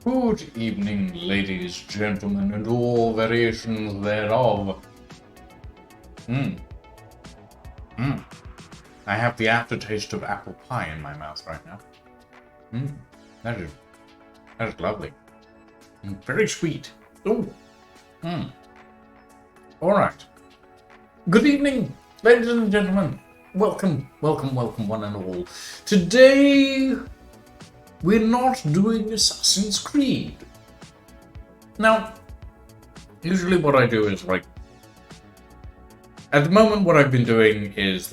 Good evening, ladies, gentlemen, and all variations thereof. I have the aftertaste of apple pie in my mouth right now. That is lovely. Very sweet. Oh. All right. Good evening, ladies and gentlemen. Welcome, one and all. Today, we're not doing Assassin's Creed. Now, usually what I do is, at the moment what I've been doing is,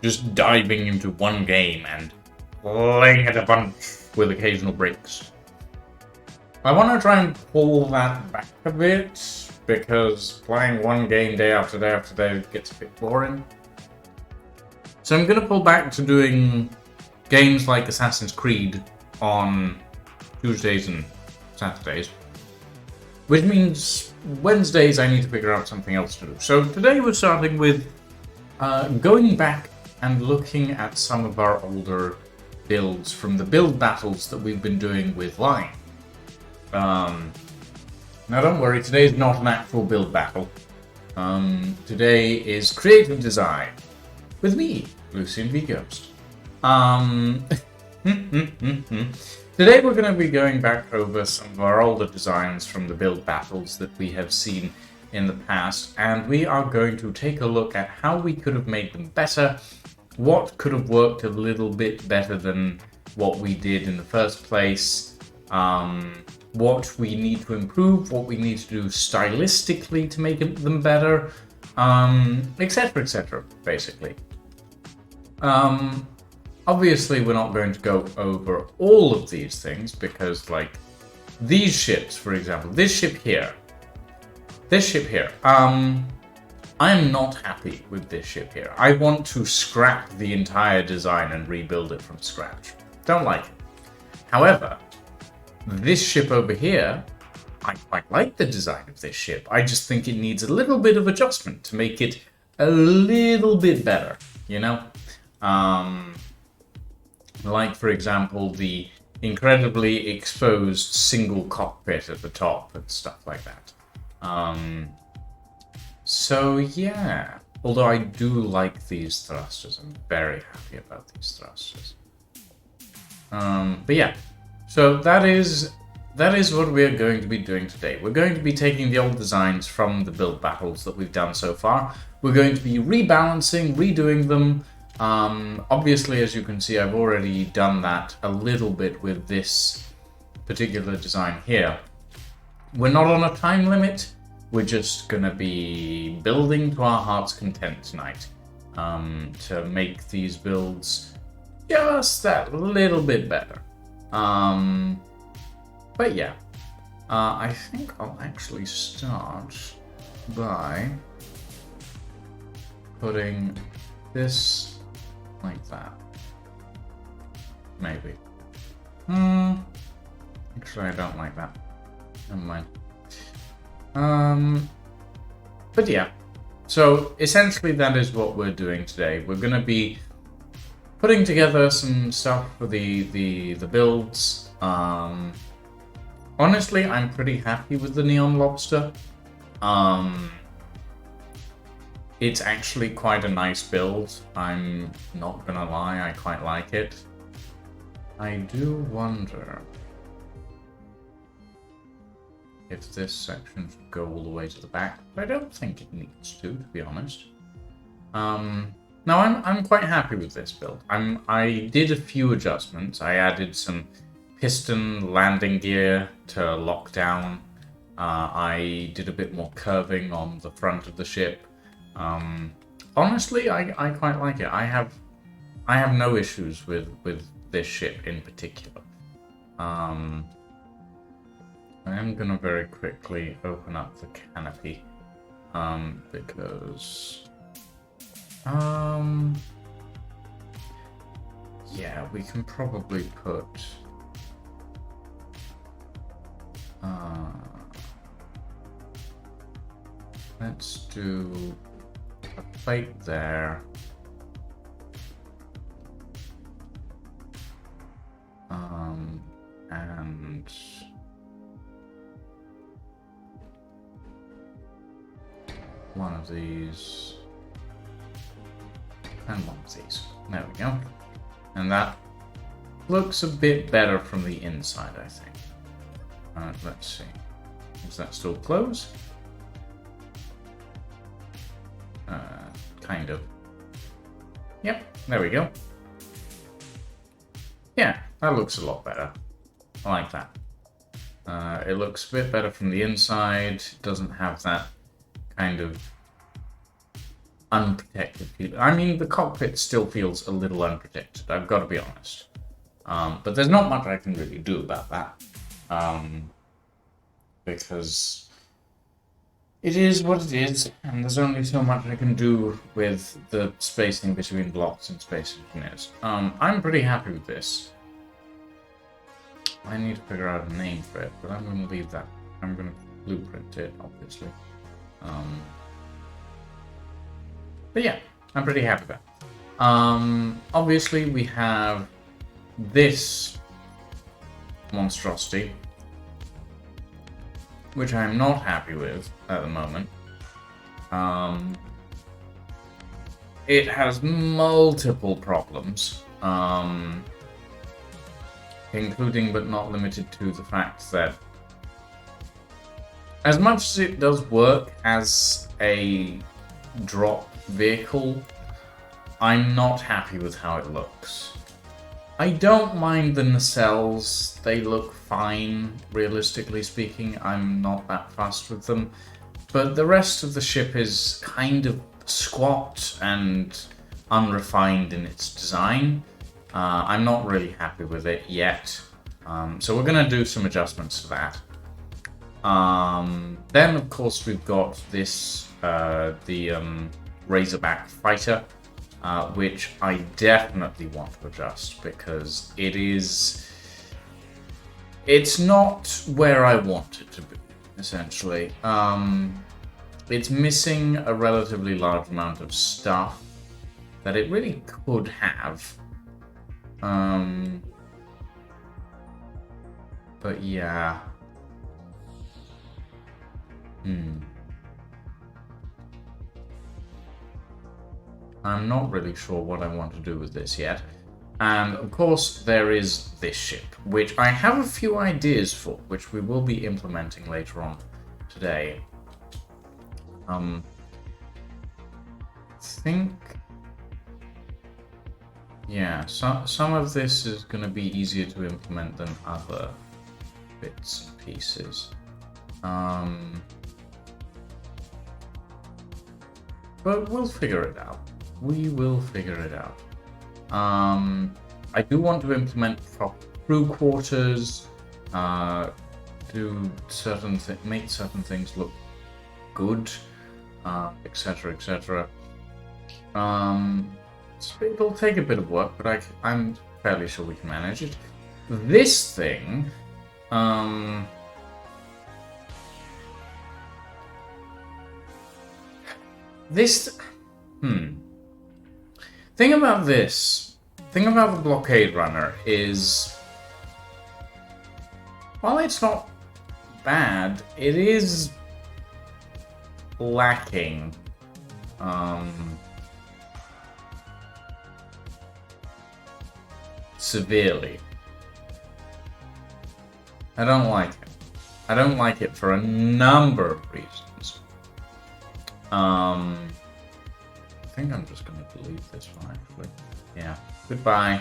just diving into one game and playing it a bunch with occasional breaks. I want to try and pull that back a bit, because playing one game day after day after day gets a bit boring. So I'm going to pull back to doing games like Assassin's Creed on Tuesdays and Saturdays, which means Wednesdays I need to figure out something else to do. So today we're starting with going back and looking at some of our older builds from the build battles that we've been doing with Line. Now don't worry, today is not an actual build battle. Today is creative design with me, Lucian V. Ghost. Today we're going to be going back over some of our older designs from the build battles that we have seen in the past, and we are going to take a look at how we could have made them better, what could have worked a little bit better than what we did in the first place, what we need to improve, what we need to do stylistically to make them better, etc., basically. Obviously, we're not going to go over all of these things because, these ships, for example, this ship here, I am not happy with this ship here. I want to scrap the entire design and rebuild it from scratch. Don't like it. However, this ship over here, I quite like the design of this ship. I just think it needs a little bit of adjustment to make it a little bit better, you know? Like, for example, the incredibly exposed single cockpit at the top and stuff like that. So yeah, although I do like these thrusters, I'm very happy about these thrusters. But yeah, so that is what we're going to be doing today. We're going to be taking the old designs from the build battles that we've done so far. We're going to be rebalancing, redoing them. Obviously, as you can see, I've already done that a little bit with this particular design here. We're not on a time limit. We're just going to be building to our heart's content tonight to make these builds just that little bit better. But yeah, I think I'll actually start by putting this like that. Maybe. Actually, I don't like that. Never mind. But yeah, so essentially that is what we're doing today. We're going to be putting together some stuff for the builds. Honestly, I'm pretty happy with the Neon Lobster. It's actually quite a nice build. I'm not gonna lie, I quite like it. I do wonder if this section should go all the way to the back, but I don't think it needs to be honest. Now I'm quite happy with this build. I did a few adjustments. I added some piston landing gear to lock down. I did a bit more curving on the front of the ship. Honestly, I quite like it. I have no issues with this ship in particular. I am gonna very quickly open up the canopy, because yeah, we can probably put let's do a plate there. And and one of these and one of these. There we go. And that looks a bit better from the inside, I think. Let's see. Is that still closed? Kind of. Yep, there we go. Yeah, that looks a lot better. I like that. It looks a bit better from the inside. It doesn't have that kind of unprotected feel. I mean, the cockpit still feels a little unprotected, I've got to be honest. But there's not much I can really do about that. Because it is what it is, and there's only so much I can do with the spacing between blocks and Space Engineers. I'm pretty happy with this. I need to figure out a name for it, but I'm going to leave that. I'm going to blueprint it, obviously. But yeah, I'm pretty happy with that. Obviously, we have this monstrosity, which I'm not happy with at the moment. It has multiple problems, including but not limited to the fact that as much as it does work as a drop vehicle, I'm not happy with how it looks. I don't mind the nacelles, they look fine, realistically speaking. I'm not that fussed with them. But the rest of the ship is kind of squat and unrefined in its design. I'm not really happy with it yet. So we're going to do some adjustments to that. Then, of course, we've got this, the Razorback fighter. Which I definitely want to adjust because it's not where I want it to be, essentially. It's missing a relatively large amount of stuff that it really could have. But yeah. I'm not really sure what I want to do with this yet. And of course there is this ship, which I have a few ideas for, which we will be implementing later on today. I think... yeah, some of this is going to be easier to implement than other bits and pieces. But we'll figure it out. We will figure it out. I do want to implement proper crew quarters, do make certain things look good, etc., etc. So it'll take a bit of work, but I'm fairly sure we can manage it. This thing, thing about the blockade runner is, while it's not bad, it is lacking severely. I don't like it. I don't like it for a number of reasons. I think I'm just going to delete this one, actually. Yeah. Goodbye.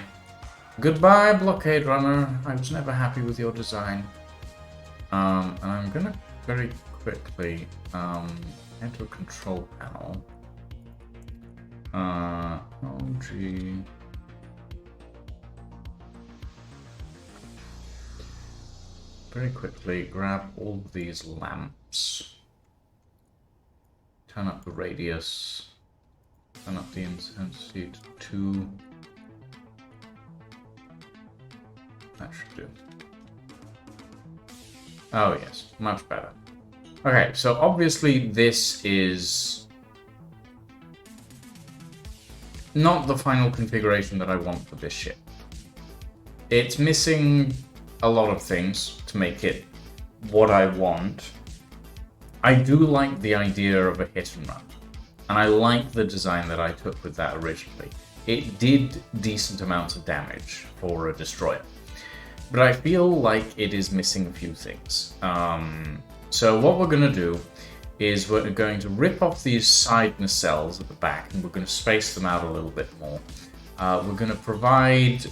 Goodbye, Blockade Runner. I was never happy with your design. And I'm going to very quickly head to a control panel. OG. Very quickly grab all of these lamps. Turn up the radius. Turn up the intensity to 2. That should do. Oh yes, much better. Okay, so obviously this is not the final configuration that I want for this ship. It's missing a lot of things to make it what I want. I do like the idea of a hit and run, and I like the design that I took with that originally. It did decent amounts of damage for a destroyer, but I feel like it is missing a few things. So what we're going to do is we're going to rip off these side nacelles at the back, and we're going to space them out a little bit more. We're going to provide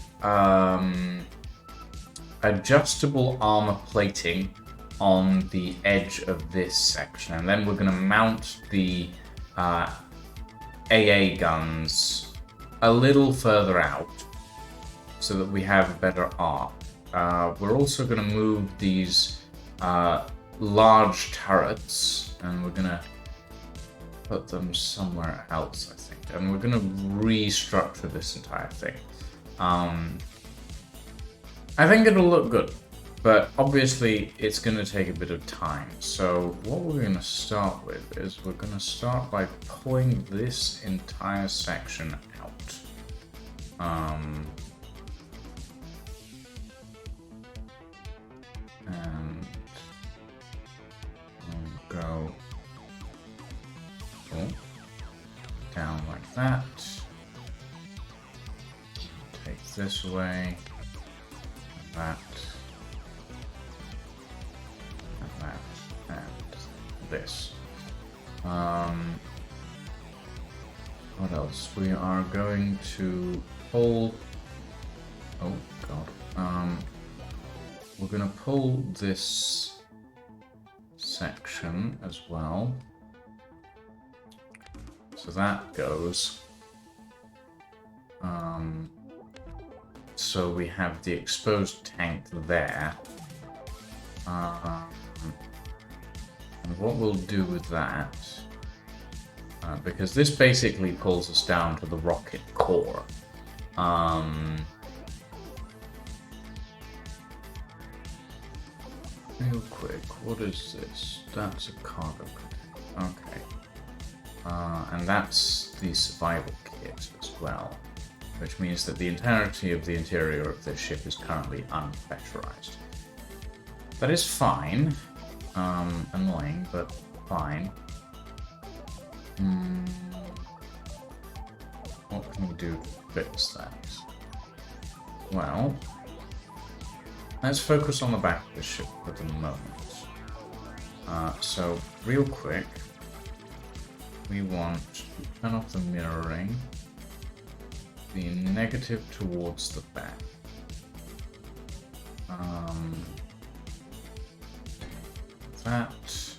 adjustable armor plating on the edge of this section, and then we're going to mount the AA guns a little further out so that we have a better arc. We're also going to move these large turrets, and we're going to put them somewhere else, I think, and we're going to restructure this entire thing. I think it'll look good, but obviously it's going to take a bit of time. So what we're going to start with is we're going to start by pulling this entire section out. And we'll go down like that. Take this away. That, and that, and this. What else? We are going to pull. Oh god. We're going to pull this section as well. So that goes. So we have the exposed tank there. And what we'll do with that, because this basically pulls us down to the rocket core. Real quick, what is this? That's a cargo container. Okay. And that's the survival kit as well, which means that the entirety of the interior of this ship is currently unpressurized. That is fine. Annoying, but fine. What can we do to fix that? Well, let's focus on the back of the ship for the moment. So, real quick, we want to turn off the mirroring. The negative towards the back. That,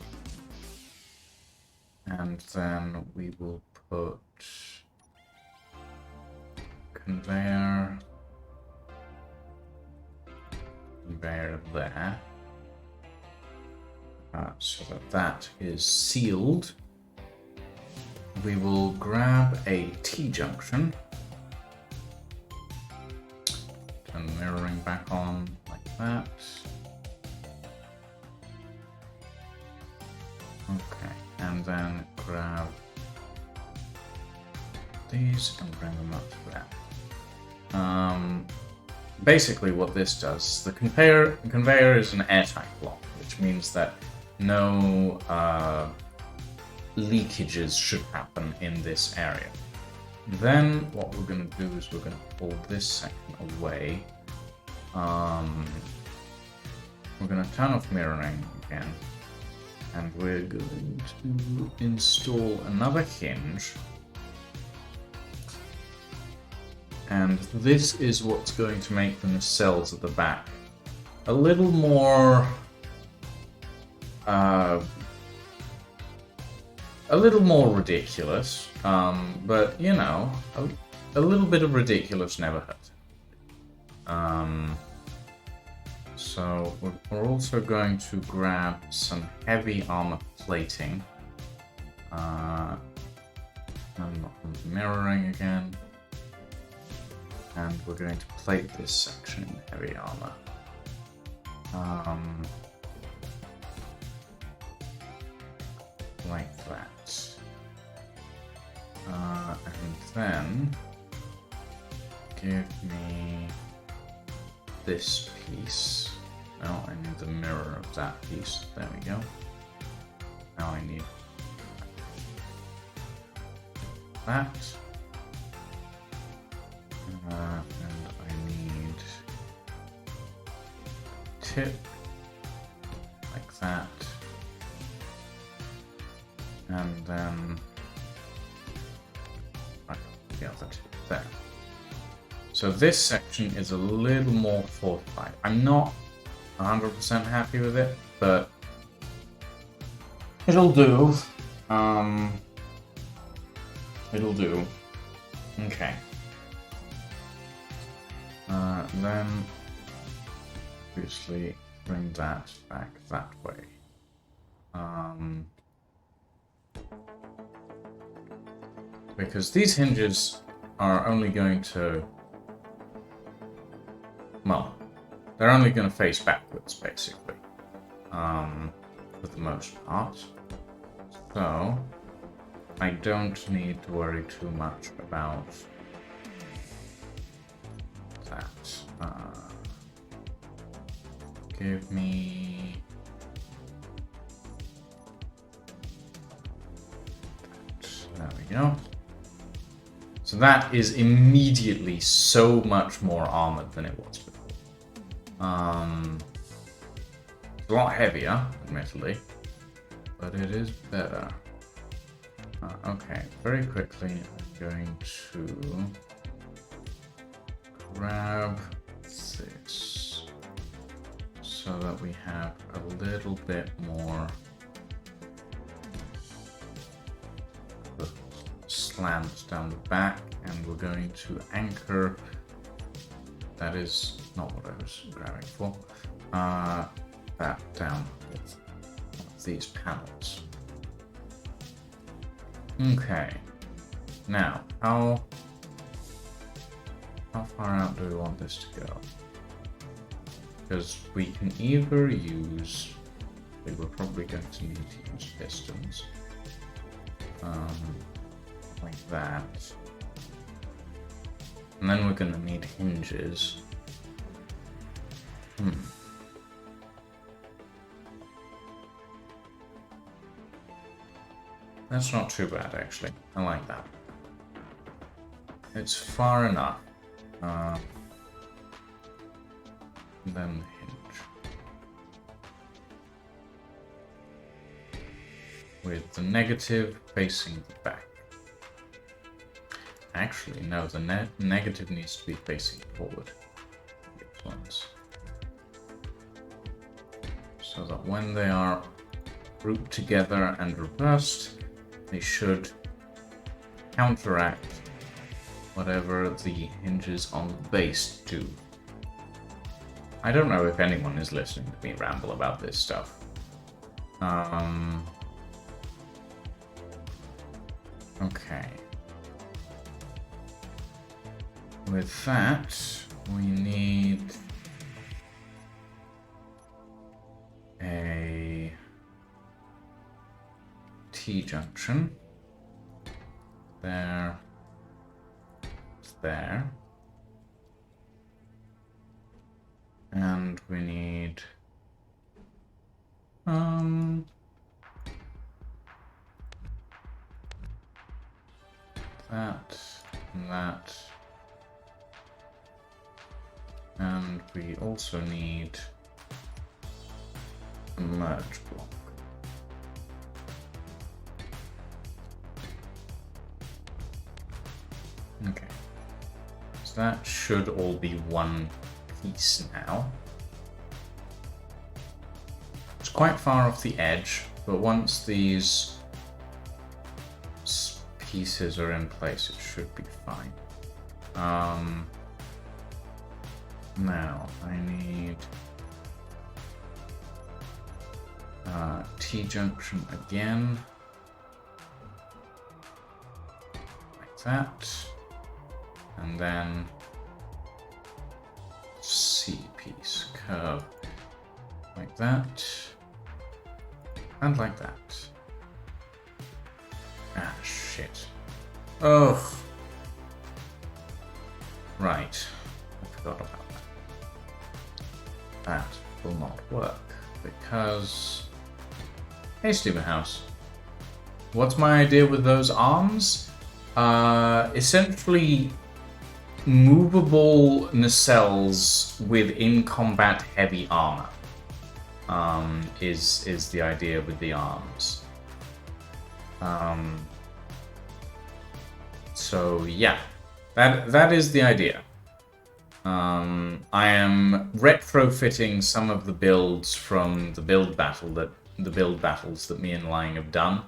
and then we will put conveyor there, so that is sealed. We will grab a T-junction. Turn the mirroring back on like that. Okay, and then grab these and bring them up to that. Basically what this does, the conveyor is an airtight block, which means that no leakages should happen in this area. Then what we're going to do is we're going to pull this section away. We're going to turn off mirroring again, and we're going to install another hinge. And this is what's going to make the nacelles at the back a little more ridiculous, but you know, a little bit of ridiculous never hurt. So we're also going to grab some heavy armor plating. I'm not mirroring again. And we're going to plate this section in heavy armor. Like that. And then give me this piece. the mirror of that piece. There we go. Now I need that. And I need tip like that. And then the other tip there. So this section is a little more fortified. I'm not 100% happy with it, but it'll do. It'll do. Okay. Then obviously bring that back that way. Because these hinges are only going to, well, they're only going to face backwards, basically, for the most part. So, I don't need to worry too much about that. Give me that. There we go. So that is immediately so much more armored than it was before. It's a lot heavier, admittedly, but it is better. Okay, very quickly I'm going to grab this so that we have a little bit more slants down the back, and we're going to anchor. That is not what I was grabbing for. That down with one of these panels. Okay. Now, how far out do we want this to go? Because we can either use, we're probably going to need to use pistons. Like that. And then we're going to need hinges. That's not too bad, actually. I like that. It's far enough. Then the hinge. With the negative facing the back. Actually, no, the negative needs to be facing forward. These ones. So that when they are grouped together and reversed, they should counteract whatever the hinges on the base do. I don't know if anyone is listening to me ramble about this stuff. Okay. With that, we need a T-junction. There. There. And we need that and that. And we also need a merge block. Okay. So that should all be one piece now. It's quite far off the edge, but once these pieces are in place, it should be fine. Now I need T-junction again, like that, and then C-piece curve like that, and like that. Ah, shit. Ugh. Right. I forgot about that. will not work because... Hey, Stephen House. What's my idea with those arms? Essentially, movable nacelles with in-combat heavy armor is the idea with the arms. So yeah, that is the idea. I am retrofitting some of the builds from the build battles that me and Lying have done,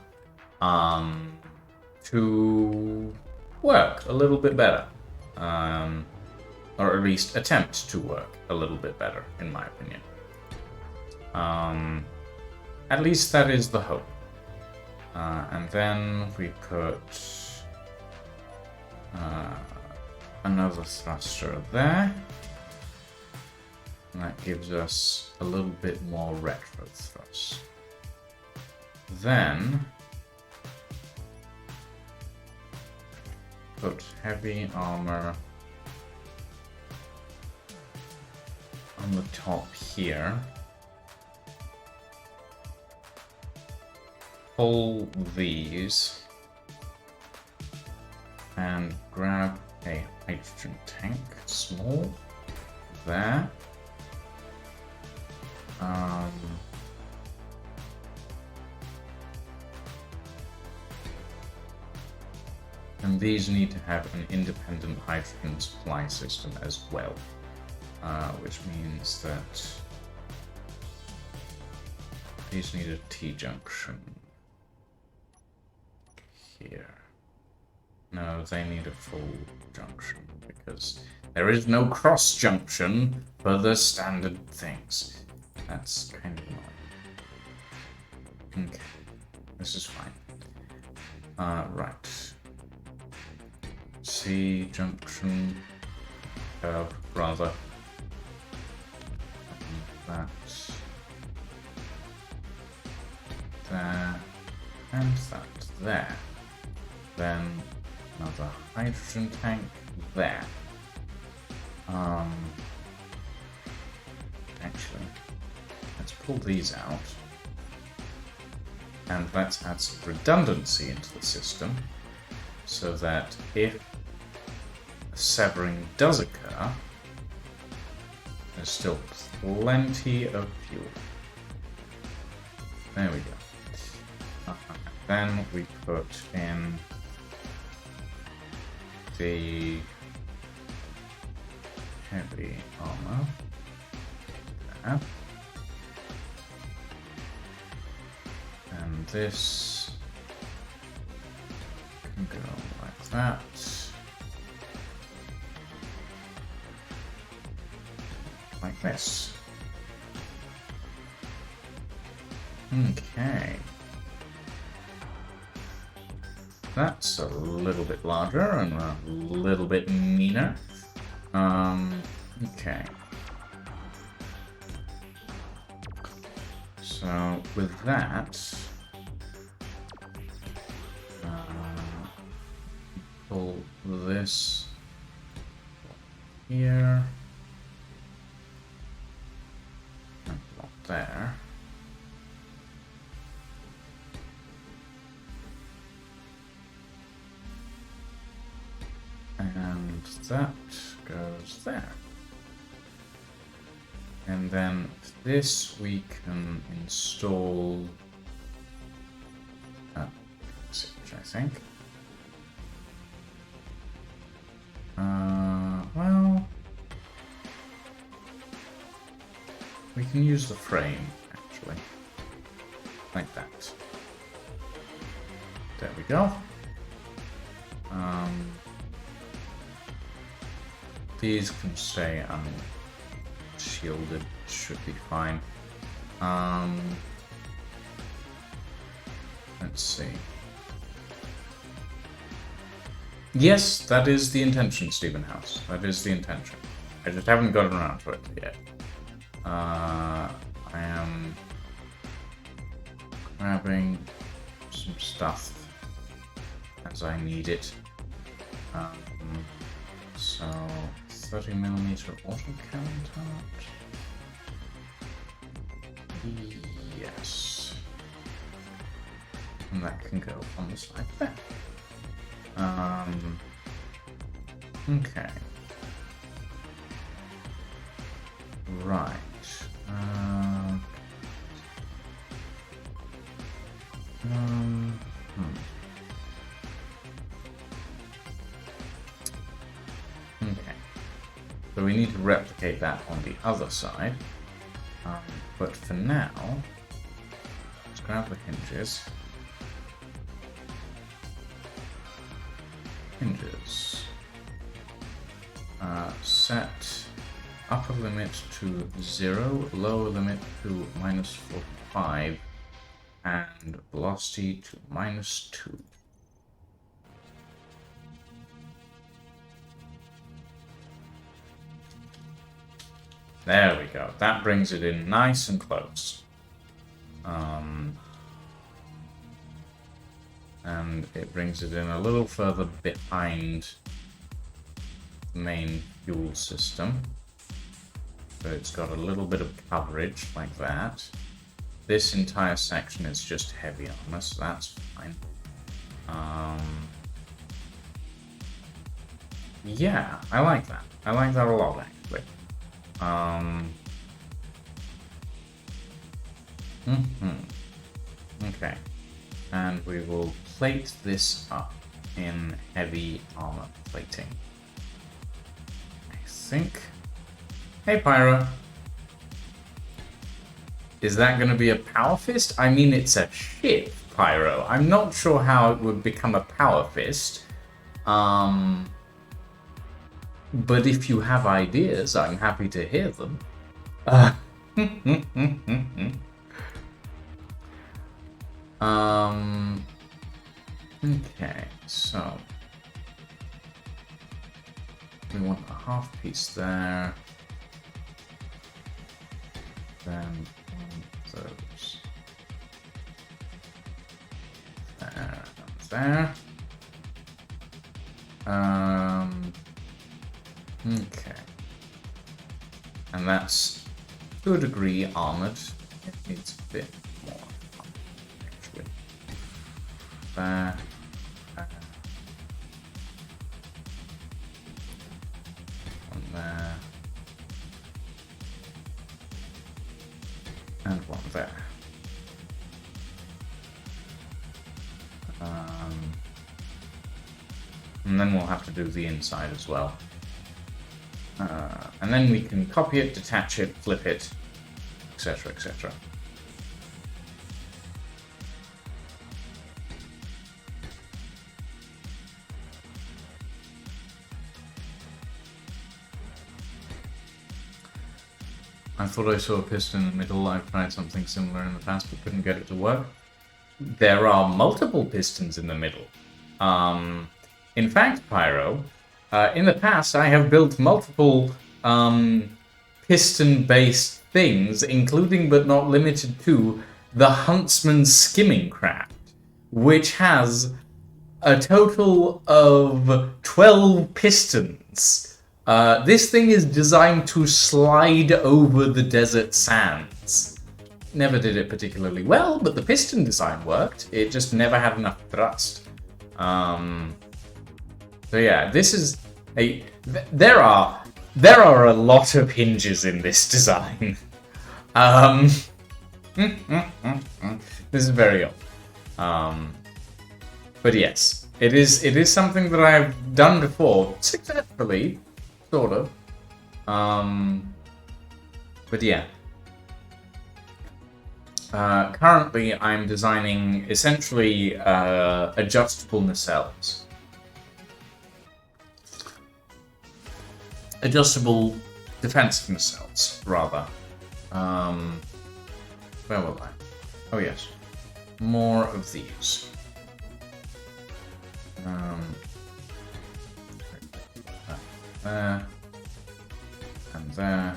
to work a little bit better, or at least attempt to work a little bit better, in my opinion. At least that is the hope. And then we put another thruster there. And that gives us a little bit more retro thrust. Then put heavy armor on the top here. Pull these and grab a hydrogen tank, small, there. And these need to have an independent hydrogen supply system as well, which means that these need a T-junction here. No, they need a full junction because there is no cross junction for the standard things. That's kind of annoying. Okay, this is fine. Right. C junction, rather. And that. There. And that there. Then another hydrogen tank there. Actually, let's pull these out. And let's add some redundancy into the system so that if a severing does occur, there's still plenty of fuel. There we go. Then we put in the heavy armor there. And this can go like that. Like this. Okay. That's a little bit larger and a little bit meaner. Okay. So with that, pull this here and block there. And that goes there. And then this we can install a switch, I think. Well, we can use the frame, actually. Like that. There we go. These can stay unshielded, should be fine. Let's see. Yes, that is the intention, Stephen House. That is the intention. I just haven't gotten around to it yet. I am grabbing some stuff as I need it. So 30mm autocannon Yes. And that can go on the side there. Okay. Right. Okay. So we need to replicate that on the other side. But for now, let's grab the hinges. Set upper limit to 0, lower limit to -45, and velocity to -2. There we go. That brings it in nice and close. And it brings it in a little further behind the main fuel system. So it's got a little bit of coverage like that. This entire section is just heavy armor, so that's fine. Yeah, I like that. I like that a lot, actually. Okay. And we will plate this up in heavy armor plating. I think. Hey, Pyro. Is that going to be a power fist? I mean, it's a ship, Pyro. I'm not sure how it would become a power fist. But if you have ideas, I'm happy to hear them. Okay, so we want a half piece there. Then one of those there and there. Okay. And that's, to a degree, armored. It needs a bit more, actually. There. One there. And one there. And then we'll have to do the inside as well. And then we can copy it, detach it, flip it, etc., etc. I thought I saw a piston in the middle. I've tried something similar in the past but couldn't get it to work. There are multiple pistons in the middle. In fact, Pyro, in the past I have built multiple piston-based things, including but not limited to the Huntsman skimming craft, which has a total of 12 pistons. This thing is designed to slide over the desert sands. Never did it particularly well, but the piston design worked. It just never had enough thrust. So yeah, this is a... There are a lot of hinges in this design. This is very old. But yes, it is something that I've done before, successfully, sort of. But yeah. Currently, I'm designing essentially adjustable nacelles. Adjustable defensive nacelles, rather. Where were I? Oh yes, more of these. There and there.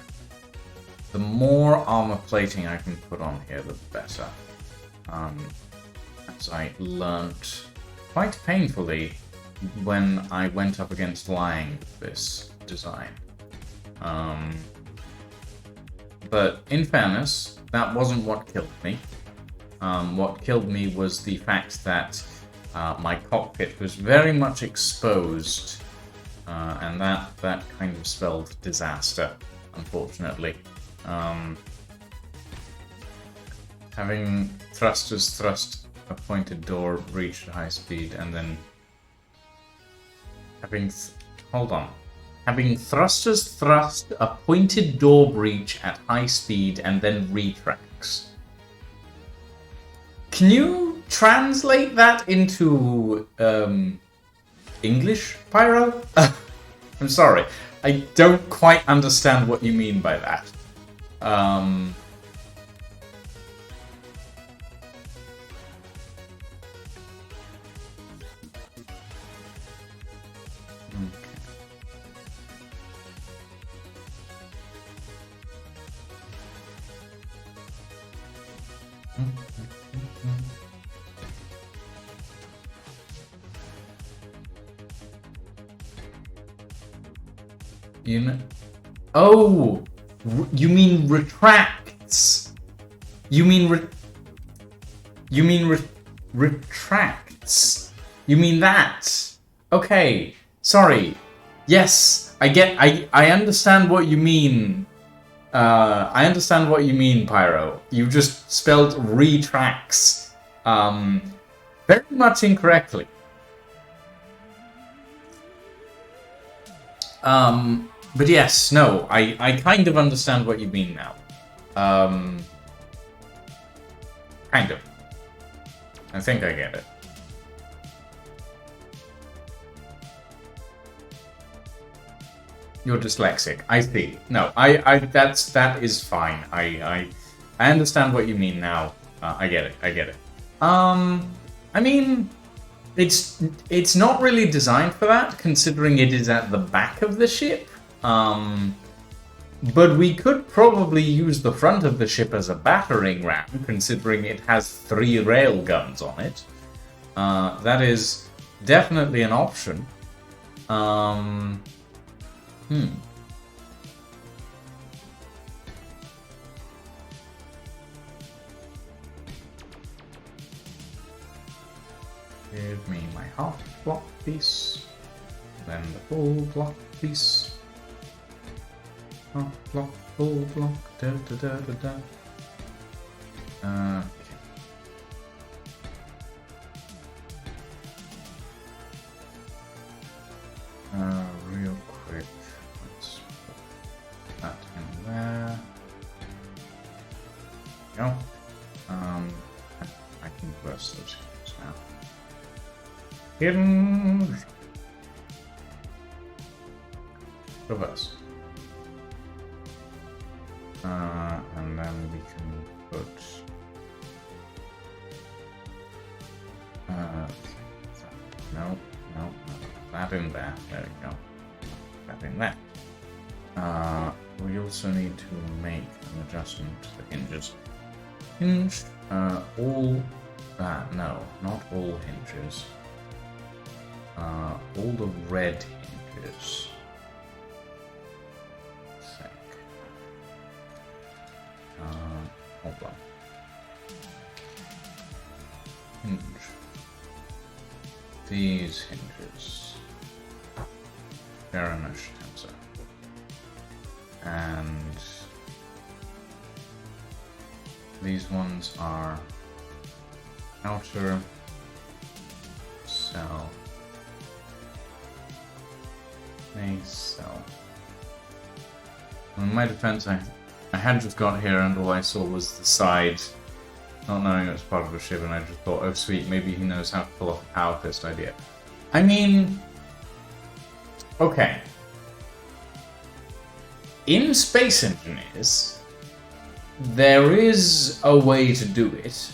The more armor plating I can put on here, the better. As I learnt quite painfully when I went up against Lang with this design. But in fairness, that wasn't what killed me. What killed me was the fact that my cockpit was very much exposed, and that kind of spelled disaster, unfortunately. Having thrusters thrust a pointed door reach at high speed, and then having thrusters thrust a pointed door breach at high speed and then retracts. Can you translate that into English, Pyro? I'm sorry, I don't quite understand what you mean by that. You know? Oh, you mean retracts? You mean retracts? You mean that? Okay, sorry. Yes, I understand what you mean. I understand what you mean, Pyro. You just spelled retracts very much incorrectly. But yes, no, I kind of understand what you mean now. Kind of. I think I get it. You're dyslexic. I see. No, that is fine. I understand what you mean now. I get it. I get it. I mean, it's not really designed for that, considering it is at the back of the ship. But we could probably use the front of the ship as a battering ram, considering it has 3 rail guns on it. That is definitely an option. Give me my half block piece, then the full block piece. Half block, full block, da da da da da. Okay. Real quick, let's put that in there. There we go. I can burst those hinges now. Hinge. Reverse. And then we can put no, that in there. There we go. That in there. We also need to make an adjustment to the hinges. Hinge. All. No, not all hinges. All the red hinges. Hold on. Hinge. These hinges. Baronish tensor. And these ones are outer cell. A cell. In my defense, I had just got here and all I saw was the side, not knowing it was part of the ship, and I just thought, oh sweet, maybe he knows how to pull off a power fist idea. I mean, okay. In Space Engineers, there is a way to do it.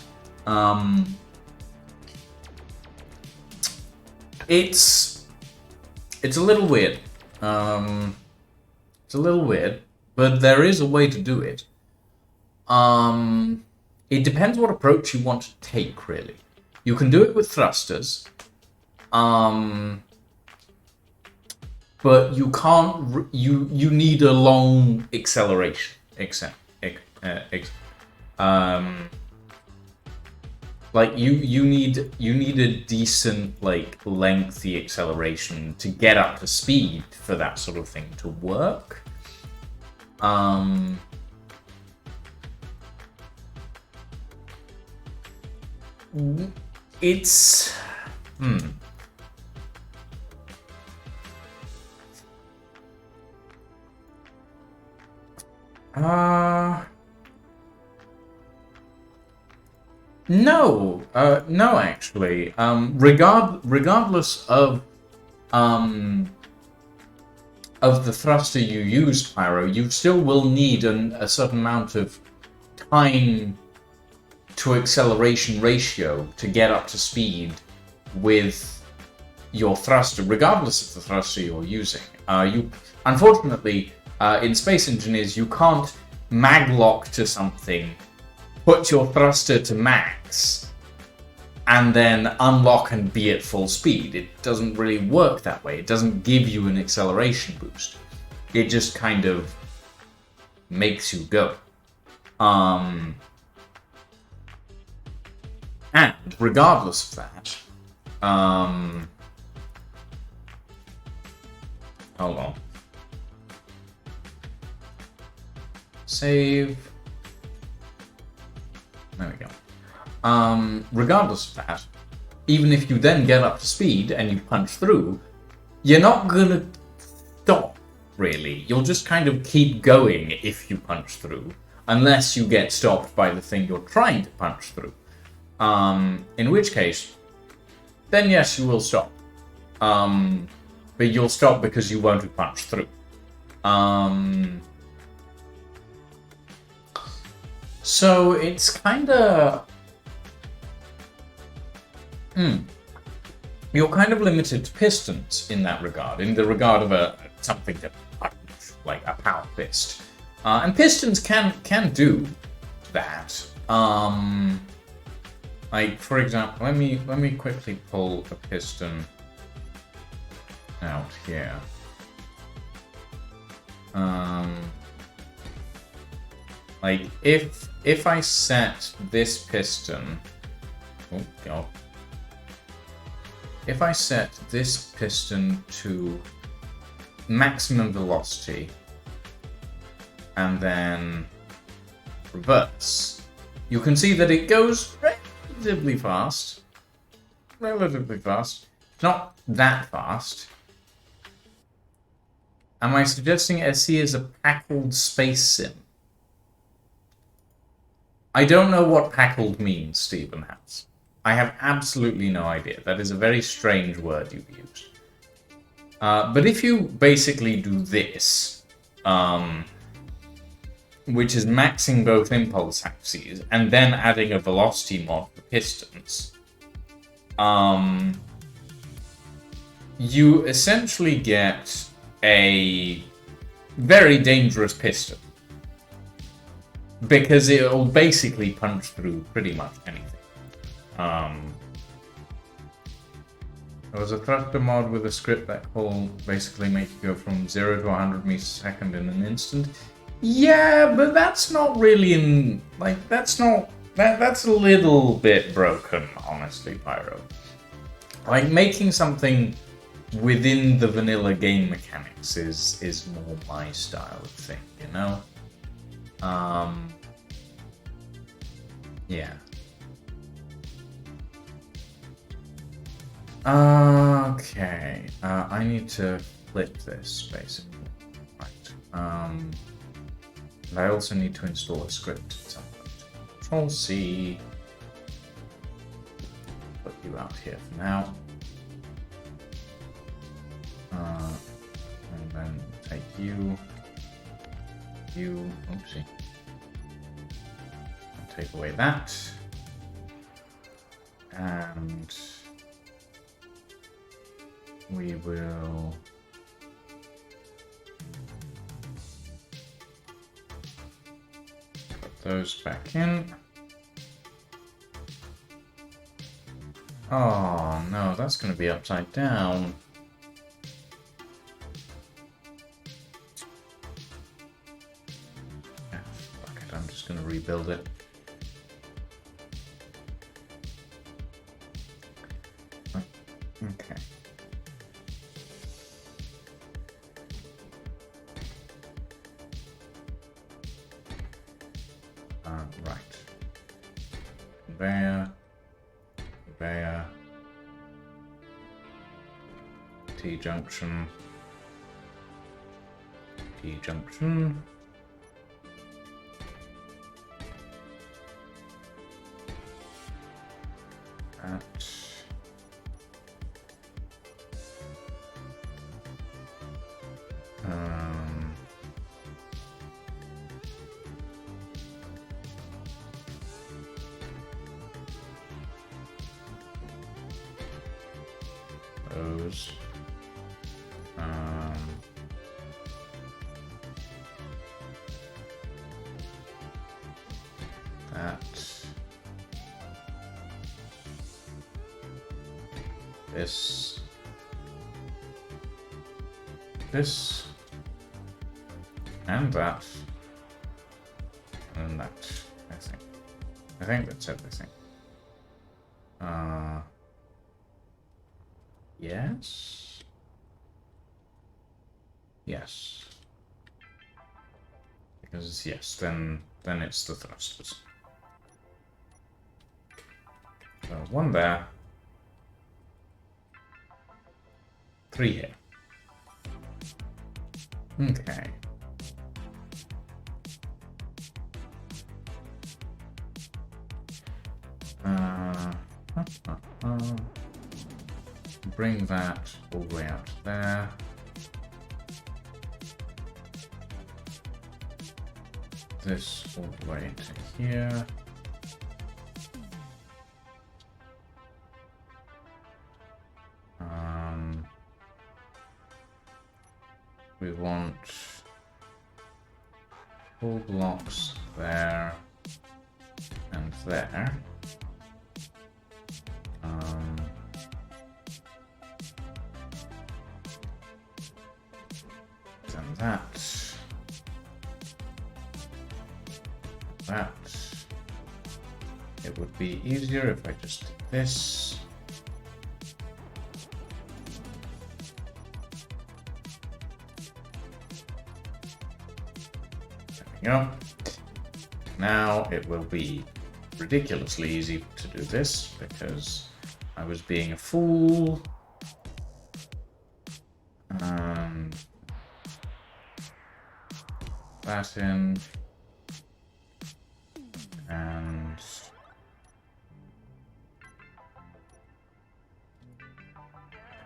It's a little weird. It's a little weird, but there is a way to do it. It depends what approach you want to take, really. You can do it with thrusters, but you can't. You need a long acceleration. like you need a decent, like, lengthy acceleration to get up to speed for that sort of thing to work. It's no, no, actually. Regardless of the thruster you use, Pyro, you still will need a certain amount of time to acceleration ratio to get up to speed with your thruster, regardless of the thruster you're using. Unfortunately, in Space Engineers, you can't maglock to something, put your thruster to max, and then unlock and be at full speed. It doesn't really work that way. It doesn't give you an acceleration boost. It just kind of makes you go. And regardless of that, hold on. Save. There we go. Regardless of that, even if you then get up to speed and you punch through, you're not gonna stop, really. You'll just kind of keep going if you punch through, unless you get stopped by the thing you're trying to punch through. In which case, then yes, you will stop. But you'll stop because you won't have punched through. So it's kinda... You're kind of limited to pistons in that regard, in the regard of something that punch, like a power fist. And pistons can do that. Like, for example, let me quickly pull a piston out here. Like, if I set this piston, oh god, if I set this piston to maximum velocity and then reverse, you can see that it goes relatively fast. Not that fast. Am I suggesting SE is a packled space sim? I don't know what packled means, Stephen has. I have absolutely no idea. That is a very strange word you've used. But if you basically do this, which is maxing both impulse axes and then adding a velocity mod for pistons, you essentially get a very dangerous piston. Because it'll basically punch through pretty much anything. There was a thruster mod with a script that will basically make you go from 0 to 100 meters a second in an instant. Yeah, but that's not really in... Like, that's not... That's a little bit broken, honestly, Pyro. Like, making something within the vanilla game mechanics is more my style of thing, you know? Yeah. Okay. I need to flip this, basically. Right. And I also need to install a script at some point. Control-C. Put you out here for now. And then take you. Oopsie. Take away that. And we will put those back in. Oh no, that's going to be upside down. I'm just going rebuild it. Okay. Right. Conveyor. Conveyor. T-junction. T-junction. Those. That. This. This. And that. And that. I think that's everything. Yes. Yes. Because yes, then it's the thrusters. So 1 there. 3 here. Okay. Bring that all the way out to there. This all the way to here. We want 4 blocks there and there. Then that. It would be easier if I just did this. There we go. Now it will be ridiculously easy to do this because I was being a fool. That in. And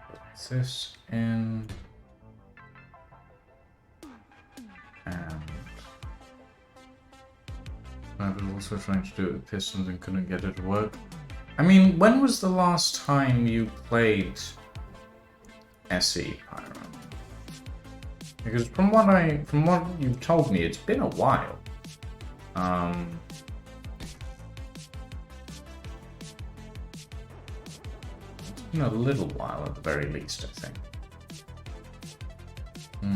put this in. And I was also trying to do it with pistons and couldn't get it to work. I mean, when was the last time you played SE Pyro? Because from what you told me, it's been a while. It's been a little while at the very least, I think.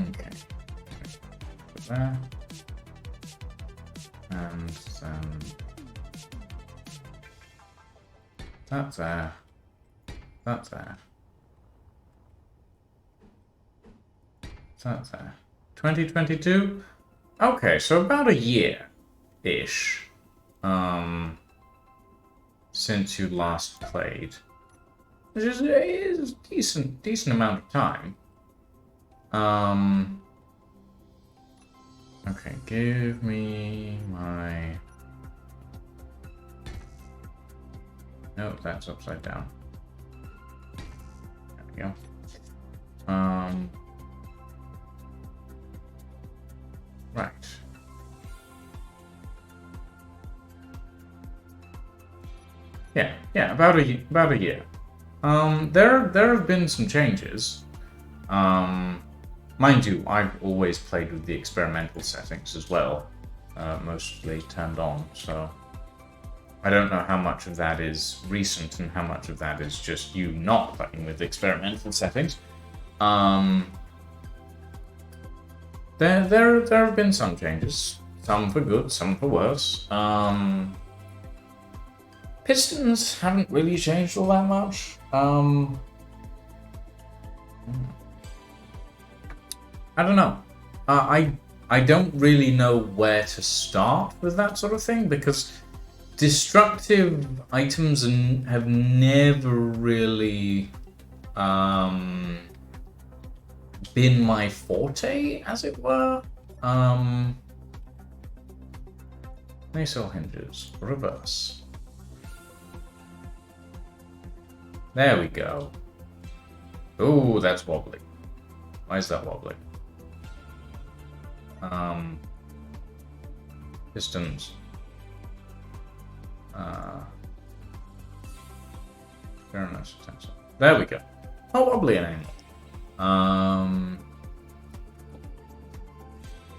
Okay. Put there. And then that there. That there. That there. 2022? Okay, so about a year-ish since you last played. Which is a decent amount of time. Okay, give me my... No, that's upside down. There we go. Right. Yeah, about a year. There have been some changes. Mind you, I've always played with the experimental settings as well, mostly turned on, so I don't know how much of that is recent and how much of that is just you not playing with the experimental settings. There have been some changes. Some for good, some for worse. Pistons haven't really changed all that much. I don't know. I don't really know where to start with that sort of thing because destructive items have never really been my forte, as it were. Nacelle hinges, reverse. There we go. Oh, that's wobbly. Why is that wobbly? Pistons. Fairness tensor. There we go. Not wobbly anymore.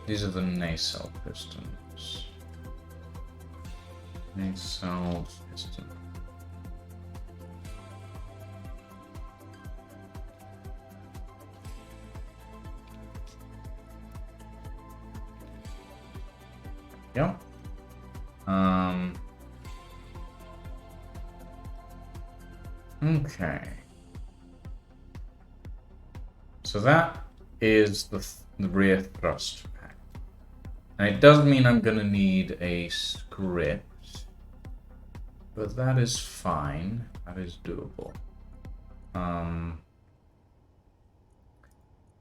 These are the nacelle pistons. Nacelle piston. Yep. Okay. So that is the rear thrust pack. And it does mean I'm going to need a script, but that is fine. That is doable.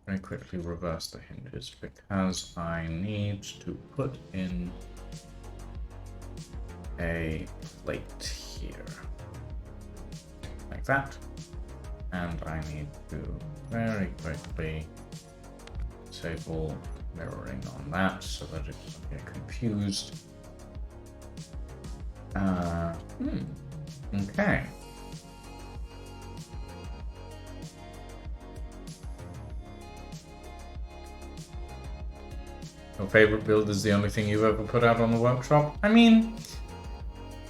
Very quickly reverse the hinges because I need to put in a plate here, like that, and I need to very quickly disable mirroring on that so that it doesn't get confused. Okay. Your favorite build is the only thing you've ever put out on the workshop? I mean,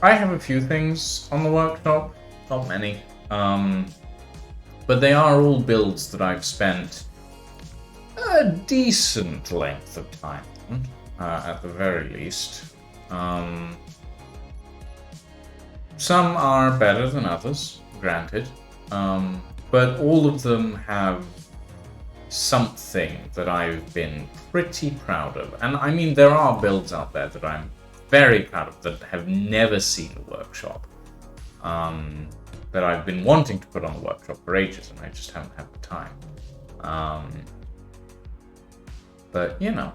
I have a few things on the workshop, not many, but they are all builds that I've spent a decent length of time on, at the very least. Some are better than others, granted, but all of them have something that I've been pretty proud of. And I mean, there are builds out there that I'm very proud of that have never seen a workshop, that I've been wanting to put on the workshop for ages, and I just haven't had the time. But, you know.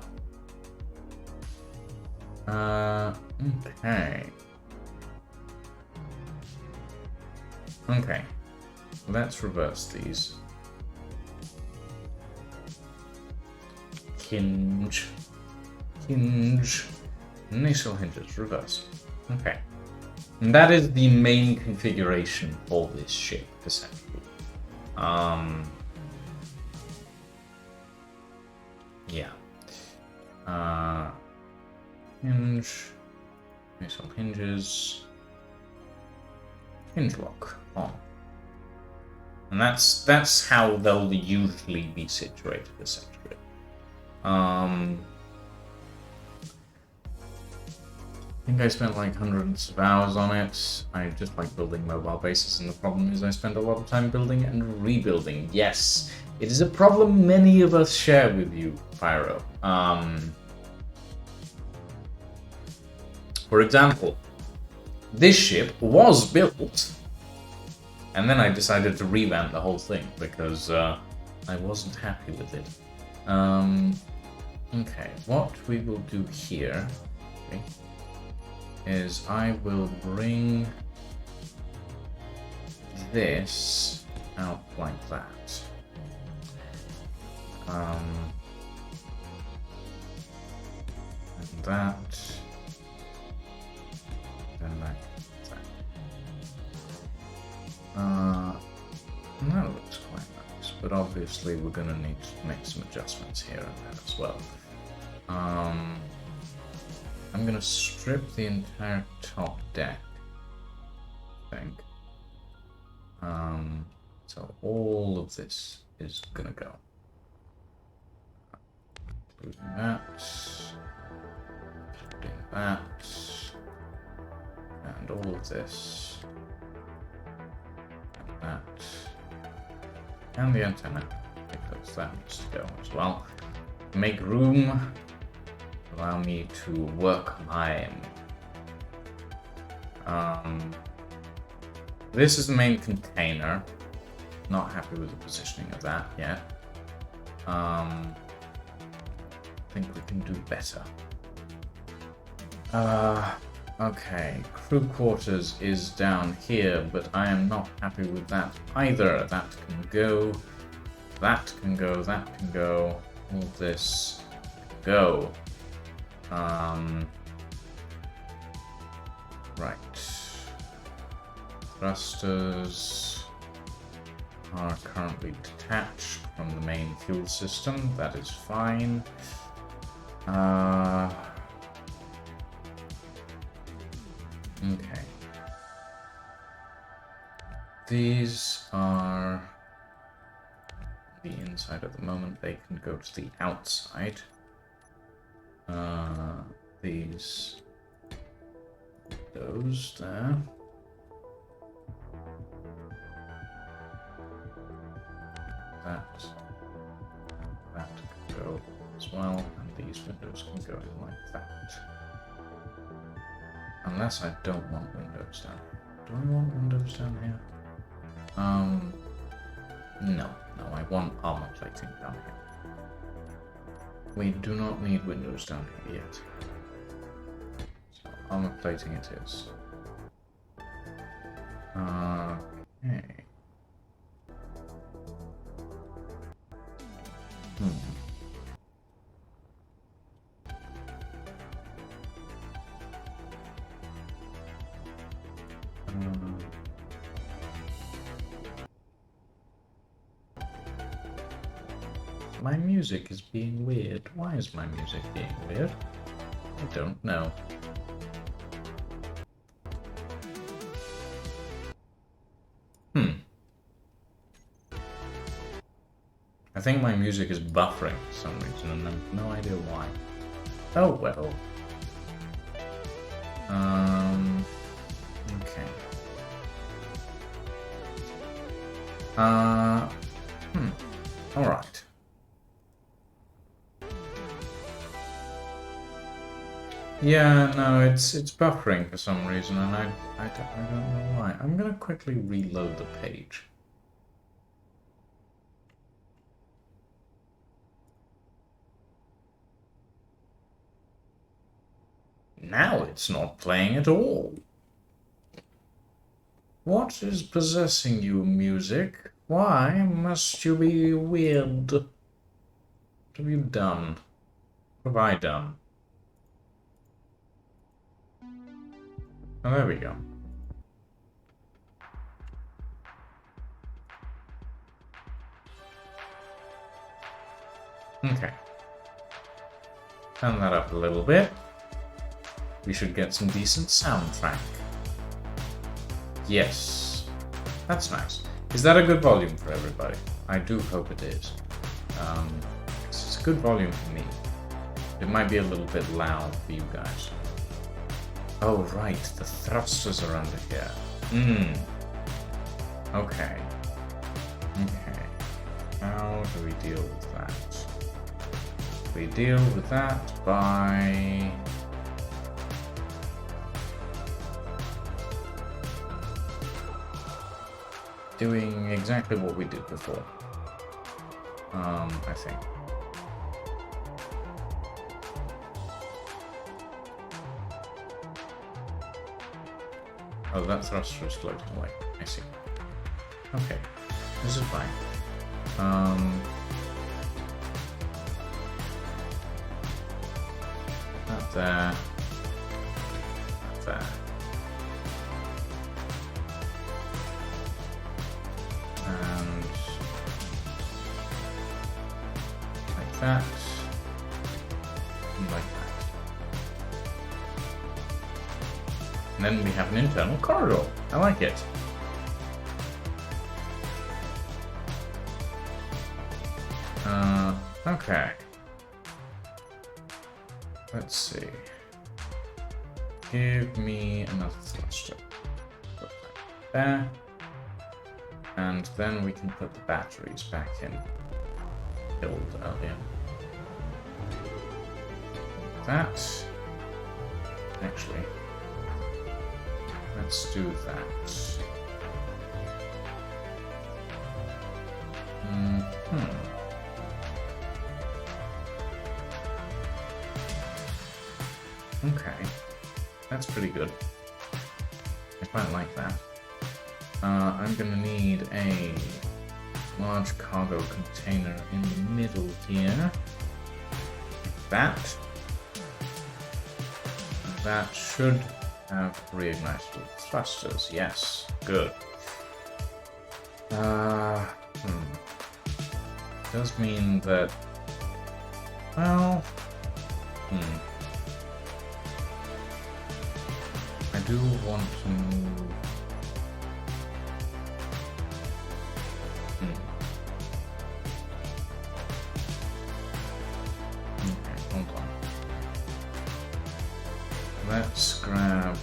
Okay. Okay. Let's reverse these. Hinge. Nacelle hinges, reverse. Okay. And that is the main configuration for this ship, essentially. Yeah. Hinge. Nacelle hinges. Hinge lock on. And that's how they'll usually be situated, essentially. I think I spent like hundreds of hours on it. I just like building mobile bases, and the problem is I spend a lot of time building and rebuilding. Yes, it is a problem many of us share with you, Pyro. For example, this ship was built, and then I decided to revamp the whole thing because I wasn't happy with it. Okay, what we will do here is I will bring this out like that. And that. And that. And that looks quite nice, but obviously we're going to need to make some adjustments here and there as well. I'm going to strip the entire top deck, I think. So all of this is going to go. Including that. that. And all of this. And that. And the antenna, because that needs to go as well. Make room. Allow me to work mine. This is the main container. Not happy with the positioning of that yet. I think we can do better. Okay, crew quarters is down here, but I am not happy with that either. That can go, that can go, that can go, all this can go. Right. Thrusters are currently detached from the main fuel system. That is fine. Okay. These are the inside at the moment. They can go to the outside. Those there. That can go as well, and these windows can go in like that. Unless I don't want windows down here. Do I want windows down here? No, I want armor plating down here. We do not need windows down here yet. So armor plating it is. Okay. My music is being weird. Why is my music being weird? I don't know. I think my music is buffering for some reason, and I have no idea why. Oh well. Okay. Alright. Yeah, no, it's buffering for some reason, and I don't know why. I'm gonna quickly reload the page. Now it's not playing at all. What is possessing you, music? Why must you be weird? What have you done? What have I done? Oh, there we go. Okay. Turn that up a little bit. We should get some decent soundtrack. Yes. That's nice. Is that a good volume for everybody? I do hope it is. It's a good volume for me. It might be a little bit loud for you guys. Oh, right. The thrusters are under here. Okay. Okay. How do we deal with that? We deal with that by... doing exactly what we did before. I think. Oh, that thruster is floating away. I see. Okay. This is fine. Not there. Not there. And like that. And like that. And then we have an internal corridor. I like it. Okay. Let's see. give me another thruster. Put that there. And then we can put the batteries back in. Build earlier. That. Actually, let's do that. Okay, that's pretty good. I quite like that. I'm gonna need a large cargo container in the middle here. Like that. That should have reignited thrusters. Yes, good. Does mean that. Well. I do want to move. Okay, hold on. Let's grab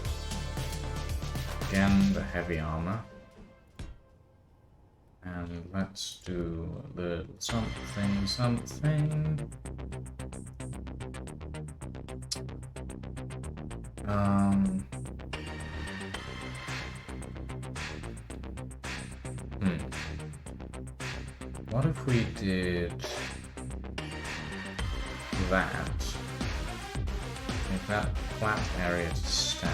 again the heavy armor. And let's do a little something. What if we did that? Make that flat area to stand.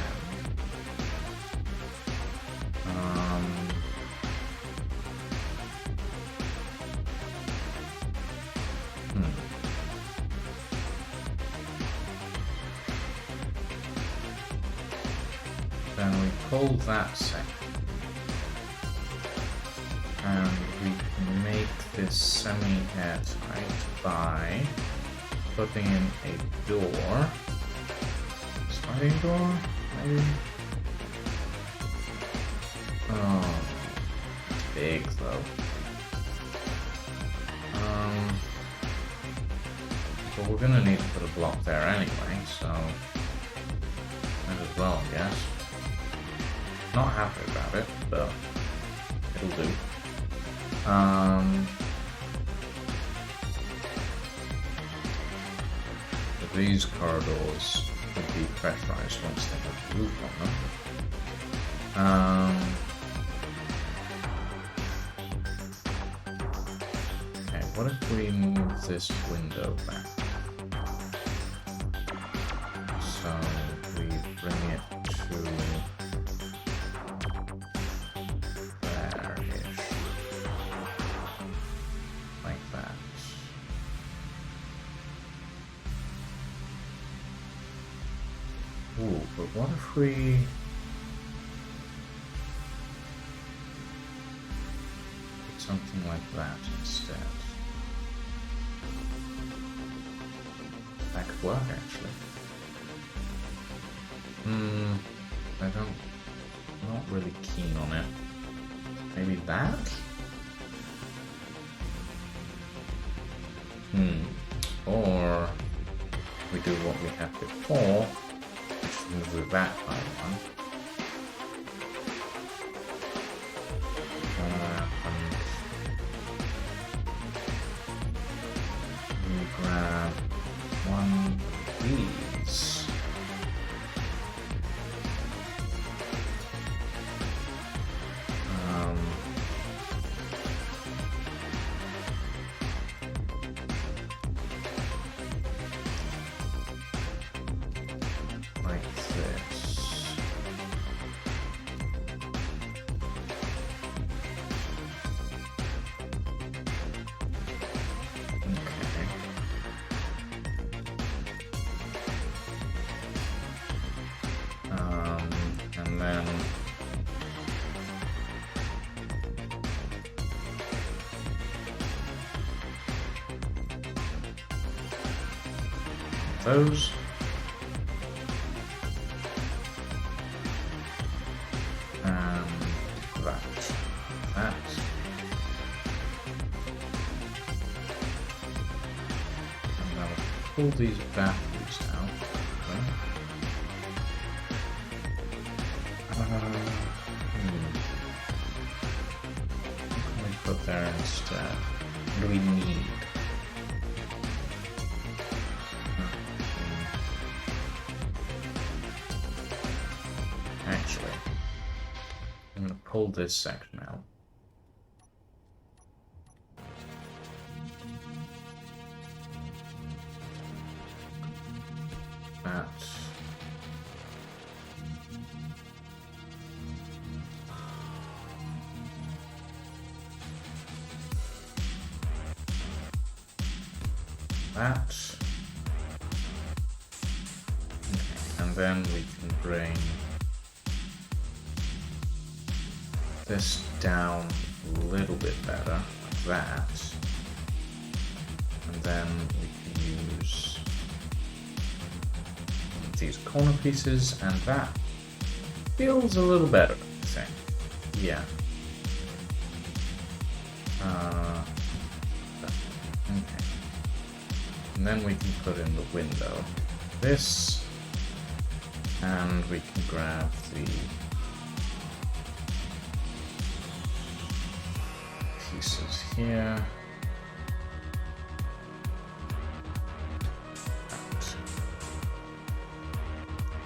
Then we pull that section. And we can make this semi-airtight by putting in a door. Sliding door, maybe? Oh, it's big though. But we're gonna need to put a block there anyway, so might as well, I guess. Not happy about it, but it'll do. These corridors would be pressurized once they have the roof on them. Okay, what if we move this window back? So we bring it to there-ish. Like that. Ooh, but what if we... did something like that instead? That could work, actually. I'm not really keen on it. Maybe that? Or we do what we had before, which is move that by one. And we grab one of these. Like this. Okay. And then those. That. And now pull these batteries out. Okay. there instead. What do we need? Actually, I'm going to pull this section out. That. That. Okay. And then we can bring this down a little bit better, like that. And then we can use these corner pieces, and that feels a little better, I think. Yeah. Okay. And then we can put in the window. This, and we can grab the pieces here.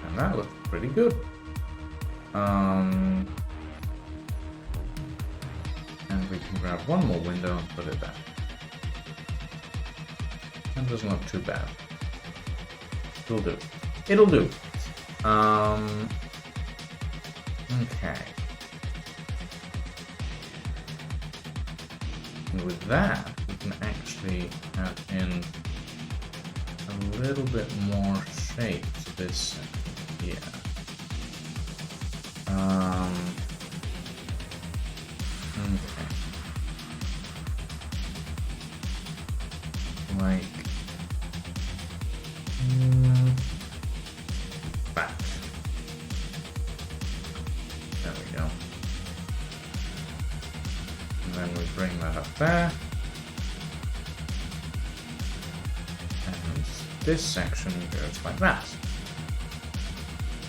And that looks pretty good. And we can grab one more window and put it there. That doesn't look too bad. It'll do. It'll do. Okay. And with that, we can actually add in a little bit more shape to this here. Okay. Like that. There we go. And then we bring that up there. And this section goes like that.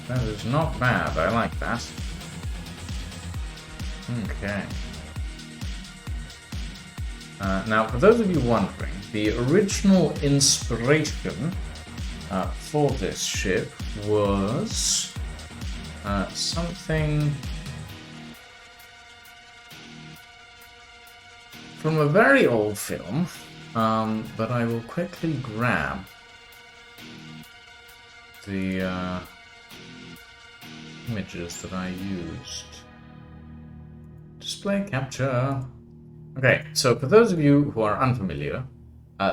That is not bad, I like that. Okay. Now, for those of you wondering, the original inspiration for this ship was something from a very old film, but I will quickly grab the images that I used. Display capture. Okay, so for those of you who are unfamiliar,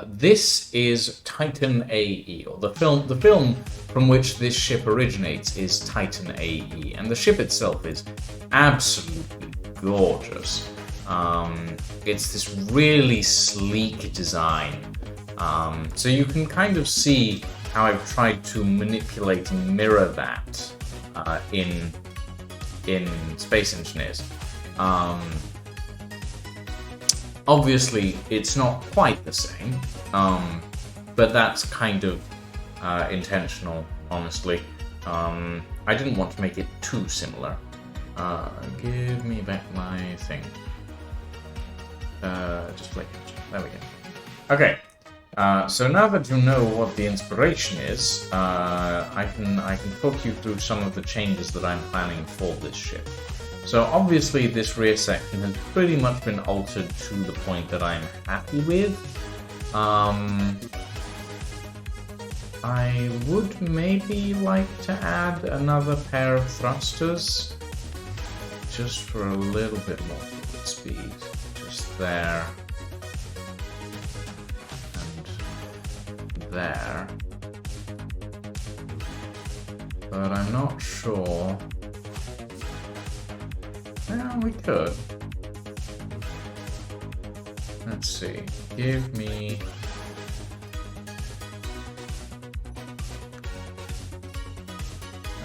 this is Titan AE, or the film from which this ship originates is Titan AE, and the ship itself is absolutely gorgeous. It's this really sleek design, so you can kind of see how I've tried to manipulate and mirror that in Space Engineers. Obviously, it's not quite the same, but that's kind of intentional, honestly. I didn't want to make it too similar. Give me back my thing. Display picture. There we go. Okay. So now that you know what the inspiration is, I can talk you through some of the changes that I'm planning for this ship. So obviously this rear section has pretty much been altered to the point that I'm happy with. I would maybe like to add another pair of thrusters, just for a little bit more fluid speed. Just there. And there. But I'm not sure. Yeah, we could. Let's see. Give me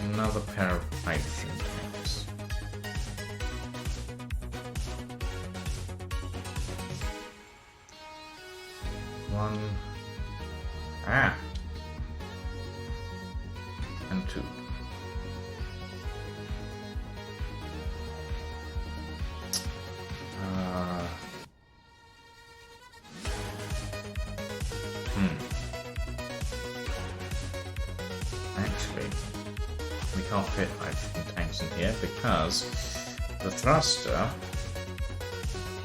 another pair of hydrogen tanks. One. And two. can't fit hydrogen tanks in here because the thruster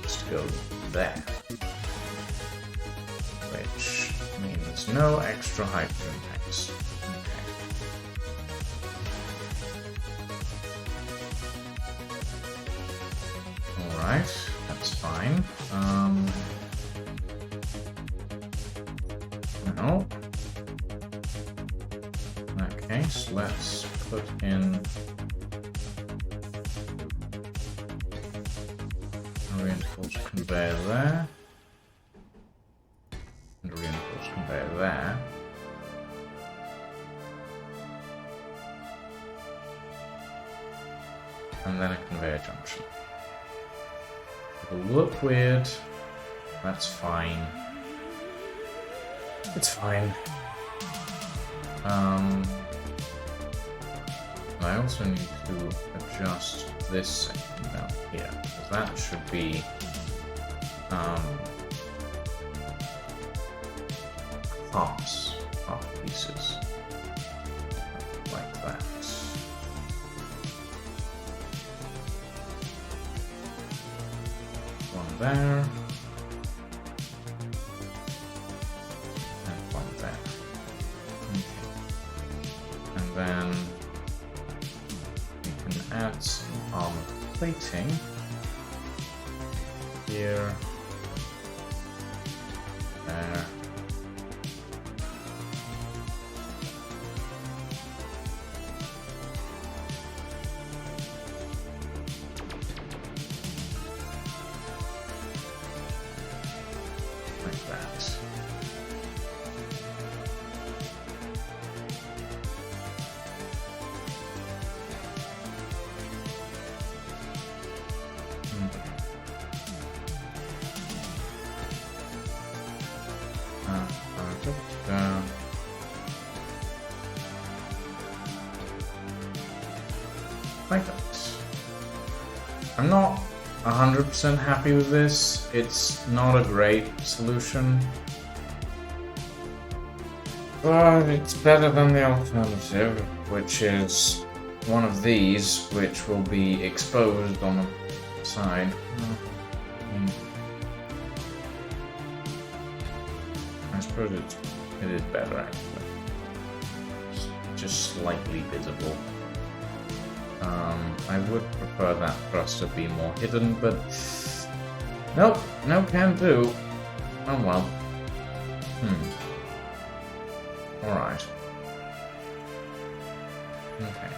has to go there. Which means no extra hydrogen tanks. Okay. Alright, that's fine. No. Okay, so let's put in a reinforced conveyor there. And a reinforced conveyor there. And then a conveyor junction. It'll look weird. That's fine. It's fine. I also need to adjust this section down here, because that should be half pieces, like that. One there. And one there. Okay. And then we can add some armor plating here, there. Like that. Like that. I'm not 100% happy with this. It's not a great solution, but it's better than the alternative, which is one of these, which will be exposed on the side. I suppose it is better, actually. It's just slightly visible. I would prefer that thruster be more hidden, but nope, no can do. Oh well. Alright. Okay.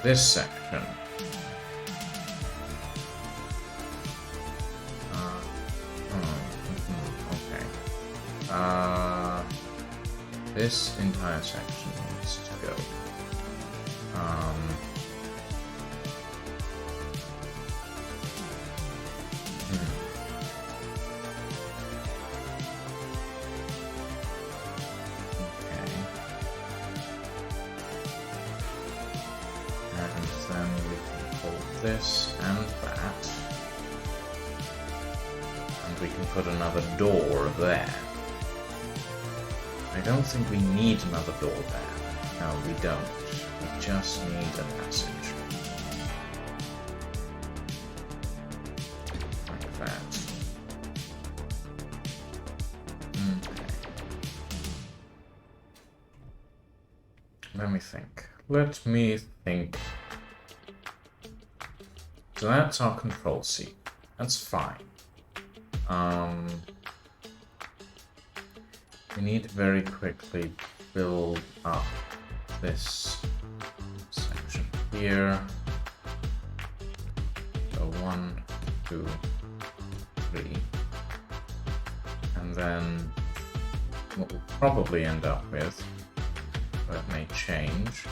This section. Okay. This entire section needs to go. This and that, and we can put another door there. I don't think we need another door there. No, we don't. We just need a passage. Like that. Okay. Let me think. Let me think. So that's our control seat. That's fine. We need to very quickly build up this section here. So 1, 2, 3. And then what we'll probably end up with, that may change,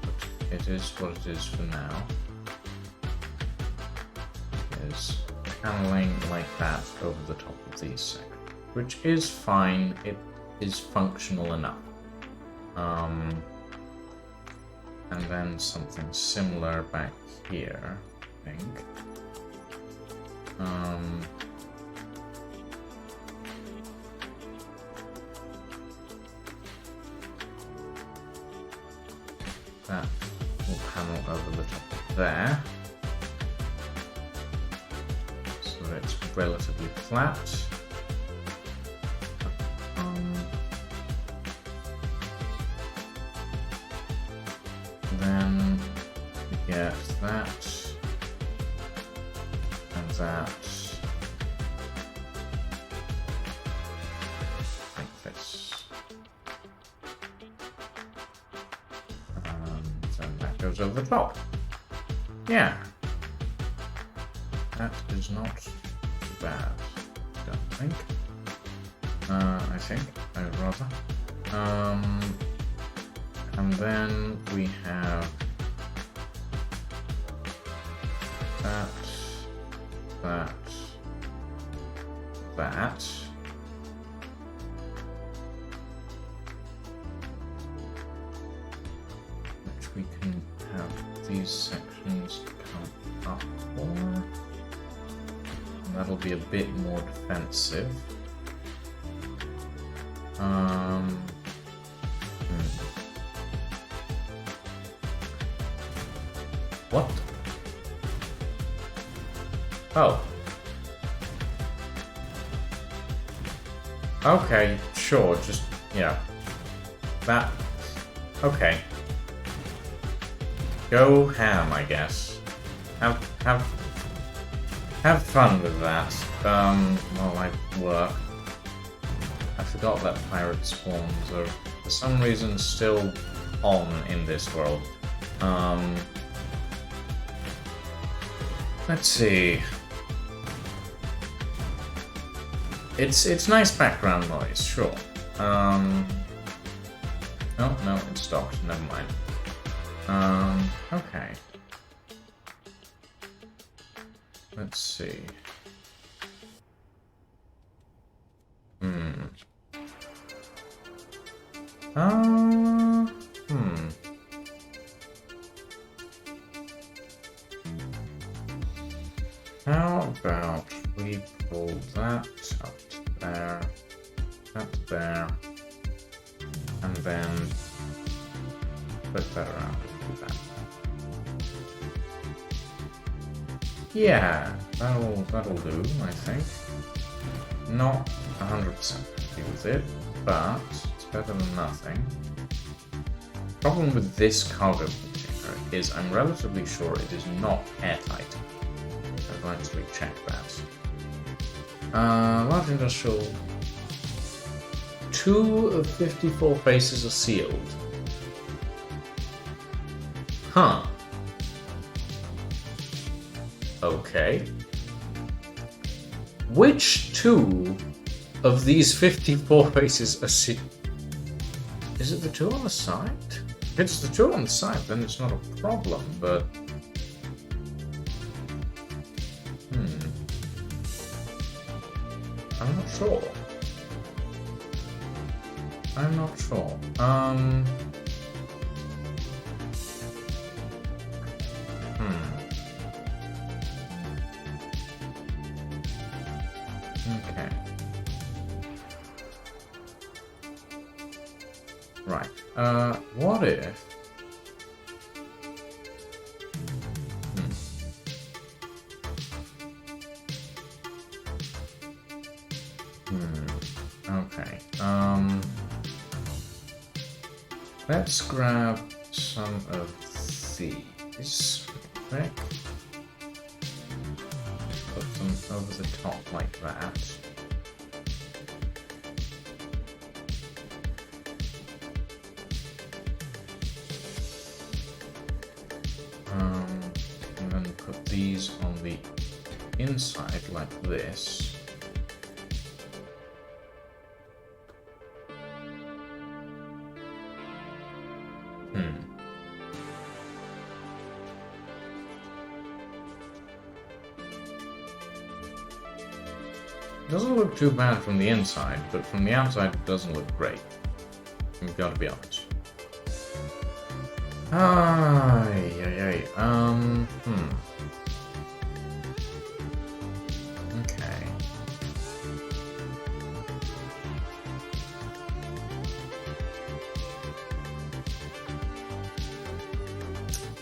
but it is what it is for now, is paneling like that over the top of these sections, which is fine. It is functional enough. And then something similar back here, I think. that will panel over the top of there. So that it's relatively flat. Then we get that and that like this. And that goes over the top. Yeah. That is not too bad, I don't think. I would rather. And then we have that, which we can have these sections come up for. And that'll be a bit more defensive. What? Oh. Okay, sure, just, yeah. That, okay. Go ham, I guess. Have fun with that, while I work. I forgot that pirate spawns are, for some reason, still on in this world. Let's see. It's nice background noise, sure. Oh no, it stopped. Never mind. Okay. Let's see. How about we pull that up to there, that there, and then flip that around and do that. Yeah, that'll do, I think. Not 100% happy with it, but it's better than nothing. Problem with this cargo container is I'm relatively sure it is not airtight. I'll actually check that. Large industrial. 2 of 54 faces are sealed. Huh. Okay. Which 2 of these 54 faces are sealed? Is it the 2 on the side? If it's the 2 on the side, then it's not a problem, but... I'm not sure. Okay. Right. What if... Okay. Let's grab some of these. Quick. Put them over the top like that. And then put these on the inside like this. Doesn't look too bad from the inside, but from the outside it doesn't look great. We've got to be honest. Okay.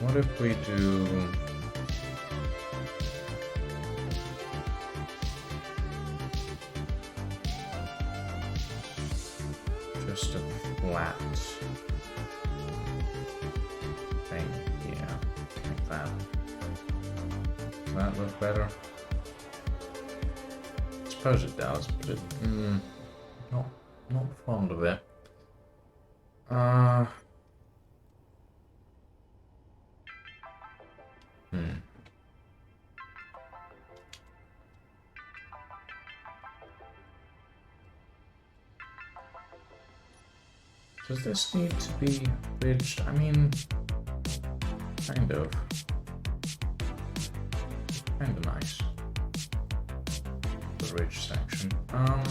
What if we do... just a flat thing here, like that. Does that look better? I suppose it does, but it, not fond of it. Does this need to be ridged? I mean, kind of. Kind of nice. The ridge section. I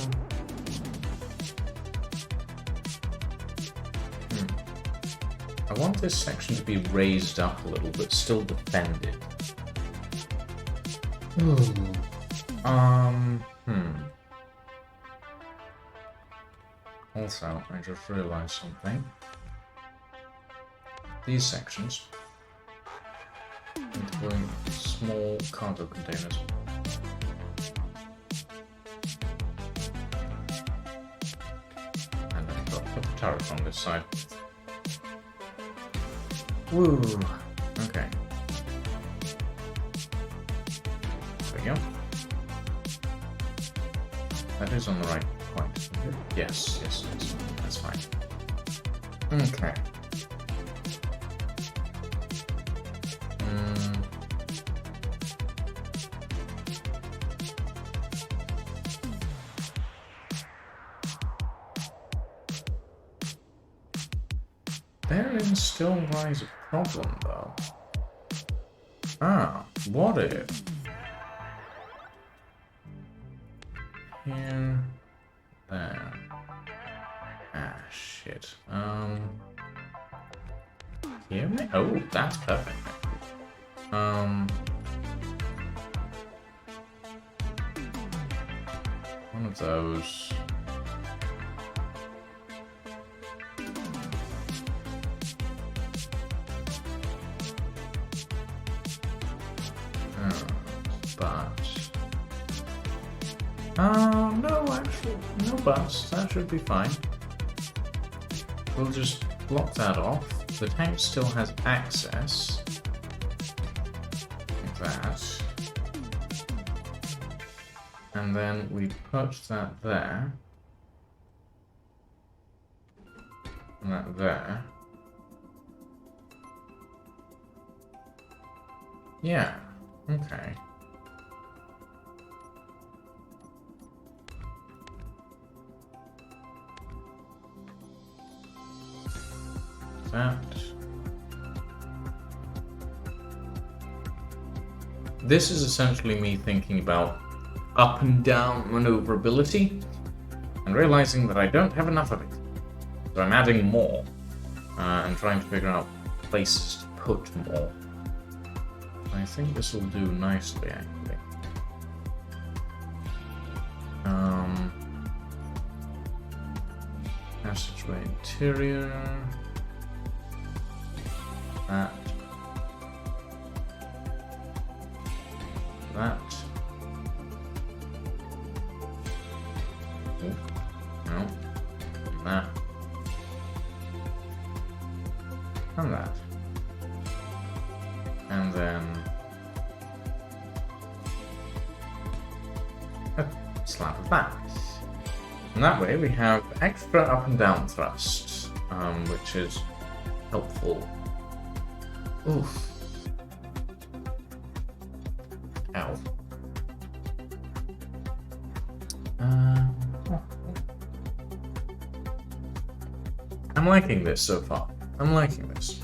want this section to be raised up a little, but still defended. Also, I just realized something. These sections include small cargo containers. And I've got to put the turret on this side. Woo! Okay. There we go. That is on the right point. Yes, yes, yes. That's fine. Okay. Therein still lies a problem, though. What if... here... there... shit. Here? Oh, that's perfect. One of those... no, actually, no buts. That should be fine. We'll just block that off. The tank still has access. Like that. And then we put that there. And that there. Yeah, okay. That. This is essentially me thinking about up and down maneuverability and realizing that I don't have enough of it. So I'm adding more and trying to figure out places to put more. I think this will do nicely, actually. Passageway interior. That. That. Oh, no. That. And that. And then a slab of that. And that way we have extra up and down thrust, which is helpful. Oof. Ow. I'm liking this so far. I'm liking this.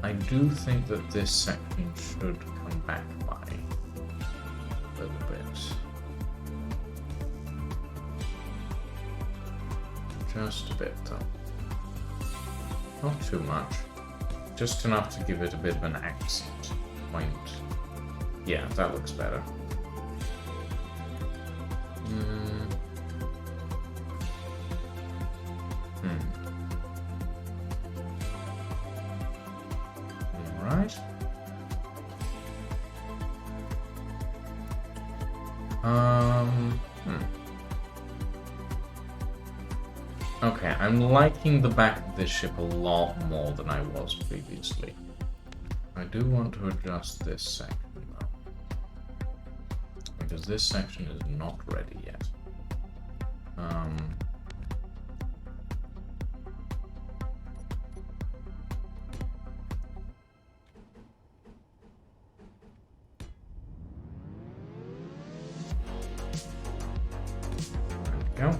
I do think that this section should come back by a little bit. Just a bit, though. Not too much. Just enough to give it a bit of an accent point. Yeah, that looks better. Hmm. Okay, I'm liking the back of this ship a lot more than I was previously. I do want to adjust this section though, because this section is not ready yet. There we go.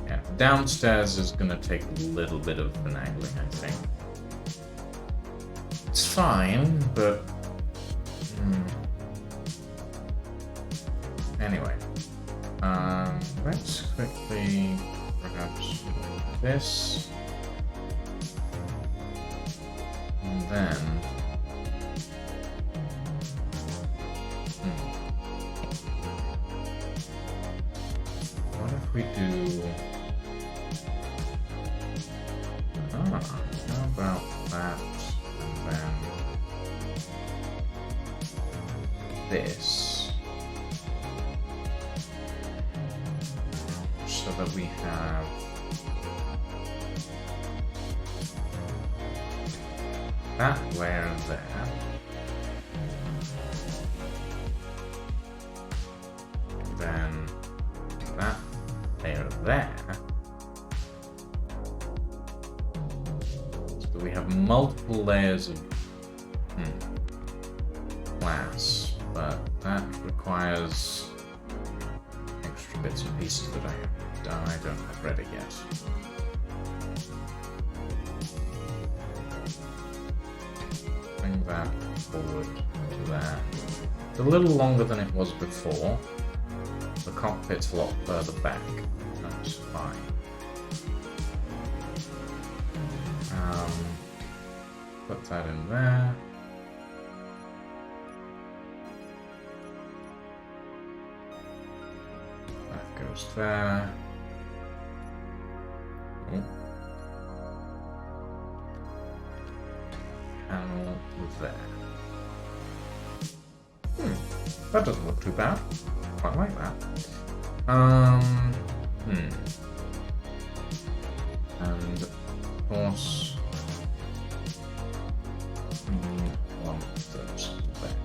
Yeah, downstairs is gonna take a little bit of finagling, I think. It's fine, but anyway, let's quickly perhaps do this, and then what if we do? How about that, and then this, so that we have that layer there, then that layer there, so that we have multiple layers of glass, but that requires extra bits and pieces that I don't have ready yet. Bring that forward to there. It's a little longer than it was before. The cockpit's a lot further back. That's fine. Put that in there. That goes there. Oh. Panel there. That doesn't look too bad. Quite like that. And of course, one of those there.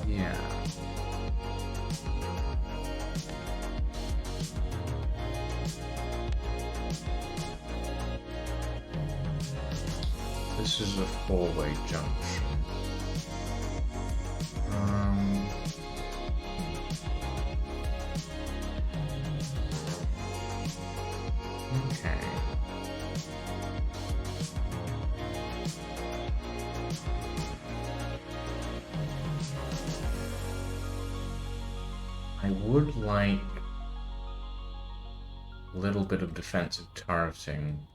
Yeah. This is a four-way junction. Okay. I would like a little bit of defensive turreting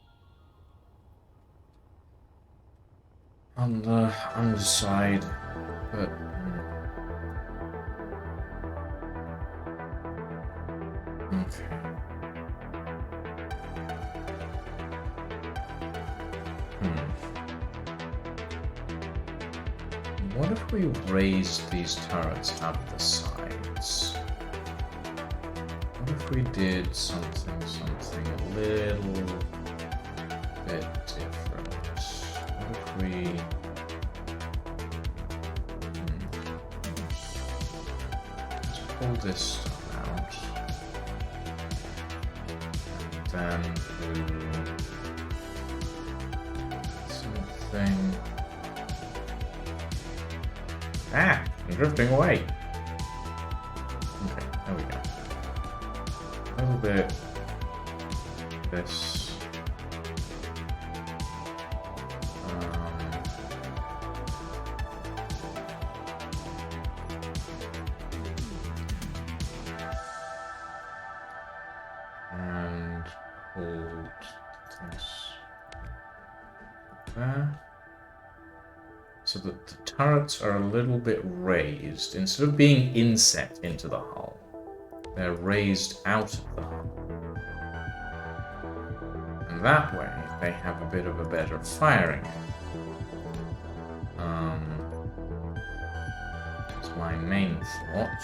on the underside, but okay. What if we raised these turrets out of the sides? What if we did something a little bit different? What if we... Let's pull this stuff out. And then do something... Ah! I'm drifting away! Okay, there we go. A little bit this. And hold this there. so that the turrets are a little bit raised. Instead of being inset into the hull, they're raised out of the hull. And that way, they have a bit of a better firing. That's my main thought.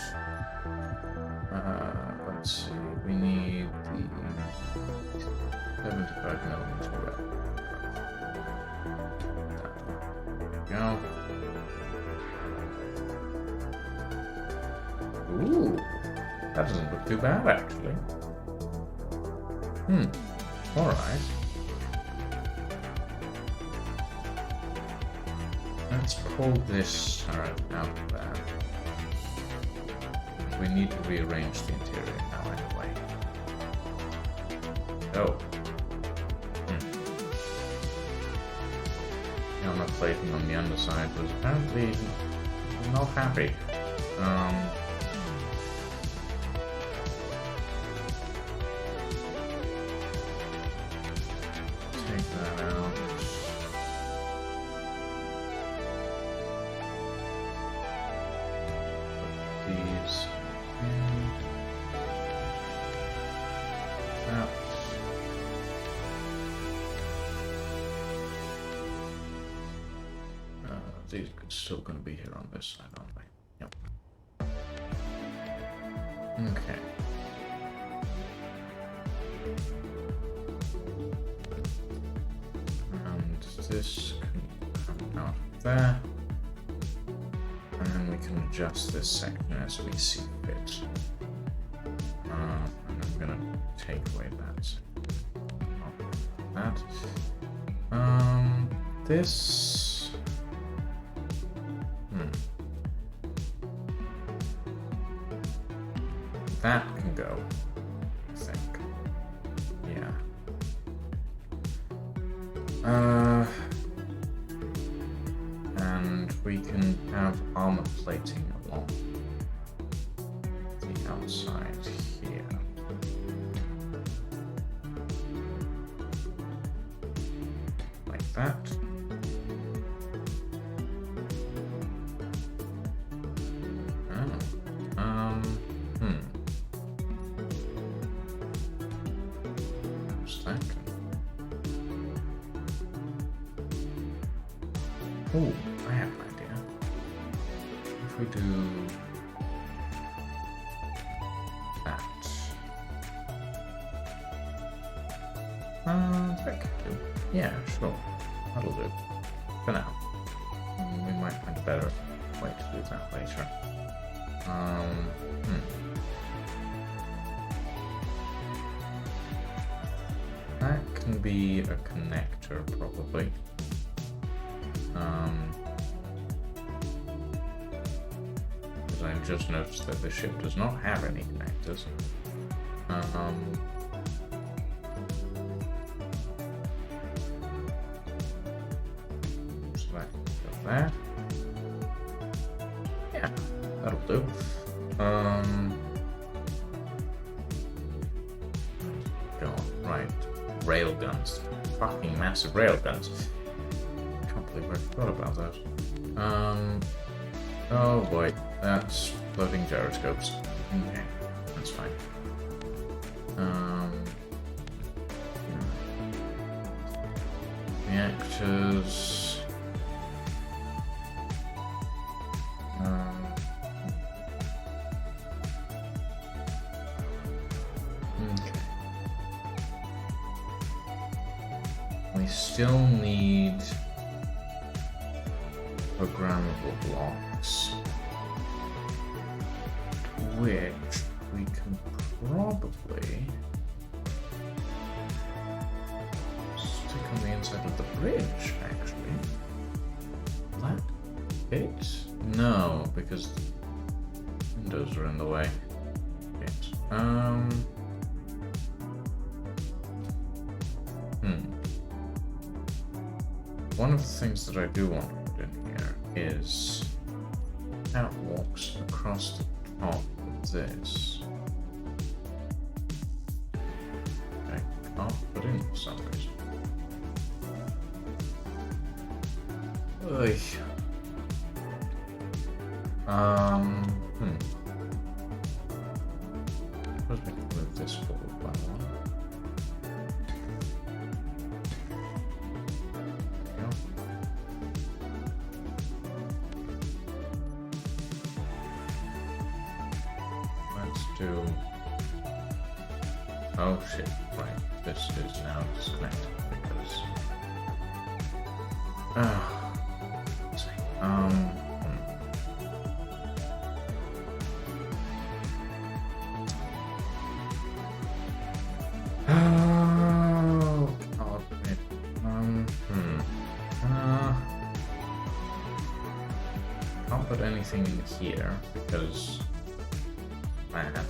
Let's see, we need the 75mm rep. There we go. Ooh, that doesn't look too bad actually. Alright. Let's pull this turret out there. We need to rearrange the interior now anyway. Oh. The armor plating on the underside was apparently not happy. Take that out. Put these in. Out. These are still going to be here on this side, aren't they? Yep. Okay. And this can come out of there. And then we can adjust this section as we see fit. And I'm going to take away that. This. That can go, I think. Yeah. And we can have armor plating along the outside here. Like that. Oh, I have an idea. If we do that. That could do. Yeah, sure. That'll do. For now. We might find a better way to do that later. That can be a connector, probably. Because I've just noticed that the ship does not have any connectors. So that can go there. Yeah, that'll do. Go on, right. Railguns. Fucking massive railguns. I forgot about that. Oh boy, that's floating gyroscopes. Okay, that's fine. Reactors. Okay. We still need programmable blocks, which we can probably stick on the inside of the bridge, actually. That fit? No, because the windows are in the way. Fit. One of the things that I do want to put in here is catwalks across the top of this. I can't put in for some reason. Hmm. Suppose we can move this forward by one. There we go. Let's do... Oh shit, right. This is now disconnected because... let's see. Oh, God. Can't put anything in here because that.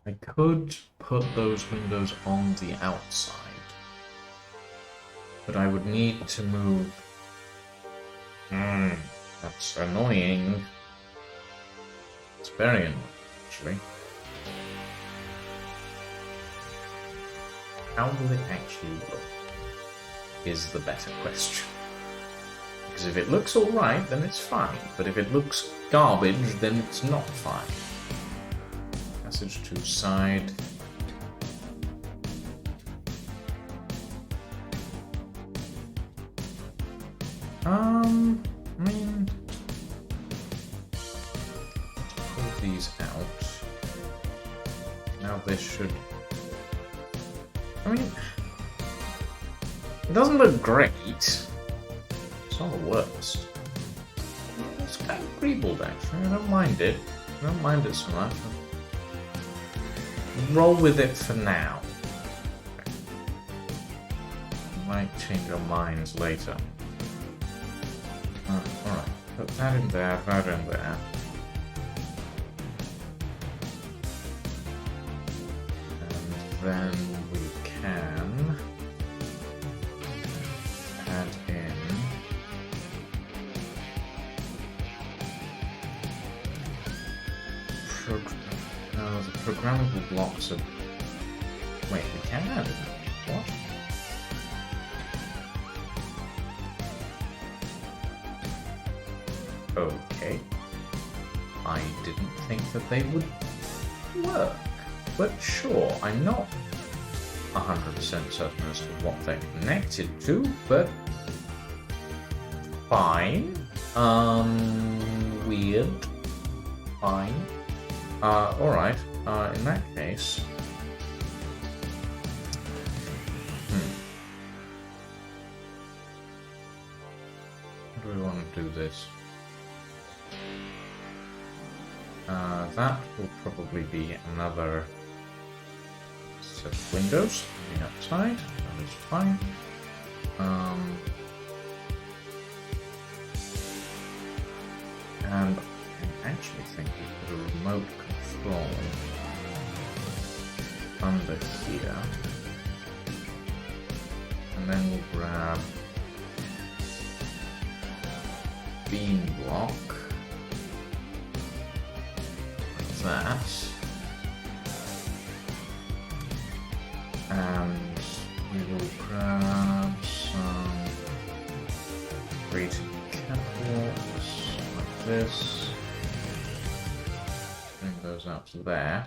I could put those windows on the outside, but I would need to move. That's annoying. It's very annoying, actually. How will it actually look? Is the better question. Because if it looks alright, then it's fine. But if it looks garbage, then it's not fine. Passage to side. I mean, pull these out. Now this should. I mean, it doesn't look great. It's not the worst. It's kind of creebled actually. I don't mind it. I don't mind it so much. Roll with it for now. Okay. Might change our minds later. Alright, put that in there, that in there. And then we can add in the programmable blocks of... Wait, we can add it? What? Okay. I didn't think that they would work. But sure, I'm not 100% certain as to what they're connected to, but... Fine. Weird. Fine. Alright. In that case... How do we want to do this? That will probably be another set of windows on the outside. That is fine. And I actually think we put a remote control under here. And then we'll grab beam block. That, and we will grab some greeting catwalks like this, bring those out to there,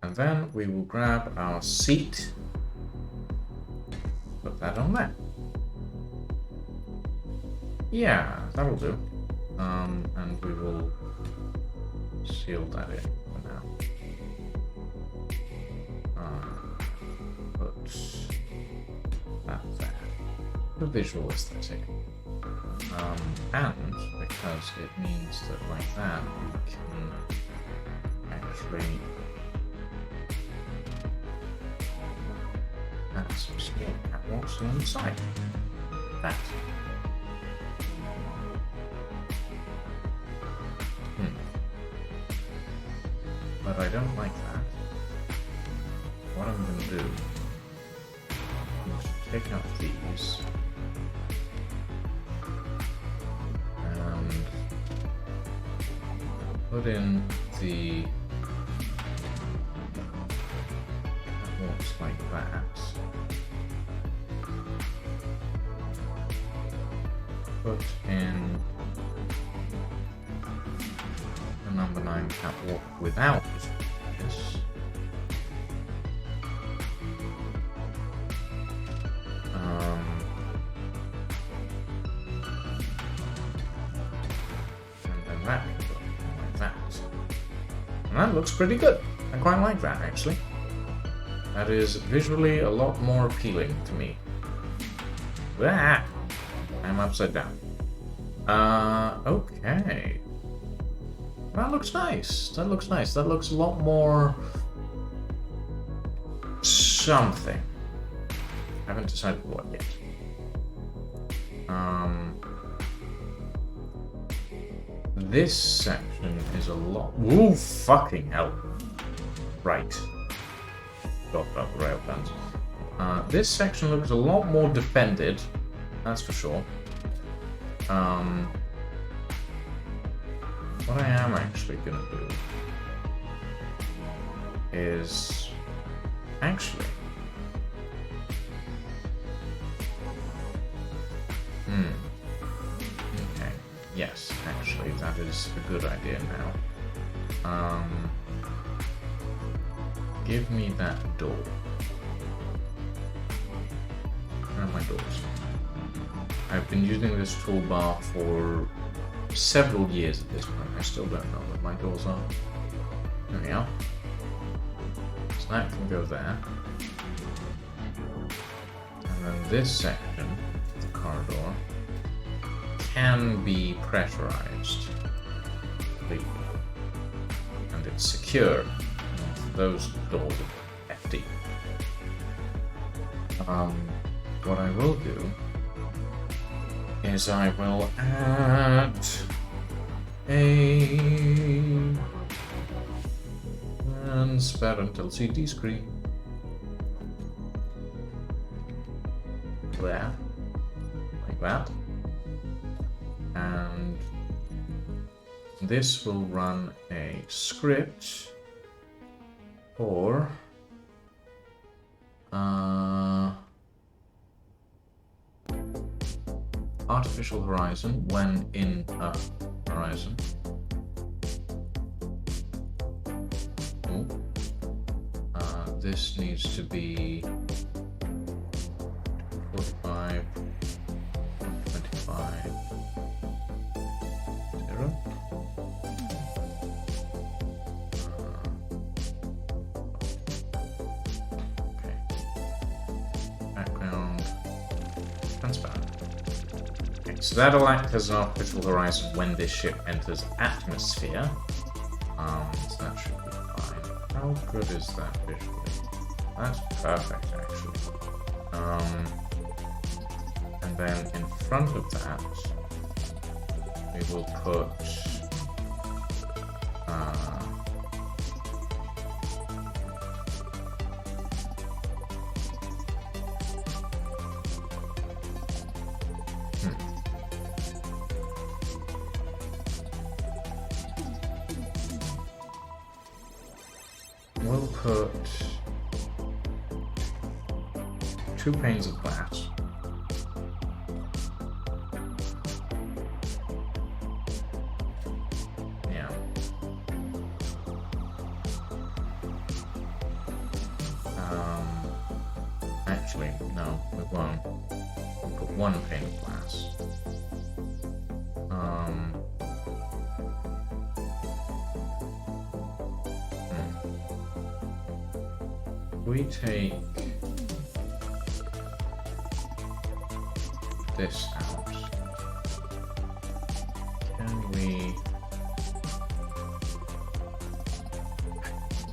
and then we will grab our seat, put that on there. Yeah, that'll do. And we will seal that in for now. Put that there. The visual aesthetic. And because it means that like that we can actually add some small catwalks along the side. That. But I don't like that. What I'm going to do is take out these put in the looks like that. Put in the number 9 catwalk without this. And then that can go like that. And that looks pretty good. I quite like that, actually. That is visually a lot more appealing to me. Ah, I'm upside down. Okay. That looks nice. That looks nice. That looks a lot more something. I haven't decided what yet. This section is a lot. Ooh, fucking hell. Right. Got about the rail guns. This section looks a lot more defended. That's for sure. What I am actually gonna do is actually okay, yes, actually that is a good idea now. Give me that door. Where are my doors? I've been using this toolbar for several years at this point. I still don't know where my doors are. There we are. So that can go there. And then this section, the corridor, can be pressurized. And it's secure. Those doors are hefty. What I will do is I will add a transparent LCD screen there, like that, and this will run a script for artificial horizon when in a horizon. This needs to be 45, 25, 0. Okay. Background transparent. Okay, so that'll act as an artificial horizon when this ship enters atmosphere. So that should be fine. How good is that visually? That's perfect, actually. And then in front of that, we will put we'll put 2 panes of glass. Yeah. Actually, no, we won't. We'll put 1 pane of glass. We take this out. Can we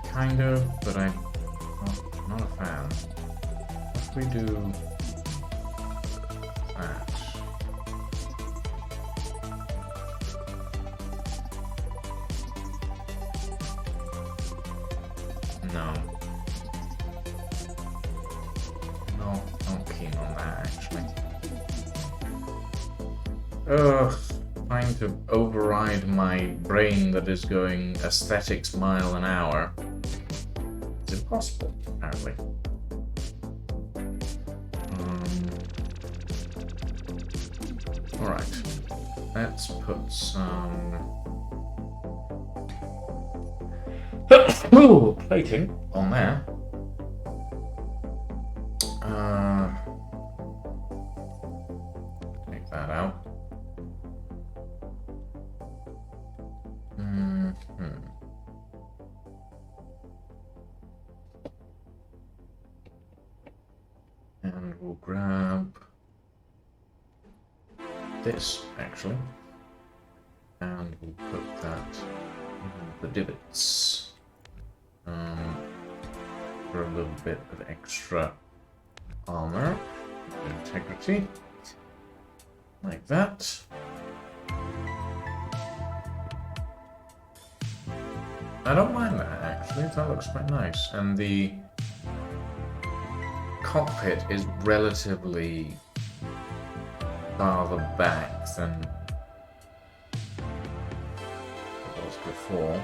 kind of, but I'm not a fan. If we do that, no. Not keen on that, actually. Ugh, trying to override my brain that is going aesthetics mile an hour. It's impossible, apparently. Alright. Let's put some... Ooh, plating on there. Take that out. And we'll grab this, actually. And we'll put that in the divots. For a little bit of extra armor, integrity, like that. I don't mind that, actually. That looks quite nice. And the cockpit is relatively farther back than it was before.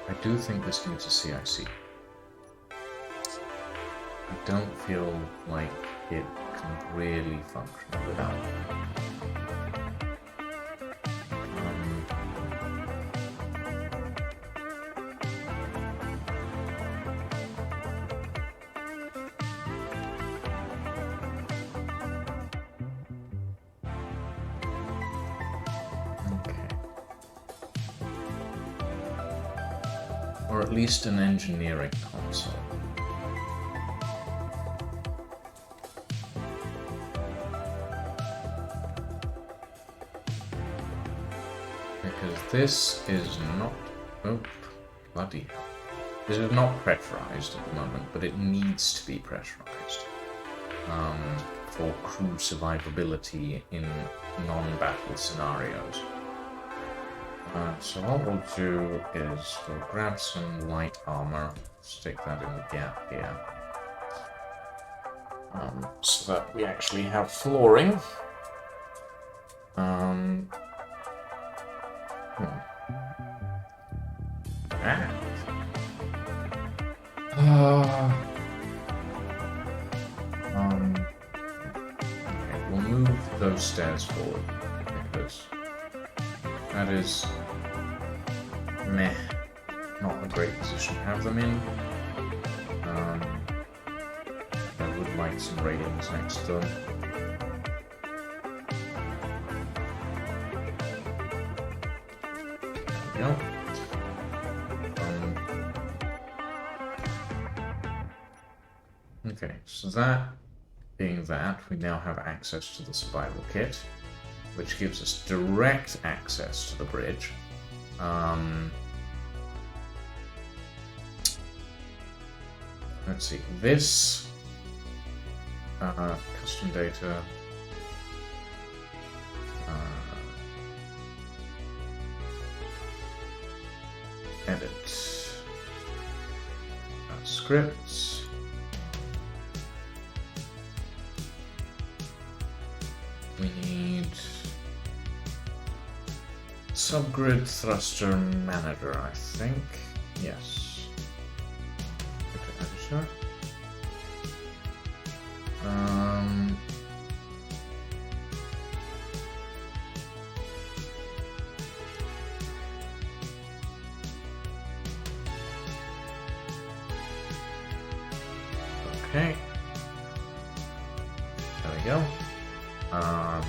I do think this needs a CIC. I don't feel like it can really function without it. Or at least an engineering console. Because this is not... Oh, bloody hell. This is not pressurized at the moment, but it needs to be pressurized. For crew survivability in non-battle scenarios. So what we'll do is we'll grab some light armor, stick that in the gap here, so that we actually have flooring. Okay, we'll move those stairs forward because that is meh, not a great position to have them in. I would like some railings next to them. There we go. Okay, so that being that, we now have access to the survival kit, which gives us direct access to the bridge. Let's see, this custom data, edit, scripts, we need subgrid thruster manager, I think. Yes. Editor. Okay. There we go. And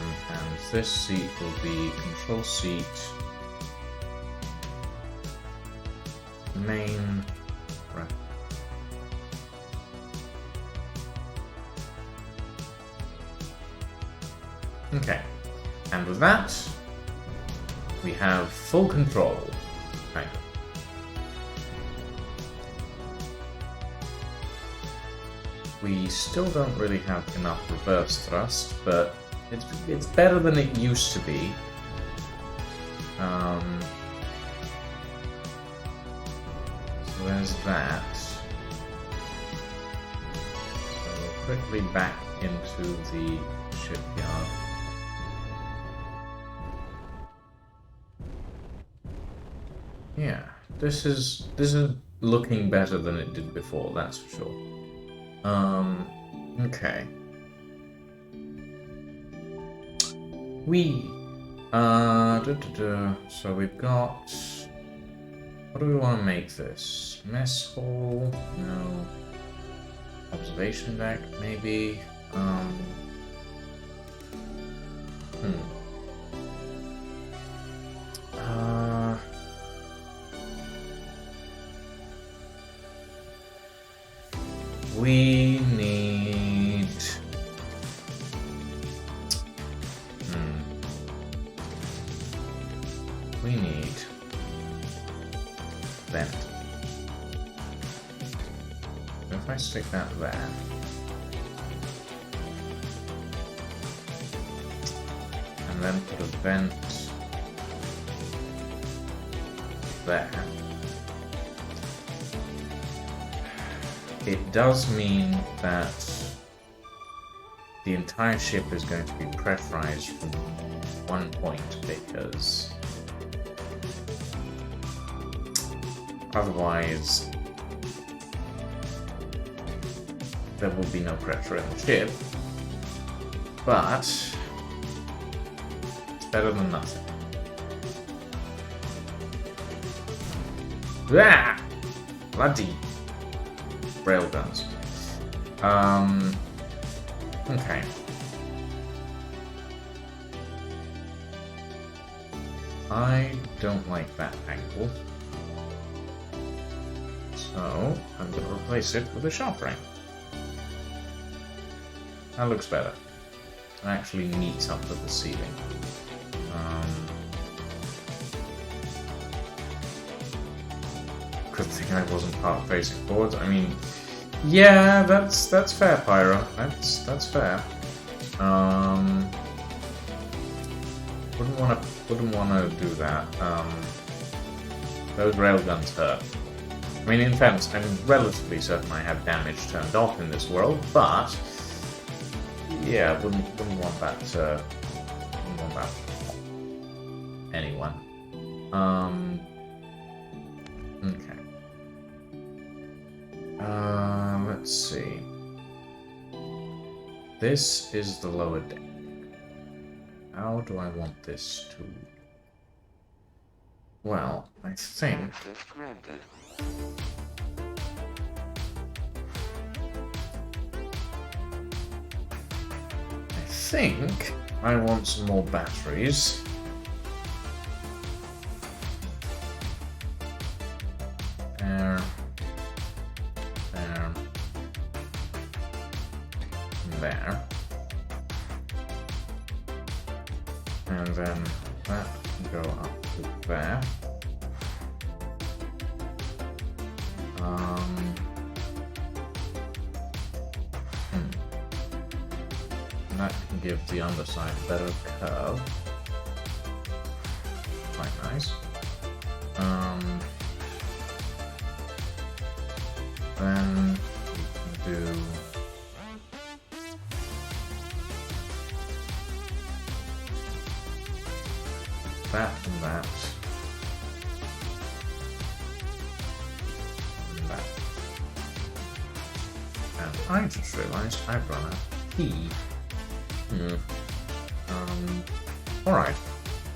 this seat will be control seat, main, right. Okay, and with that, we have full control. Right. We still don't really have enough reverse thrust, but it's better than it used to be. So there's that. quickly back into the shipyard. Yeah, this is looking better than it did before, that's for sure. Okay. So we've got... What do we want to make this? Mess hall? No. Observation deck, maybe? We need... We need... Vent. If I stick that there... And then put a vent... there... It does mean that the entire ship is going to be pressurized from one point, because otherwise there will be no pressure in the ship, but it's better than nothing. Ah! Bloody railguns. Okay. I don't like that angle. So, I'm going to replace it with a sharp ring. That looks better. It actually meets up with the ceiling. Good thing I wasn't part facing forwards. I mean, yeah, that's fair, Pyro. That's fair. Wouldn't wanna do that. Those railguns hurt. I mean, in fairness, I'm relatively certain I have damage turned off in this world, but yeah, wouldn't want that to anyone. Okay. Let's see. This is the lower deck. How do I want this to... Well, I think... I want some more batteries. There. And then that can go up to there. And that can give the underside a better curve. Quite nice. Then we can do that and that. And that. And I just realized I've run out of tea. Alright.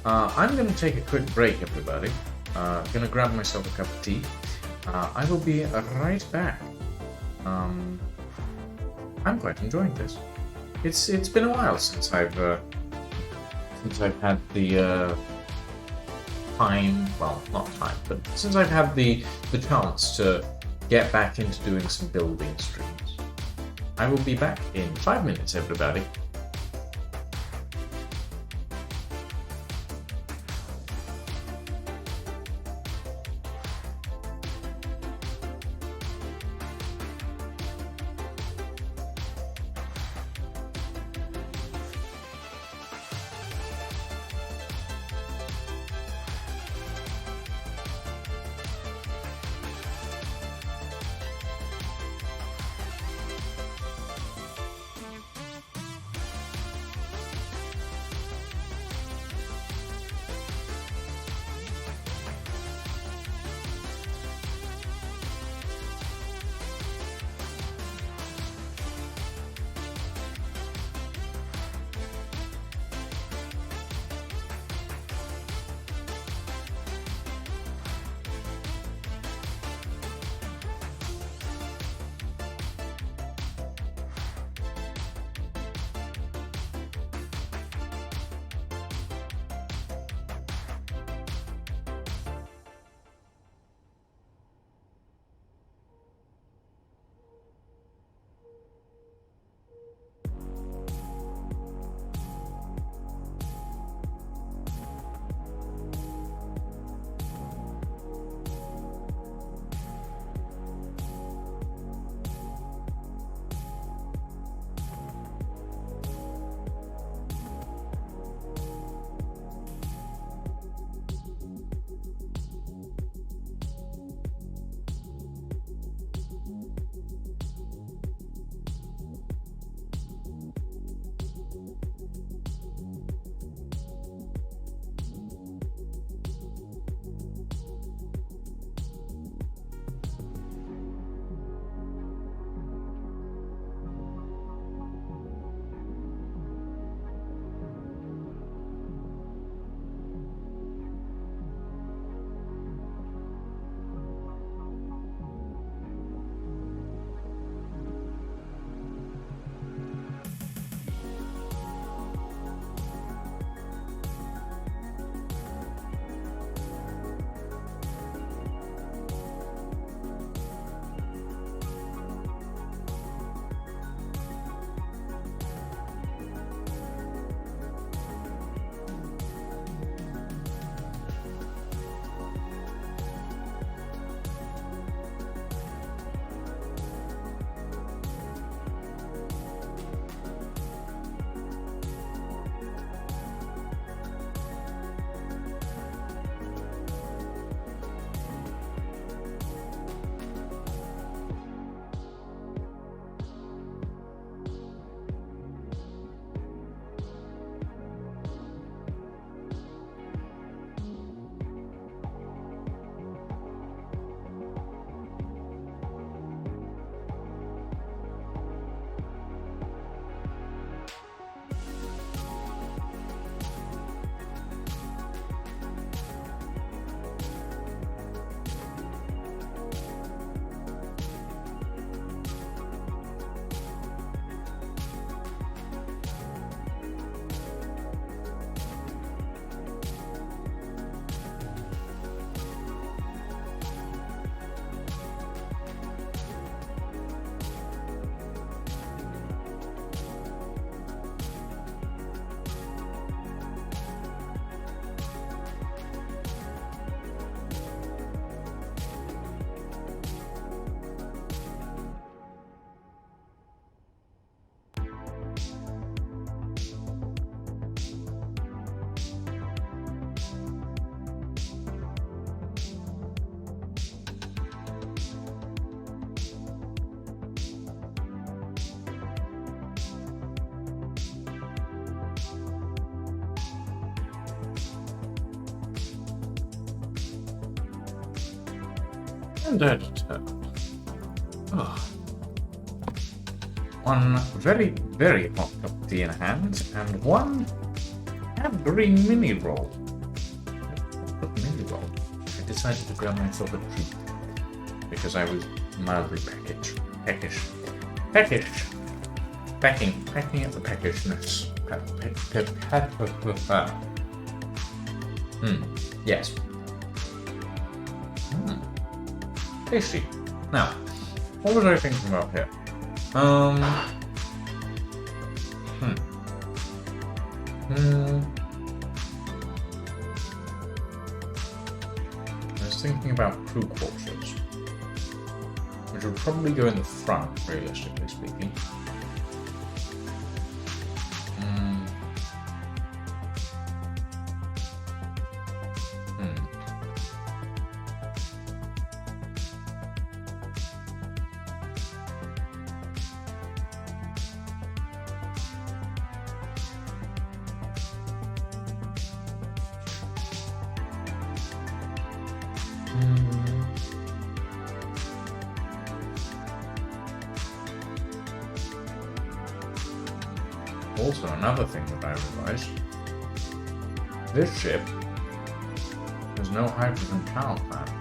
I'm going to take a quick break, everybody. Gonna grab myself a cup of tea. I will be right back. I'm quite enjoying this. It's been a while since I've had the time, well, not time, but since I've had the chance to get back into doing some building streams. I will be back in 5 minutes, everybody. And editor. Oh. One very, very hot cup of tea in hand, and one green mini roll. Mini roll. I decided to grab myself a treat because I was mildly peckish. Pecking at the peckishness. Yes. Tasty. Now, what was I thinking about here? I was thinking about crew quarters, which would probably go in the front, realistically speaking. Also, another thing that I realized, this ship has no hydrogen power plant.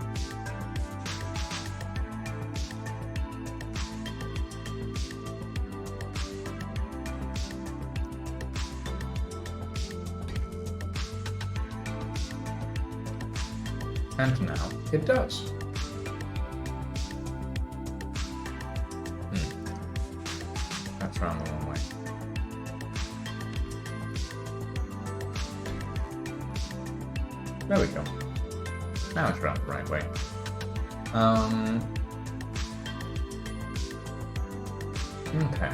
And now it does. That's around the wrong way. There we go. Now it's around the right way. Okay.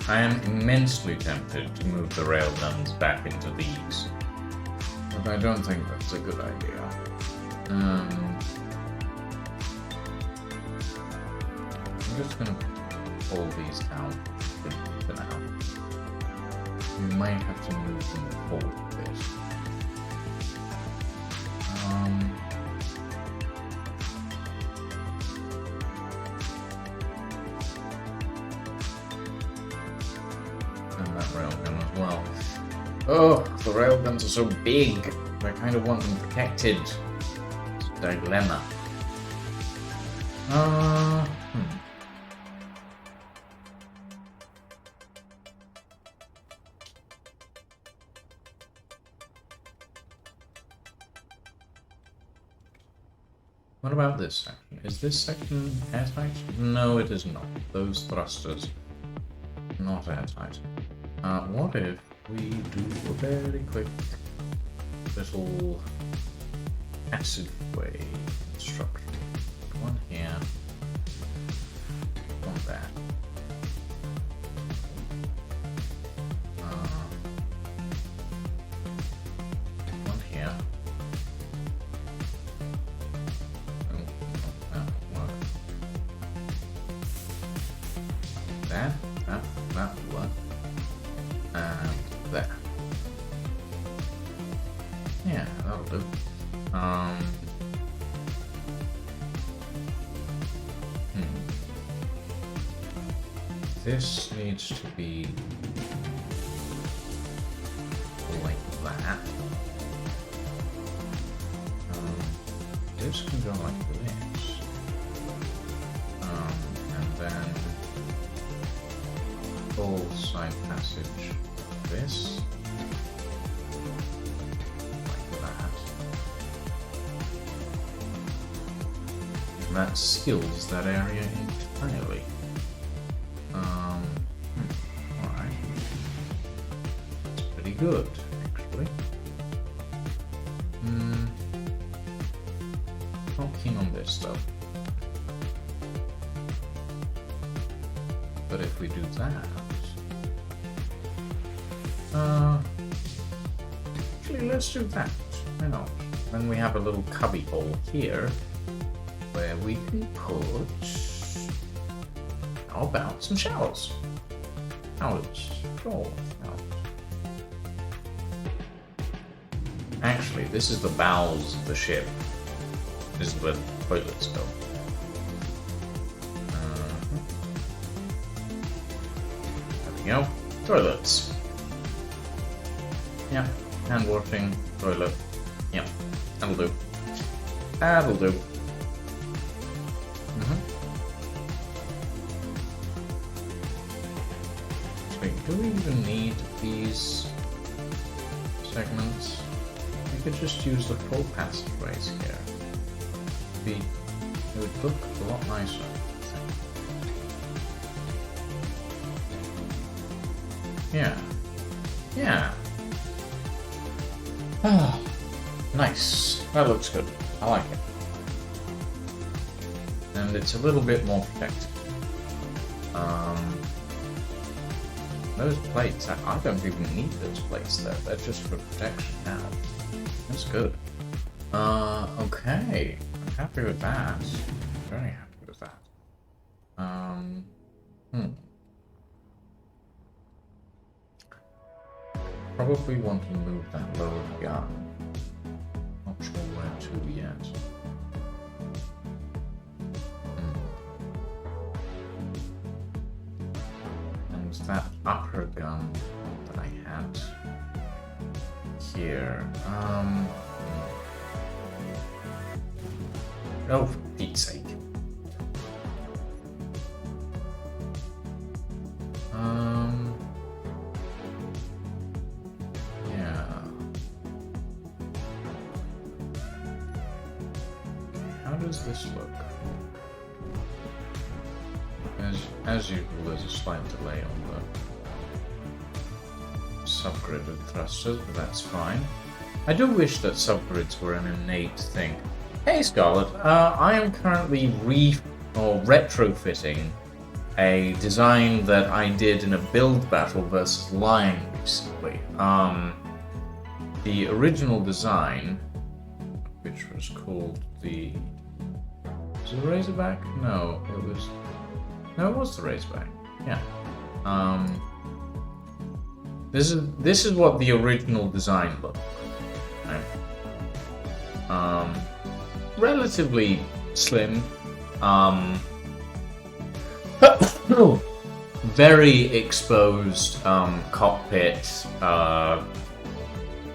I am immensely tempted to move the railguns back into these, but I don't think that's a good idea. I'm just going to pull these out for now. We might have to move them forward a bit. Railgun as well. Oh, the railguns are so big. I kind of want them protected. It's a dilemma. What about this section? Is this section airtight? No, it is not. Those thrusters, not airtight. What if we do a very quick little passageway construction? One here, one there. One here. Oh, that will work. There, that will work. And there. Yeah, that'll do. This needs to be like that. This can go like this. And then full side passage. This like that. And that seals that area entirely. Alright. It's pretty good, actually. Not keen on this stuff. But if we do that, actually, let's do that. Why not? Then we have a little cubby hole here where we can put, how about some showers? Showers. Sure. Actually, this is the bowels of the ship. This is where the toilets go. There we go. Toilets. Yeah. Hand washing, toilet. Yeah. That'll do. That'll do. Wait, do we even need these segments? We could just use the full passageways here. It would look a lot nicer. Yeah. Yeah. Ah, nice. That looks good. I like it. And it's a little bit more protected. Those plates, I don't even need those plates there. They're just for protection now. That's good. Okay. I'm happy with that. Very happy with that. Probably want to move that lower gun. Not sure where to yet. And that upper gun that I had here. Oh, for Pete's sake. Yeah. How does this look? As usual, there's a slight delay on the subgrid of thrusters, but that's fine. I do wish that subgrids were an innate thing. Hey Scarlett, I am currently retrofitting a design that I did in a build battle versus Lion recently. The original design, which was called the... Was it the Razorback? No, it was the Razorback. Yeah. This is what the original design looked like. Right? Relatively slim. Very exposed cockpit.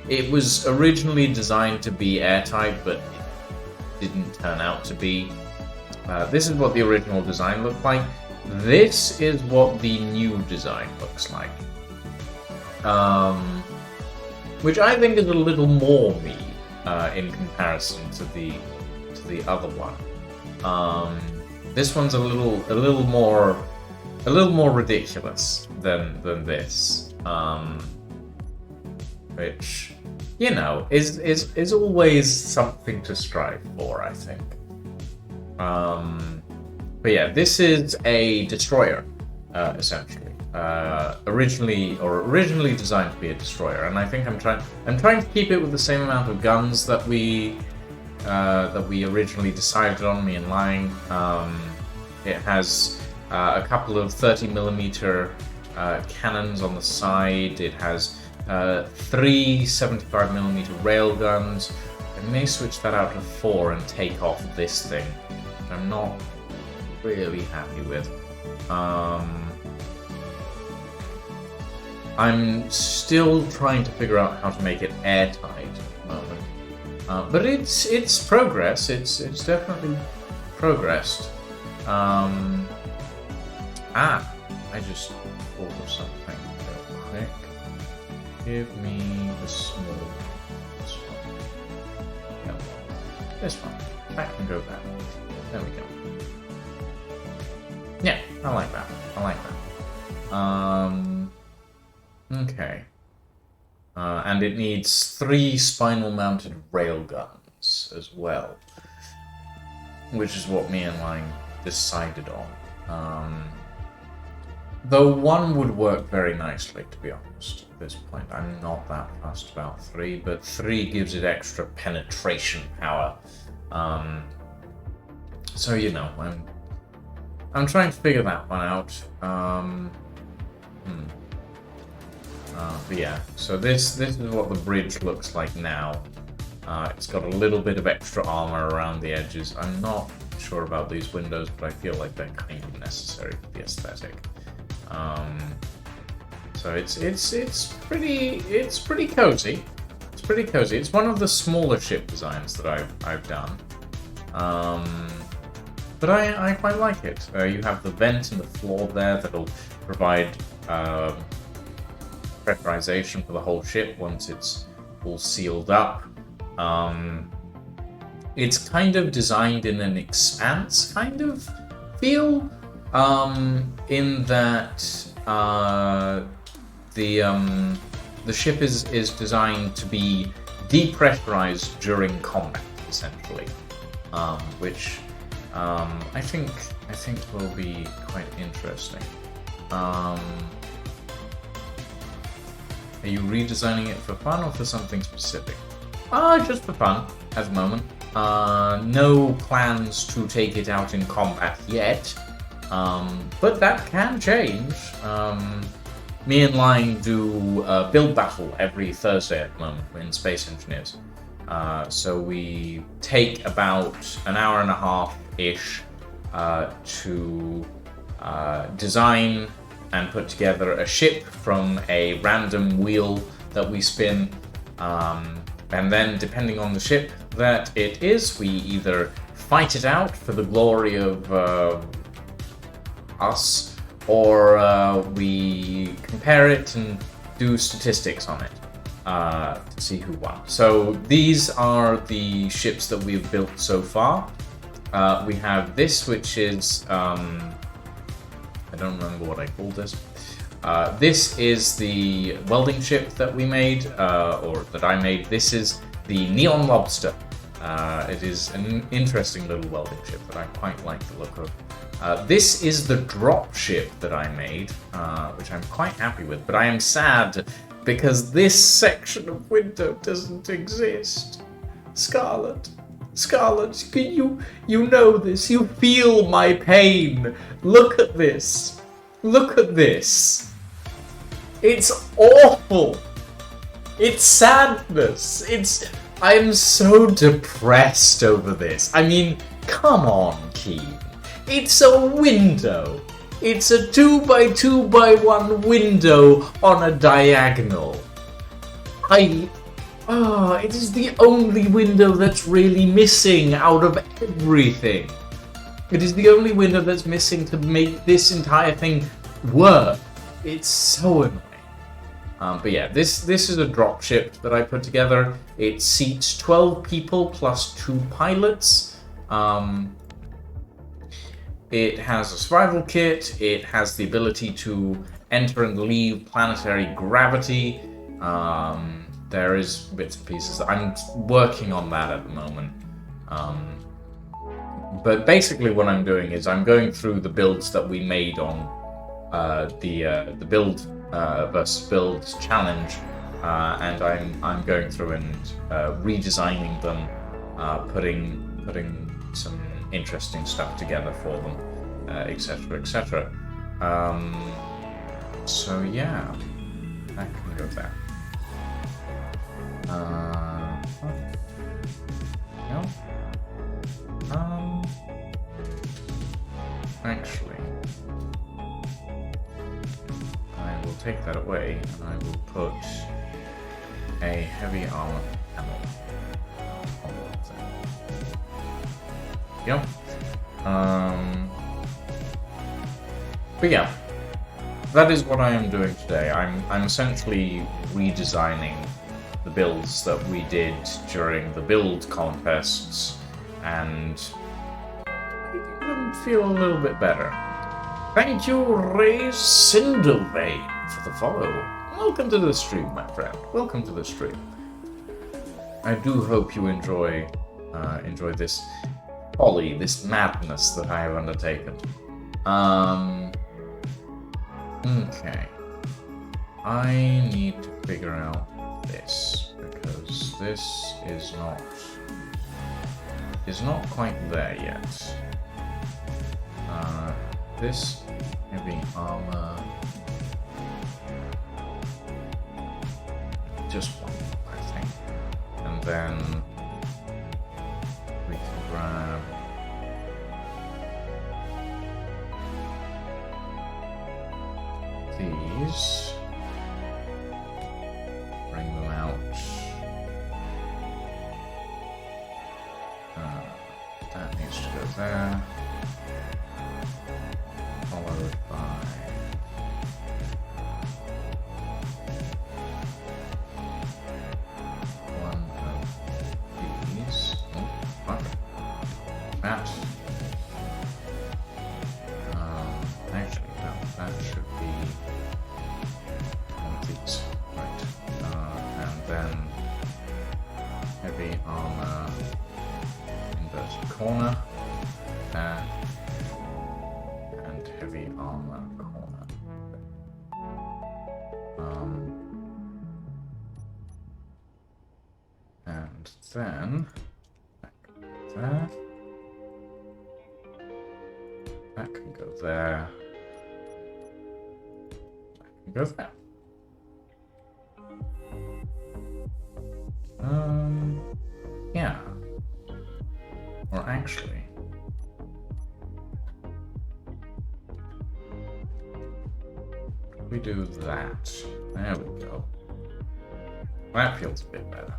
It was originally designed to be airtight, but it didn't turn out to be. This is what the original design looked like. This is what the new design looks like. Which I think is a little more me in comparison to the other one. This one's a little more ridiculous than this, which, you know, is always something to strive for, I think. But yeah, this is a destroyer, essentially. Originally designed to be a destroyer, and I think I'm trying to keep it with the same amount of guns that we originally decided on, me and Lang. It has a couple of 30mm cannons on the side. It has 3 75mm railguns. I may switch that out to 4 and take off this thing, which I'm not really happy with. I'm still trying to figure out how to make it airtight at the moment. But it's progress. It's definitely progressed. I just thought of something real quick. Give me the small. This one. No, this one. That can go that way. There we go. Yeah, I like that. Okay. And it needs 3 spinal-mounted railguns as well, which is what me and Lang decided on. Though one would work very nicely, to be honest, at this point. I'm not that fussed about 3, but 3 gives it extra penetration power. So, you know, I'm trying to figure that one out. But yeah, so this is what the bridge looks like now. It's got a little bit of extra armor around the edges. I'm not sure about these windows, but I feel like they're kind of necessary for the aesthetic. So it's pretty cozy. It's pretty cozy. It's one of the smaller ship designs that I've done. But I quite like it. You have the vent in the floor there that'll provide pressurization for the whole ship once it's all sealed up. It's kind of designed in an expanse kind of feel, in that the ship is designed to be depressurized during combat, essentially, which I think will be quite interesting. Are you redesigning it for fun or for something specific? Just for fun at the moment. No plans to take it out in combat yet, but that can change. Me and Line do a build battle every Thursday at the moment in Space Engineers. So we take about an hour and a half-ish to design and put together a ship from a random wheel that we spin. And then, depending on the ship that it is, we either fight it out for the glory of us, or we compare it and do statistics on it to see who won. So these are the ships that we've built so far. We have this, which is... I don't remember what I called this. This is the welding ship that we made, or that I made. This is the Neon Lobster. It is an interesting little welding ship that I quite like the look of. This is the drop ship that I made, which I'm quite happy with, but I am sad because this section of window doesn't exist. Scarlet, you know this. You feel my pain. Look at this. Look at this. It's awful. It's sadness. I am so depressed over this. I mean, come on, Keen. It's a window. It's a 2x2x1 window on a diagonal. It is the only window that's really missing out of everything. It is the only window that's missing to make this entire thing work. It's so annoying. But yeah, this is a drop ship that I put together. It seats 12 people plus 2 pilots. It has a survival kit. It has the ability to enter and leave planetary gravity. There is bits and pieces. I'm working on that at the moment. But basically what I'm doing is I'm going through the builds that we made on the build versus builds challenge, and I'm going through and redesigning them, putting some interesting stuff together for them, etc., etc. So yeah, that can go there. No. Actually, I will take that away and I will put a heavy armor panel on that thing. Yep. But yeah, that is what I am doing today. I'm essentially redesigning the builds that we did during the build contests and making them feel a little bit better. Thank you, Ray Cindervein, for the follow. Welcome to the stream, my friend. Welcome to the stream. I do hope you enjoy this folly, this madness that I have undertaken. Okay. I need to figure out this, because this is not quite there yet. This heavy armor, just one, I think, and then we can grab these, bring them out. That needs to go there, followed by one of these. Oh, fuck. That. Actually, that should be one of these. Right. And then heavy armor, inverted corner, there, and heavy armor corner. And then back there. That can go there. That can go there. Yeah. Or actually, we do that. There we go. That feels a bit better.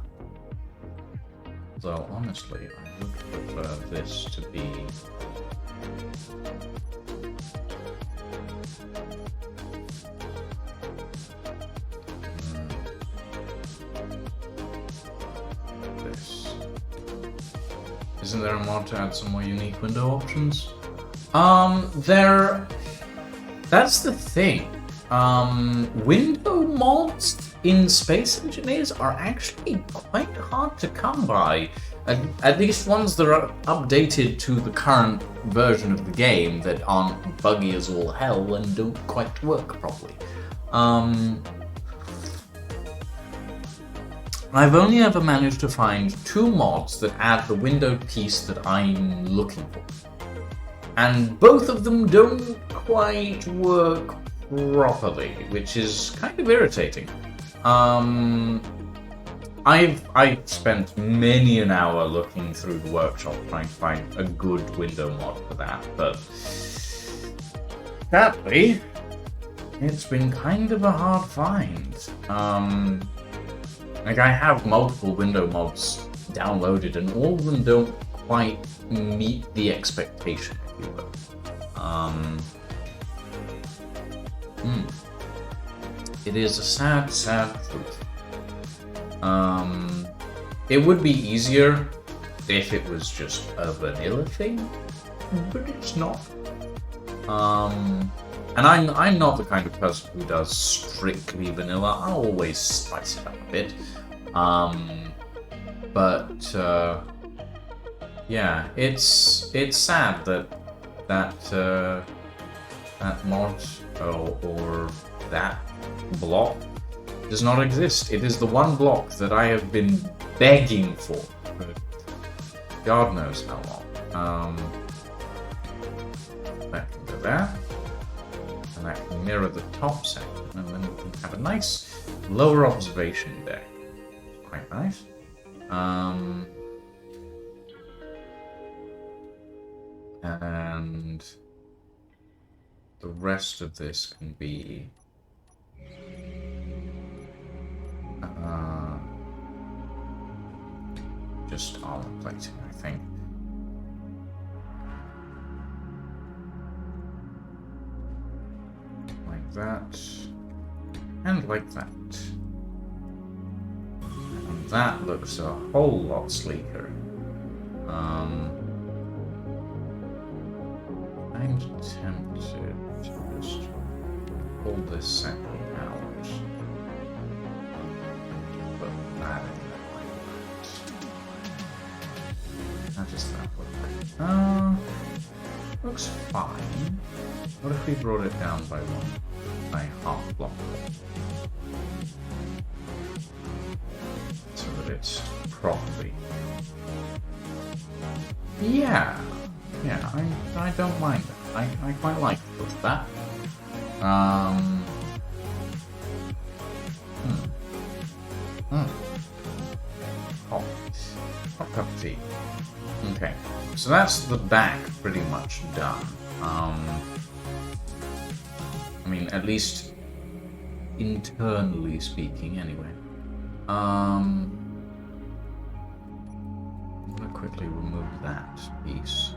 Though honestly, I would prefer this to be this. Isn't there a mod to add some more unique window options? That's the thing. Window mods in Space Engineers are actually quite hard to come by. At least ones that are updated to the current version of the game that aren't buggy as all hell and don't quite work properly. I've only ever managed to find 2 mods that add the window piece that I'm looking for. And both of them don't quite work properly, which is kind of irritating. I've spent many an hour looking through the workshop trying to find a good window mod for that, but sadly, it's been kind of a hard find. Like, I have multiple window mods downloaded, and all of them don't quite meet the expectation, if you will. It is a sad, sad truth. It would be easier if it was just a vanilla thing, but it's not. And I'm not the kind of person who does strictly vanilla. I'll always spice it up a bit. Yeah, it's sad that mod or that block does not exist. It is the one block that I have been begging for God knows how long. That can go there, and that can mirror the top section, and then we can have a nice lower observation deck. Quite nice. And the rest of this can be just armor plating, I think. Like that, and like that. And that looks a whole lot sleeker. I'm tempted to just pull this section out. Put that in there like that. How does that look? Looks fine. What if we brought it down by 1? a half block so that it's properly. Yeah, I don't mind that. I quite like that. Hot cup of tea. Okay, so that's the back pretty much done. I mean, at least internally speaking, anyway. I'm gonna quickly remove that piece,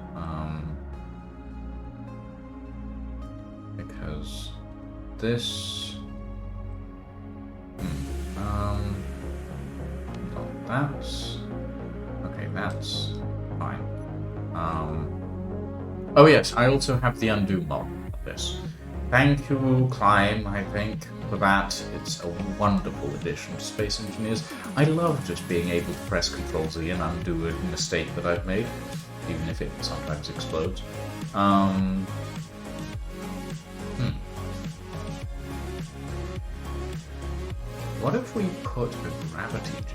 because this. That's okay. That's fine. Oh yes, I also have the undo mod of this. Thank you, Climb, I think, for that. It's a wonderful addition to Space Engineers. I love just being able to press Ctrl-Z and undo a mistake that I've made, even if it sometimes explodes. What if we put a gravity generator?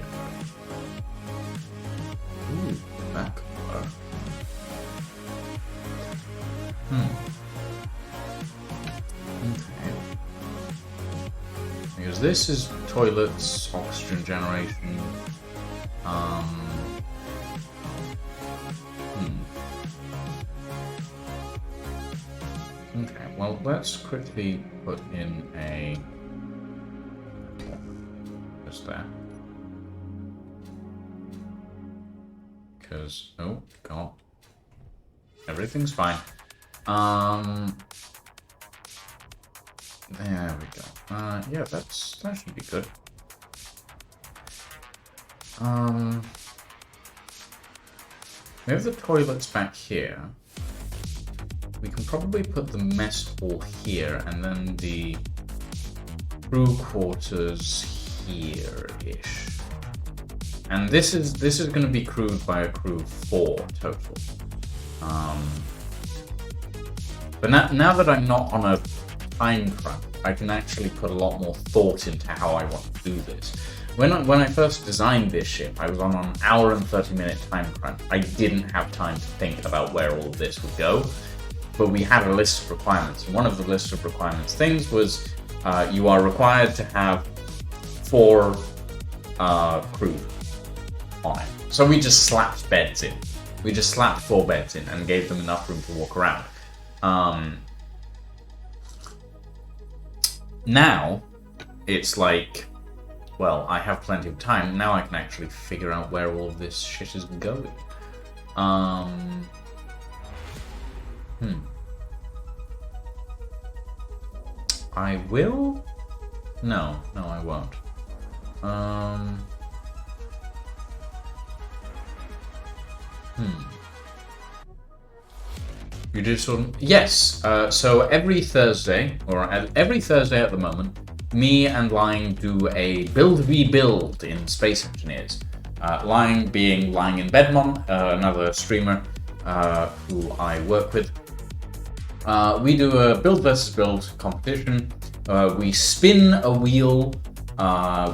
Ooh, that could work. Okay. Because this is toilets, oxygen generation. Okay, well, let's quickly put in a. Just there. Because, oh, God. Everything's fine. There we go. Yeah, that should be good. We have the toilets back here. We can probably put the mess hall here, and then the crew quarters here-ish. And this is going to be crewed by a crew of 4 total. But now that I'm not on a time crunch, I can actually put a lot more thought into how I want to do this. When I first designed this ship, I was on an hour and 30-minute time crunch. I didn't have time to think about where all of this would go, but we had a list of requirements. And one of the list of requirements things was you are required to have 4 crew on it. So we just slapped beds in. We just slapped 4 beds in and gave them enough room to walk around. Now, it's like, well, I have plenty of time. Now I can actually figure out where all of this shit is going. I will? No, I won't. You did sort of... Yes, so every Thursday, or every Thursday at the moment, me and Lying do a build-rebuild in Space Engineers. Lying being Lying in Bedmont, another streamer who I work with. We do a build versus build competition. We spin a wheel.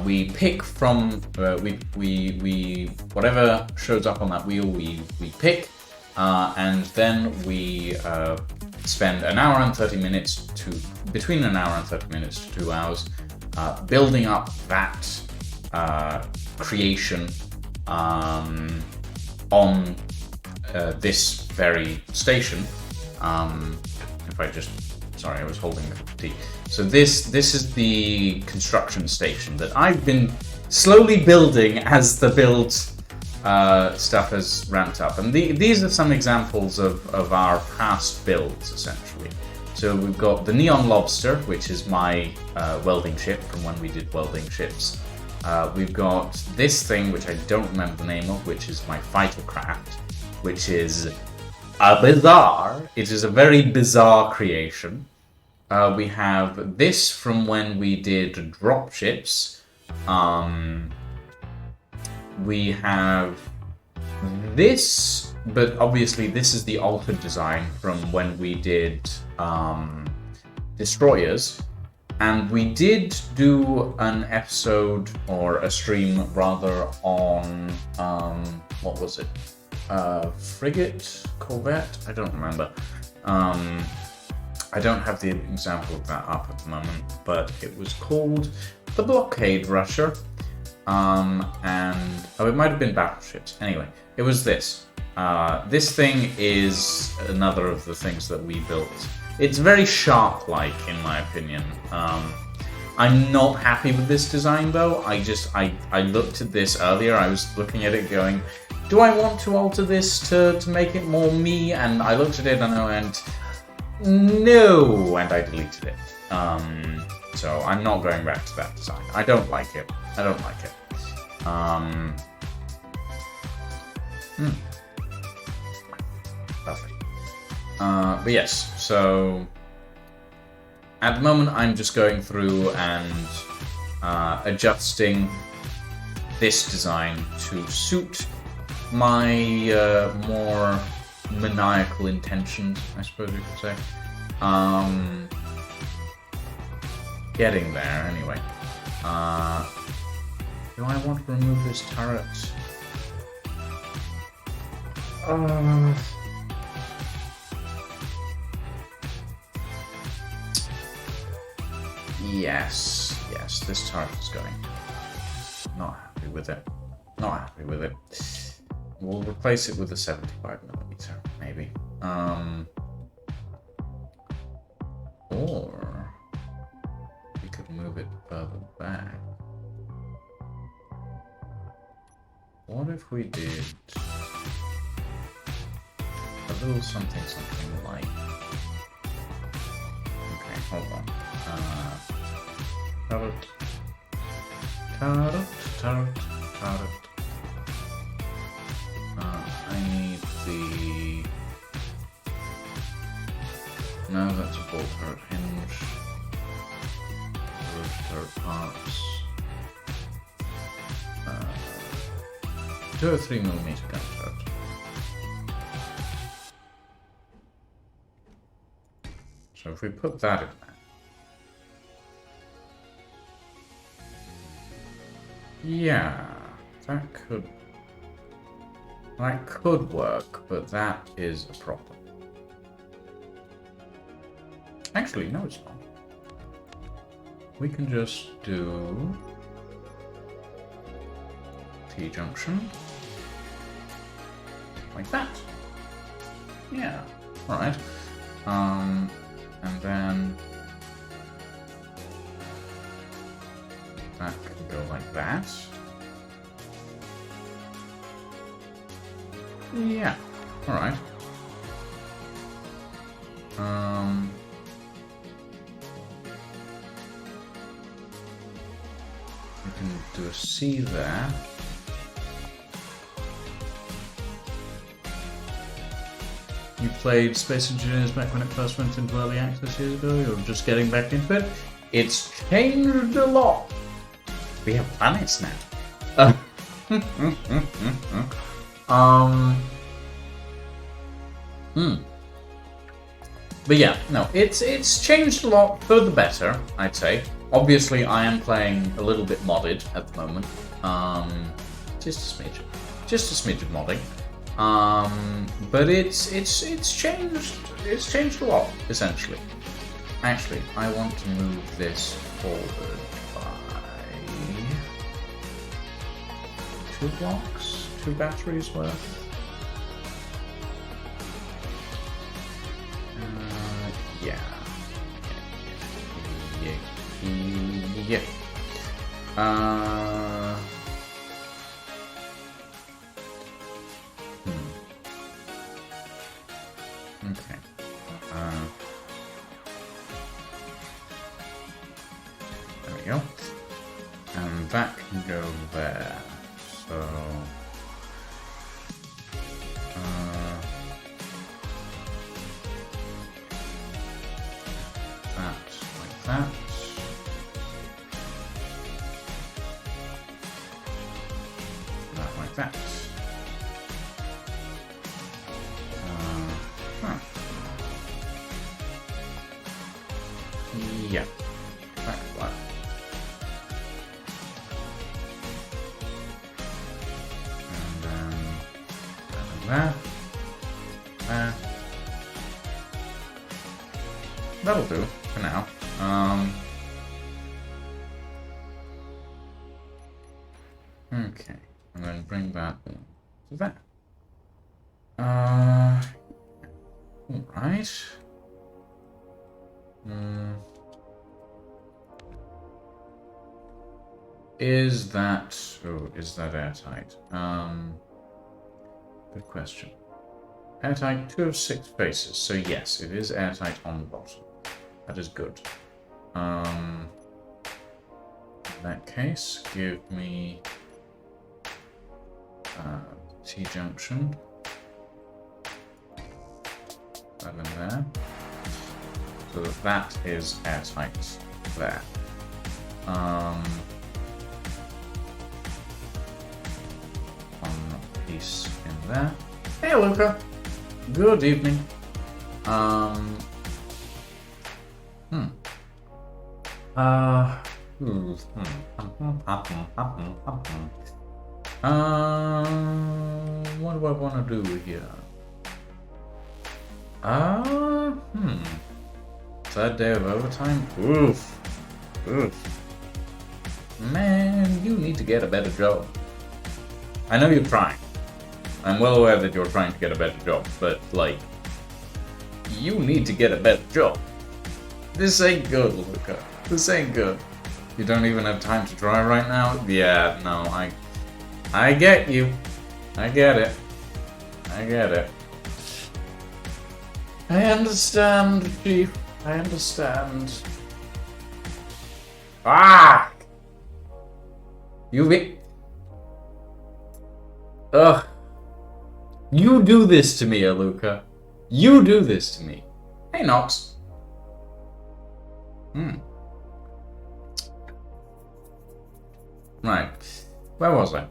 We pick from we whatever shows up on that wheel. We pick. And then we spend an hour and 30 minutes to between an hour and 30 minutes to 2 hours building up that creation on this very station. If I just sorry, I was holding a cup of tea. So this is the construction station that I've been slowly building as the build stuff has ramped up, and these are some examples of our past builds, essentially. So we've got the Neon Lobster, which is my welding ship from when we did welding ships. We've got this thing, which I don't remember the name of, which is my fighter craft, which is it is a very bizarre creation. We have this from when we did drop ships. We have this, but obviously this is the altered design from when we did destroyers. And we did do an episode, or a stream rather, on, what was it? Frigate? Corvette? I don't remember. I don't have the example of that up at the moment, but it was called the Blockade Rusher. It might have been battleships. Anyway, it was this. This thing is another of the things that we built. It's very shark-like, in my opinion. I'm not happy with this design, though. I looked at this earlier. I was looking at it going, do I want to alter this to make it more me? And I looked at it and I went, no, and I deleted it. So I'm not going back to that design. I don't like it. Lovely. But yes, so at the moment I'm just going through and adjusting this design to suit my more maniacal intentions, I suppose you could say. Getting there, anyway. Do I want to remove this turret? Yes, this turret is going. Not happy with it. We'll replace it with a 75mm, maybe. Or we could move it further back. What if we did a little something like... Okay, hold on. Turret. I need the... No, that's a bolt turret hinge. Turret parts. 2 or 3mm gun turret. So if we put that in there. Yeah, that could work, but that is a problem. Actually, no, it's not. We can just do T-junction like that. Yeah, alright. And then that can go like that. Yeah, alright. We can do a C there. You played Space Engineers back when it first went into early access years ago? You're just getting back into it? It's changed a lot. We have planets now. But yeah, no, it's changed a lot for the better, I'd say. Obviously, I am playing a little bit modded at the moment. Just a smidge of modding. But it's changed a lot, essentially. Actually, I want to move this forward by 2 blocks, 2 batteries worth. Yeah. Okay. There we go. And that can go there. So that like that. That like that. Yeah, that There. There. That'll do for now. Okay, and then bring that in to that. Alright. Is that airtight? Good question. Airtight, 2 of 6 faces. So yes, it is airtight on the bottom. That is good. In that case, give me T-junction. That in there. So that is airtight there. One piece in there. Hey, Luca. Good evening. What do I want to do here? Third day of overtime? Oof. Man, you need to get a better job. I know you're trying. I'm well aware that you're trying to get a better job, but, like, you need to get a better job. This ain't good, Luca. This ain't good. You don't even have time to try right now? Yeah, no, I get you. I get it. I understand, Chief. I understand. Ah! Ugh. You do this to me, Aluka. You do this to me. Hey, Nox. Right. Where was I?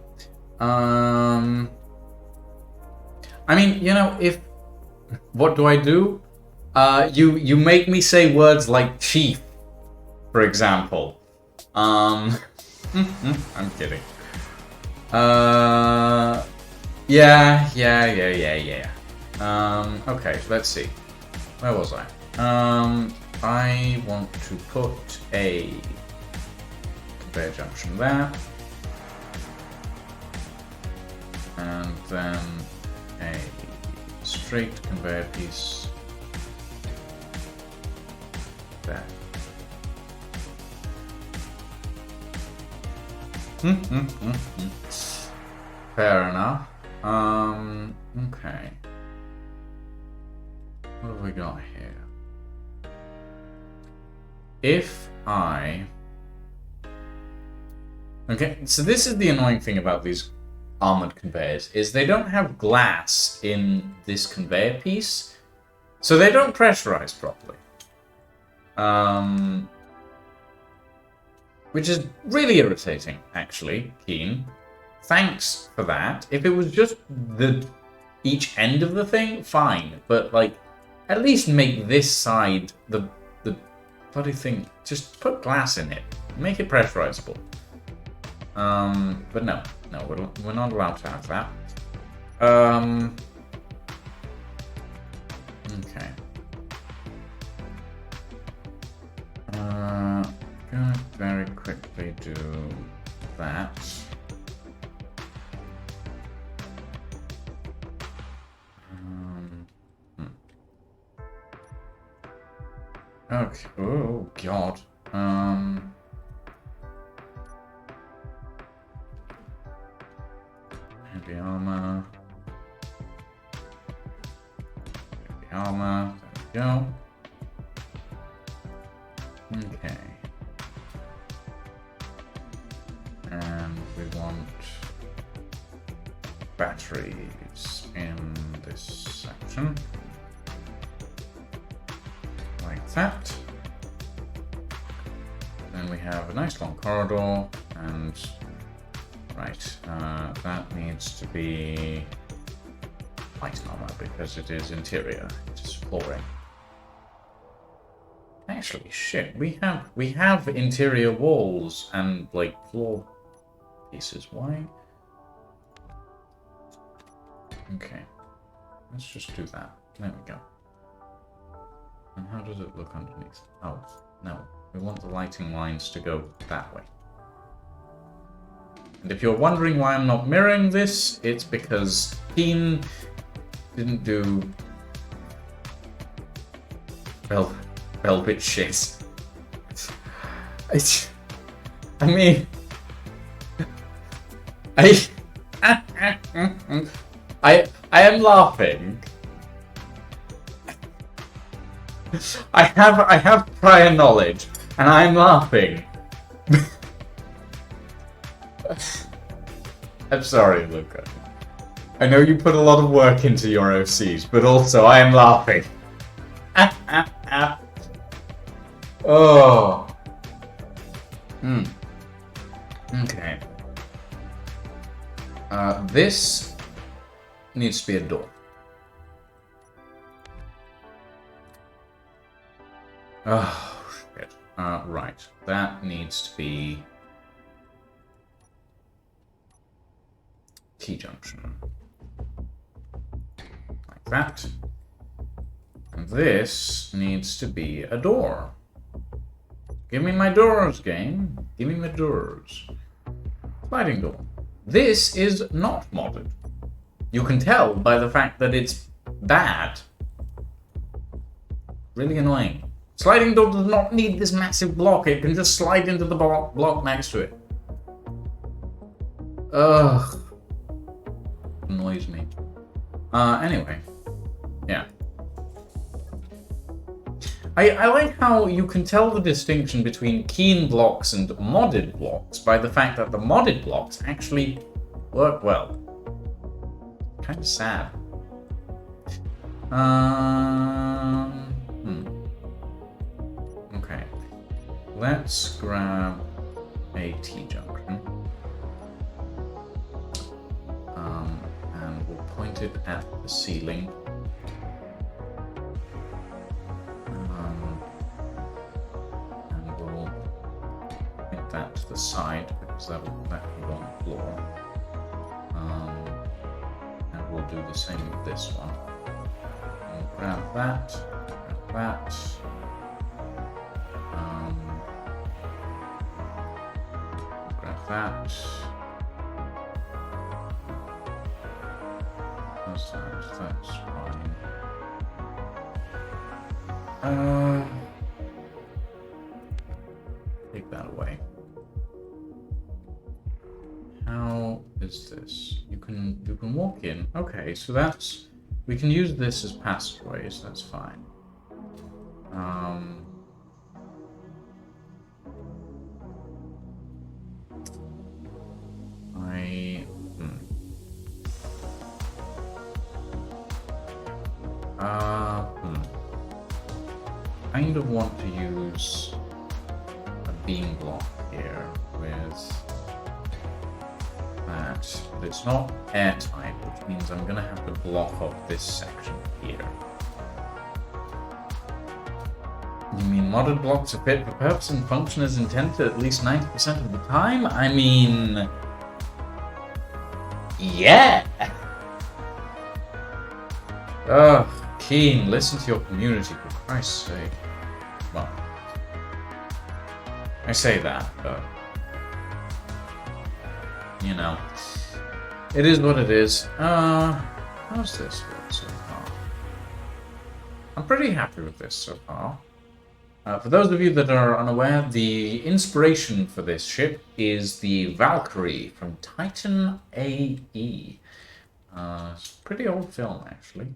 I mean, you know, if... What do I do? You make me say words like chief, for example. I'm kidding. Yeah. Okay, let's see. Where was I? I want to put a conveyor junction there. And then a straight conveyor piece there. Fair enough. Okay. What have we got here? If I... Okay, so this is the annoying thing about these armored conveyors, is they don't have glass in this conveyor piece, so they don't pressurize properly. Which is really irritating, actually, Keen. Thanks for that. If it was just each end of the thing, fine. But, like, at least make this side the bloody thing. Just put glass in it. Make it pressurizable. But no, we're not allowed to have that. Okay. Gonna very quickly do that. Okay. Oh God. Heavy armor. Heavy armor. There we go. Okay. And we want batteries in this section. Like that. Then we have a nice long corridor, and right, that needs to be light armor because it is interior, it is flooring. Actually, shit, we have interior walls and like floor pieces. Why? Okay. Let's just do that. There we go. And how does it look underneath? Oh, no. We want the lighting lines to go that way. And if you're wondering why I'm not mirroring this, it's because Keen didn't do velvet shit. I mean, I am laughing. I have prior knowledge, and I'm laughing. I'm sorry, Luca. I know you put a lot of work into your OCs, but also I am laughing. Oh. Okay. This needs to be a door. Oh, shit. Right. That needs to be T-junction. Like that. And this needs to be a door. Give me my doors, game. Give me my doors. Sliding door. This is not modded. You can tell by the fact that it's bad. Really annoying. Sliding door does not need this massive block. It can just slide into the block next to it. Ugh. Annoys me. Anyway. Yeah. I like how you can tell the distinction between Keen blocks and modded blocks by the fact that the modded blocks actually work well. Kind of sad. Okay. Let's grab a T-junction. And we'll point it at the ceiling. That to the side because that will be on the floor. And we'll do the same with this one. And grab that, grab that. Grab that. That's fine. Take that away. How is this? You can walk in. Okay, so that's we can use this as passageways. That's fine. Kind of want to use a beam block here with that, but it's not airtight, which means I'm gonna have to block off this section here. You mean modded blocks are fit for purpose and function as intended at least 90% of the time? I mean, yeah. Ugh, Keen, listen to your community, for Christ's sake. Well, I say that, but you know, it is what it is. How's this work so far? I'm pretty happy with this so far. For those of you that are unaware, the inspiration for this ship is the Valkyrie from Titan AE. It's a pretty old film, actually.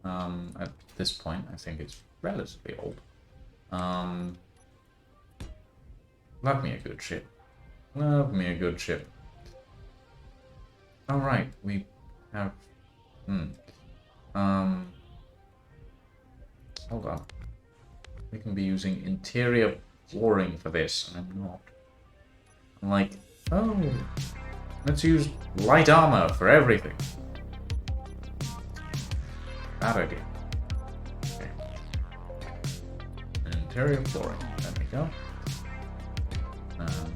At this point, I think it's relatively old. Love me a good ship. Love me a good ship. All right, we have. Hold on. We can be using interior flooring for this, and I'm not. I'm like, oh, let's use light armor for everything. Bad idea. Okay. Interior flooring. There we go. And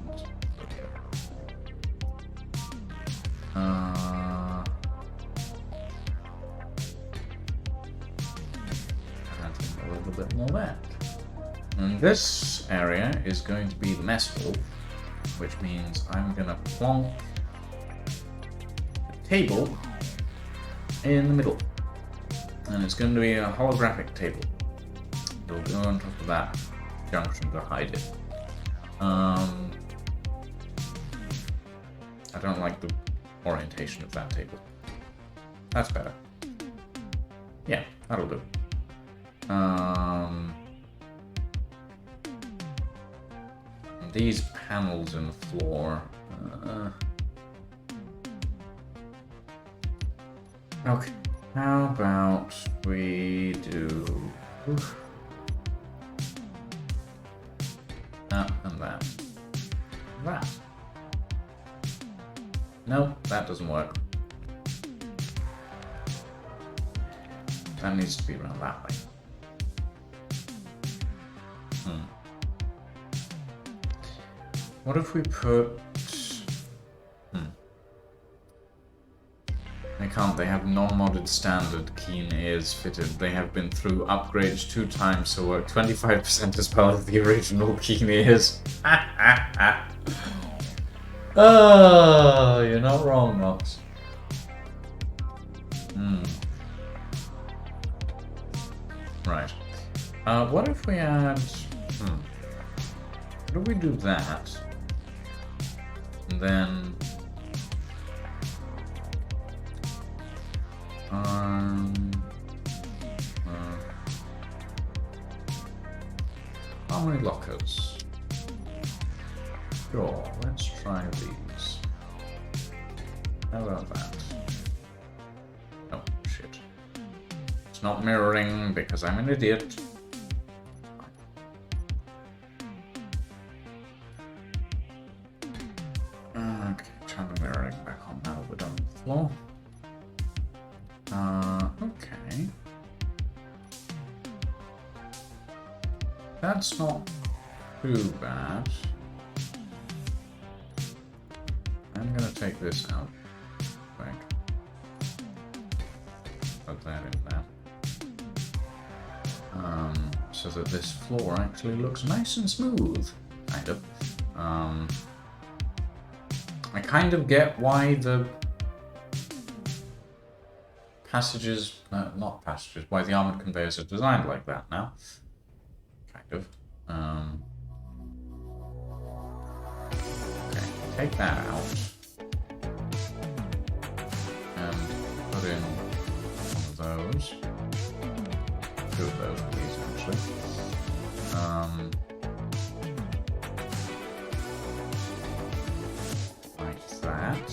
bit more there. And this area is going to be the mess hall, which means I'm gonna plonk a table in the middle. And it's going to be a holographic table. It'll go on top of that junction to hide it. I don't like the orientation of that table. That's better. Yeah, that'll do. These panels in the floor. Okay, how about we do that and that. That. Nope, that doesn't work. That needs to be around that way. What if we put... They can't, they have non-modded standard keen ears fitted. They have been through upgrades 2 times, so work 25% as well as the original keen ears. Oh, you're not wrong, Nox. Right. What if we add... What if we do that? And then... How many lockers? Sure, let's try these. How about that? Oh, shit. It's not mirroring because I'm an idiot. Okay, turn the mirroring back on now that we're done with the floor. Okay. That's not too bad. I'm gonna take this out. Quick. Put that in there. So that this floor actually looks nice and smooth. Kind of. I kind of get why the passages, not passages, why the armored conveyors are designed like that now. Kind of. Okay, take that out. And put in one of those. 2 of those, please, actually. Like that.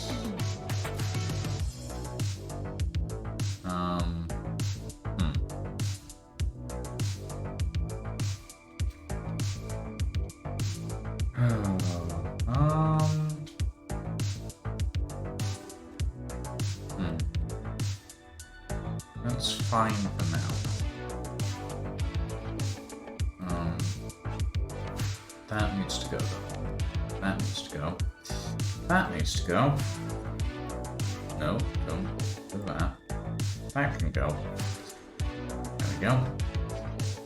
That's fine for now. That needs to go though. That needs to go. That needs to go. No, don't do that. That can go. There we go.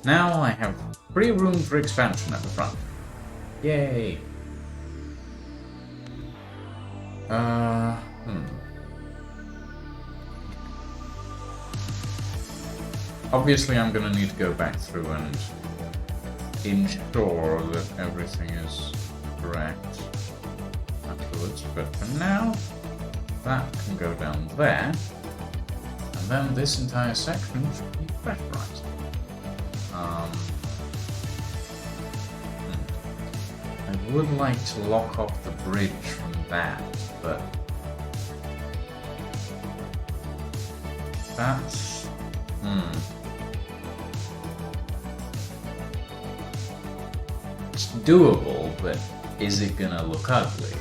Now I have free room for expansion at the front. Yay! Obviously I'm gonna need to go back through and ensure that everything is correct afterwards, but for now, that can go down there, and then this entire section should be vectorized. I would like to lock off the bridge from that, but that's... It's doable, but is it gonna look ugly?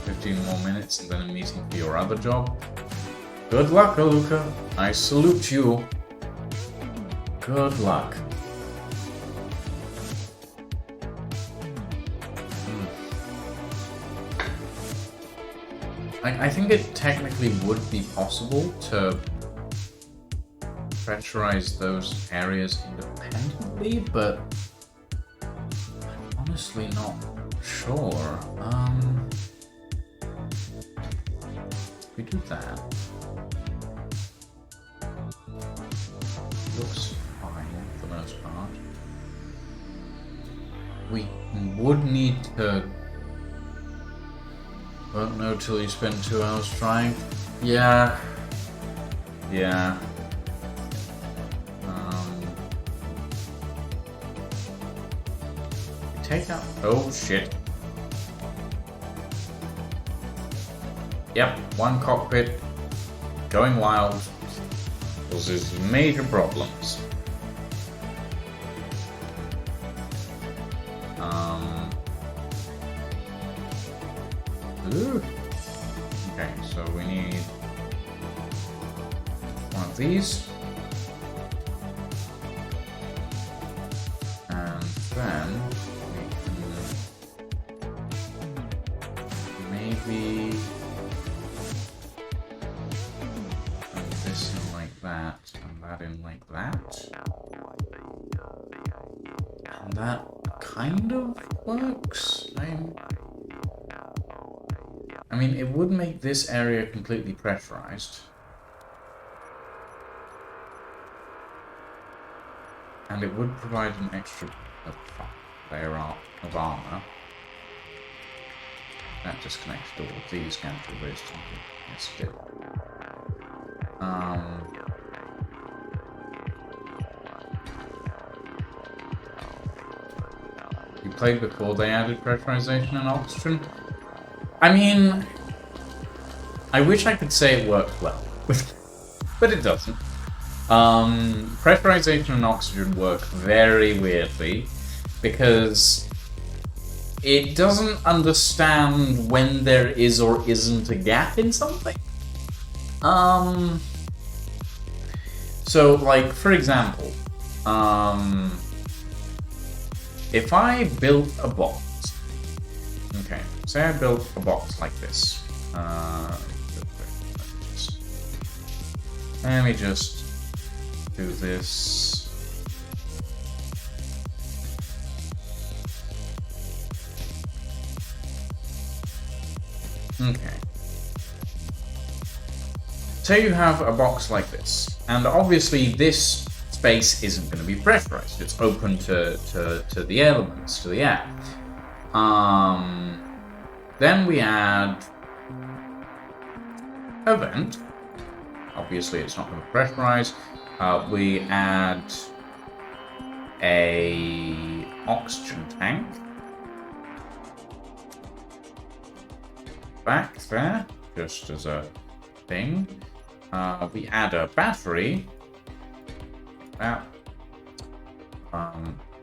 15 more minutes and then a meeting for your other job? Good luck, Aluka. I salute you. Good luck. I think it technically would be possible to pressurize those areas independently, but I'm honestly not sure. We do that. Looks fine for the most part. We would need to... Won't know till you spend 2 hours trying. Yeah. Yeah. Take out... Oh, shit. Yep, one cockpit going wild causes major problems. Ooh. Okay, so we need one of these. And then we can maybe put this in like that, and that in like that. And that kind of works. I mean, it would make this area completely pressurized. And it would provide an extra layer of armor. That disconnects all of these gantry ways. Yes, it did. You played before they added pressurization and oxygen? I mean, I wish I could say it worked well, but it doesn't. Pressurization and oxygen work very weirdly because it doesn't understand when there is or isn't a gap in something. So, like, for example, if I built a box, okay, say I built a box like this. Let me just do this. Okay. Say you have a box like this, and obviously this space isn't going to be pressurized. It's open to the elements, to the air. Then we add a vent. Obviously, it's not going to pressurize. We add a oxygen tank back there, just as a thing. We add a battery.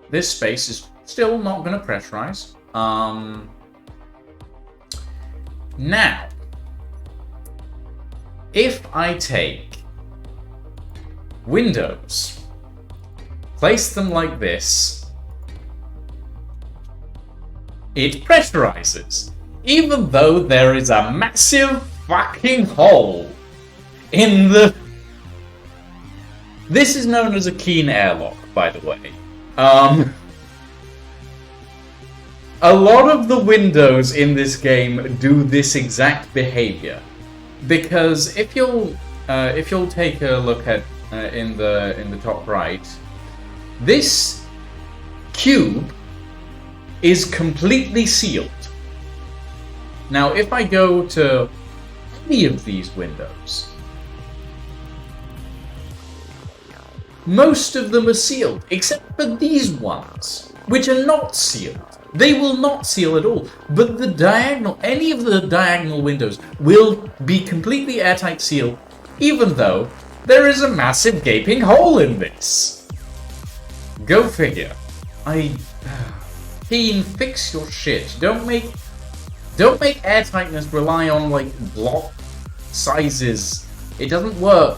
This space is still not going to pressurize. Now, if I take windows, place them like this, it pressurizes, even though there is a massive fucking hole in the... This is known as a keen airlock, by the way. A lot of the windows in this game do this exact behavior, because if you'll take a look at in the top right, this cube is completely sealed. Now, if I go to any of these windows, most of them are sealed, except for these ones, which are not sealed. They will not seal at all, but any of the diagonal windows will be completely airtight sealed, even though there is a massive gaping hole in this. Go figure. Keen, fix your shit. Don't make airtightness rely on, like, block sizes. It doesn't work.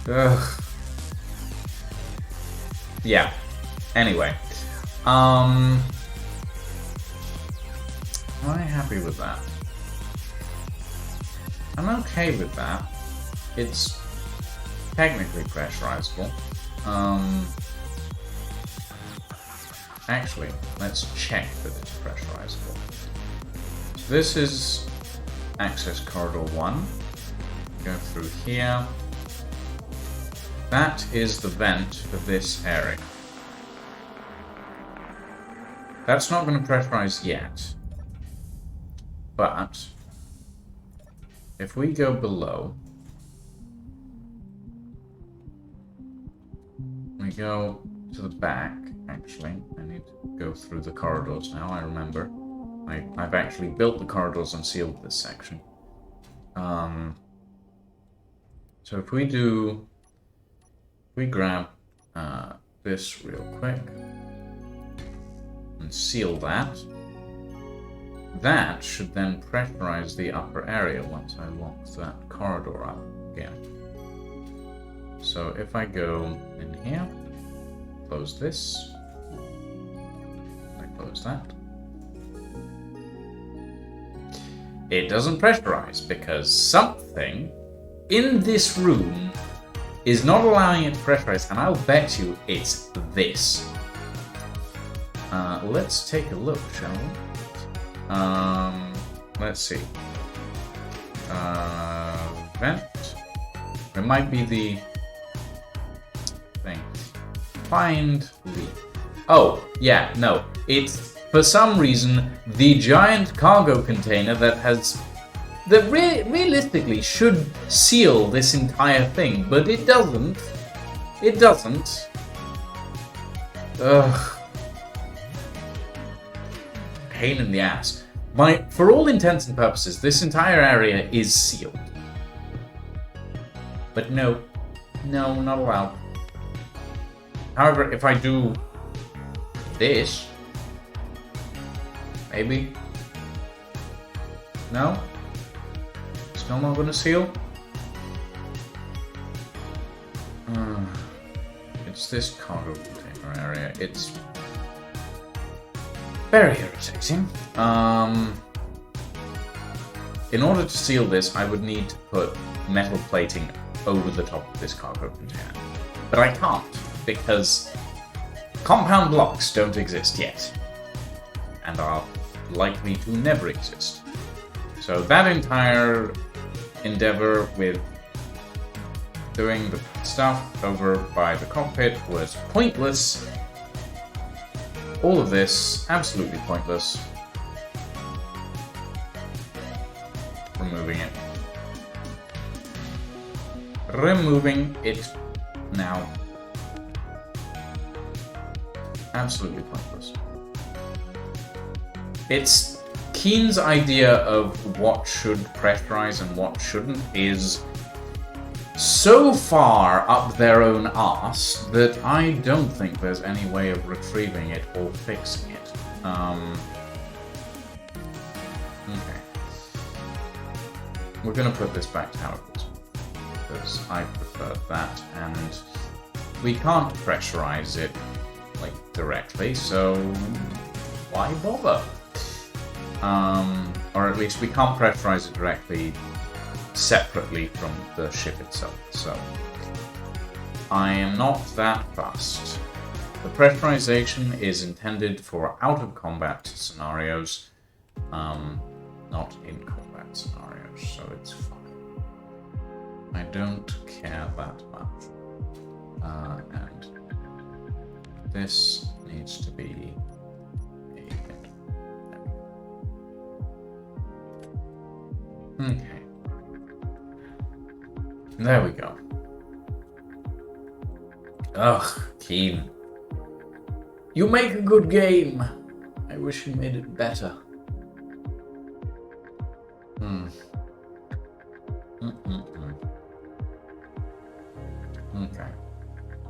Ugh. Yeah. Anyway. Am I happy with that? I'm okay with that. It's technically pressurizable. Actually, let's check that it's pressurizable. So this is access corridor 1. Go through here. That is the vent for this area. That's not going to pressurize yet. But if we go below, we go to the back. Actually, I need to go through the corridors now, I remember. I've actually built the corridors and sealed this section. So if we grab this real quick and seal that, that should then pressurize the upper area once I lock that corridor up again. So if I go in here, close this, I close that. It doesn't pressurize because something in this room is not allowing it to pressurize, and I'll bet you it's this. Let's take a look, shall we? Let's see. Vent. It might be the thing. Find leak. Oh, yeah, no. It's, for some reason, the giant cargo container that realistically should seal this entire thing, but it doesn't. It doesn't. Ugh. Pain in the ass. For all intents and purposes, this entire area is sealed. But no, not allowed. However, if I do this, maybe. No? Still not going to seal? It's this cargo container area. It's very irritating. In order to seal this, I would need to put metal plating over the top of this cargo container. But I can't, because compound blocks don't exist yet, and are likely to never exist. So that entire endeavor with doing the stuff over by the cockpit was pointless. All of this, absolutely pointless. Removing it. Removing it now. Absolutely pointless. It's Keen's idea of what should pressurize and what shouldn't is so far up their own arse that I don't think there's any way of retrieving it or fixing it. Okay. We're gonna put this back to how it was, because I prefer that, and we can't pressurize it directly, so why bother? Or at least we can't pressurize it directly separately from the ship itself, so I am not that fussed. The pressurization is intended for out-of-combat scenarios, not in-combat scenarios, so it's fine. I don't care that much. And this needs to be a hit. Okay. There we go. Ugh, Keen. You make a good game. I wish you made it better. Okay.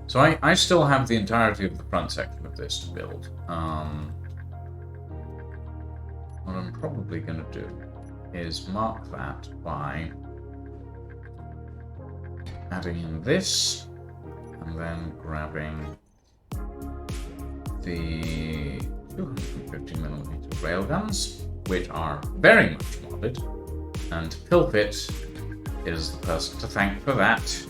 So I still have the entirety of the front section of this to build. What I'm probably going to do is mark that by adding in this, and then grabbing the 250mm railguns, which are very much modded, and Pilfit is the person to thank for that.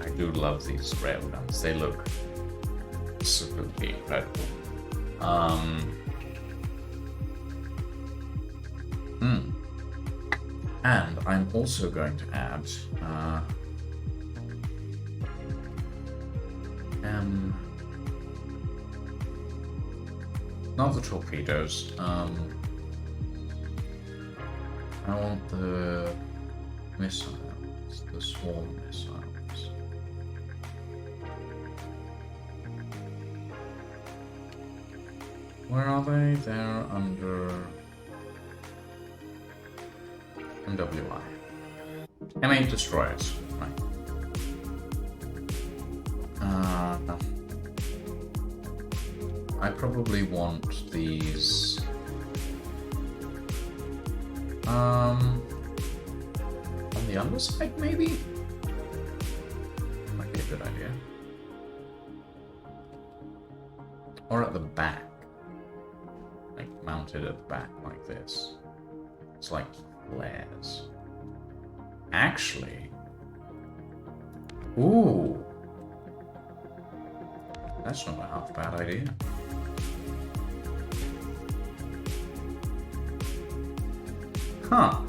I do love these railguns. They look absolutely incredible. And I'm also going to add not the torpedoes. I want the missiles, the swarm missiles. Where are they? They're under MWI. M8 destroyers. Right. I probably want these. On the underside, maybe? Might be a good idea. Or at the back. Like, mounted at the back like this. It's like flares. Actually. Ooh. That's not a half bad idea. Huh.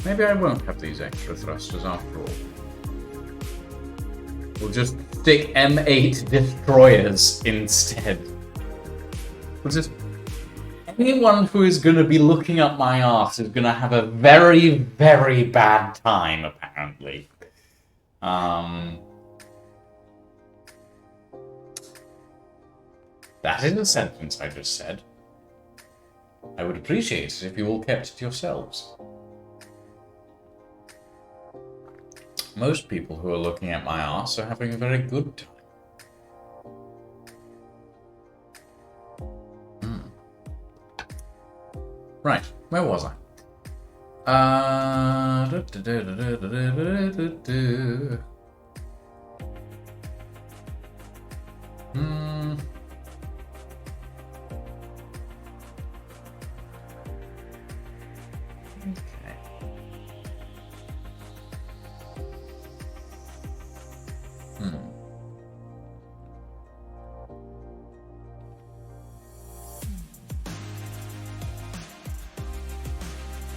Maybe I won't have these extra thrusters after all. We'll just stick M8 destroyers instead. We'll just... Anyone who is going to be looking up my arse is going to have a very, very bad time, apparently. That is a sentence I just said. I would appreciate it if you all kept it to yourselves. Most people who are looking at my arse are having a very good time. Right, where was I?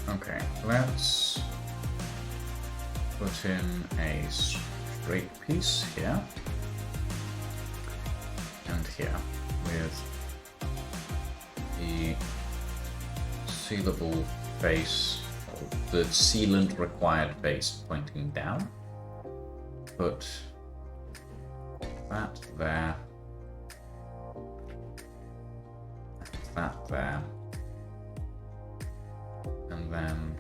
Okay, let's put in a straight piece here and here with the sealable face, or the sealant required face pointing down. Put that there, that there. And then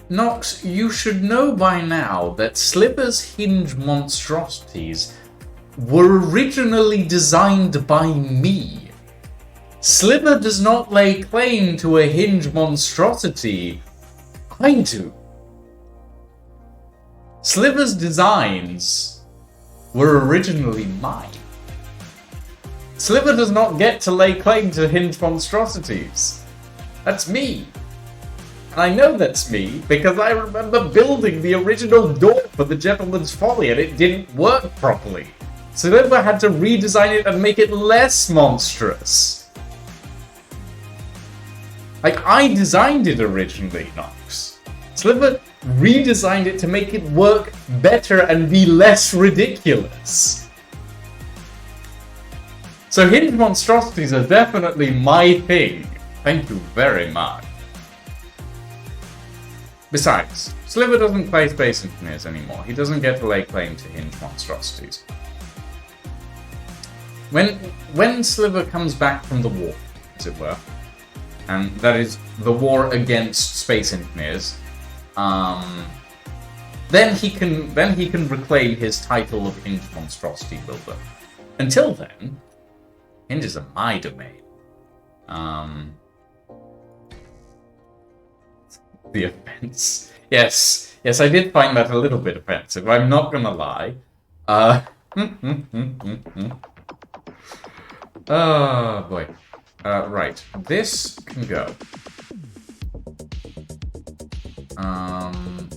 Nox, you should know by now that Sliver's hinge monstrosities were originally designed by me. Sliver does not lay claim to a hinge monstrosity. I do. Sliver's designs were originally mine. Sliver does not get to lay claim to hinge monstrosities. That's me. And I know that's me because I remember building the original door for the Gentleman's Folly and it didn't work properly. Sliver had to redesign it and make it less monstrous. Like, I designed it originally, Nox. Sliver redesigned it to make it work better and be less ridiculous. So hinge monstrosities are definitely my thing. Thank you very much. Besides, Sliver doesn't play Space Engineers anymore. He doesn't get to lay claim to hinge monstrosities. When Sliver comes back from the war, as it were, and that is the war against Space Engineers, then he can reclaim his title of hinge monstrosity builder. Until then, hinges are my domain. The offense. Yes, I did find that a little bit offensive. I'm not gonna lie. Oh boy. Right, this can go. Um,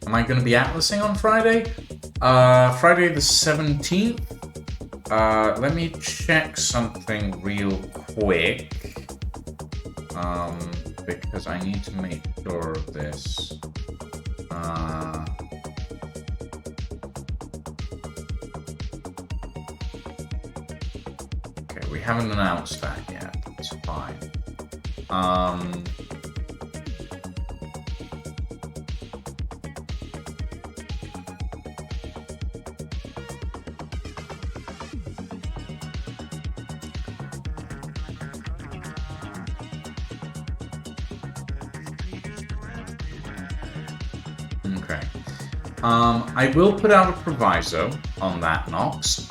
Am I going to be atlasing on Friday? Friday the 17th? Let me check something real quick. Because I need to make sure of this. Okay, we haven't announced that yet. It's fine. Okay. I will put out a proviso on that, Nox.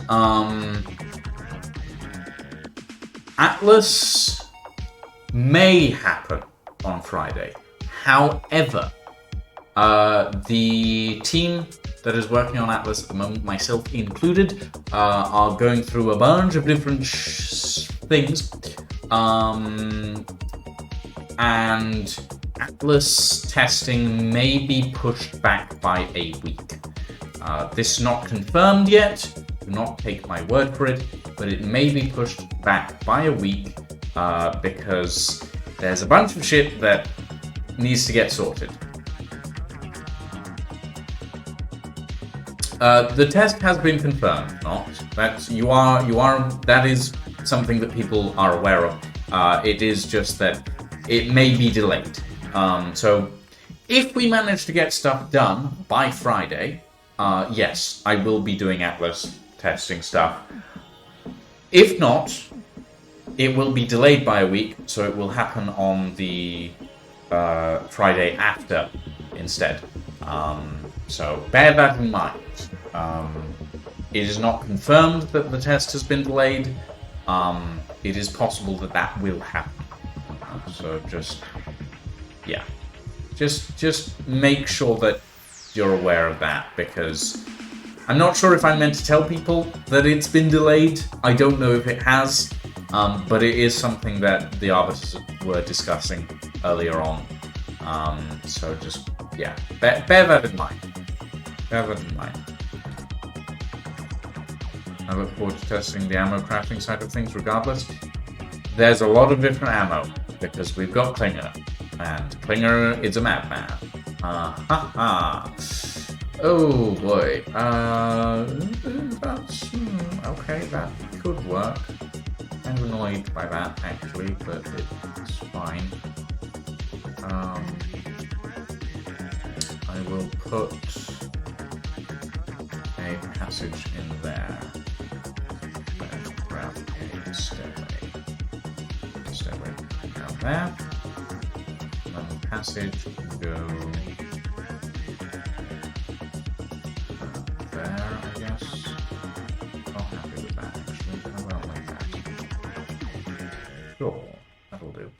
Atlas may happen on Friday. However, the team that is working on Atlas at the moment, myself included, are going through a bunch of different things. And Atlas testing may be pushed back by a week. This is not confirmed yet, do not take my word for it, but it may be pushed back by a week because there's a bunch of shit that needs to get sorted. The test has been confirmed, not that that is something that people are aware of. It is just that it may be delayed. So if we manage to get stuff done by Friday, yes, I will be doing Atlas testing stuff. If not, it will be delayed by a week, so it will happen on the Friday after instead. So bear that in mind. It is not confirmed that the test has been delayed. It is possible that that will happen. So just make sure that you're aware of that, because I'm not sure if I'm meant to tell people that it's been delayed. I don't know if it has, but it is something that the arbiters were discussing earlier on. So just, bear that in mind. Bear that in mind. I look forward to testing the ammo crafting side of things regardless. There's a lot of different ammo, because we've got Klinger, and Klinger is a madman. Oh boy. That's okay. That could work. I'm annoyed by that actually, but it's fine. I will put a passage in there. Grab a stairway down there. And the passage will go there, I guess. Not happy with that, actually. How about like that? Sure, that'll do.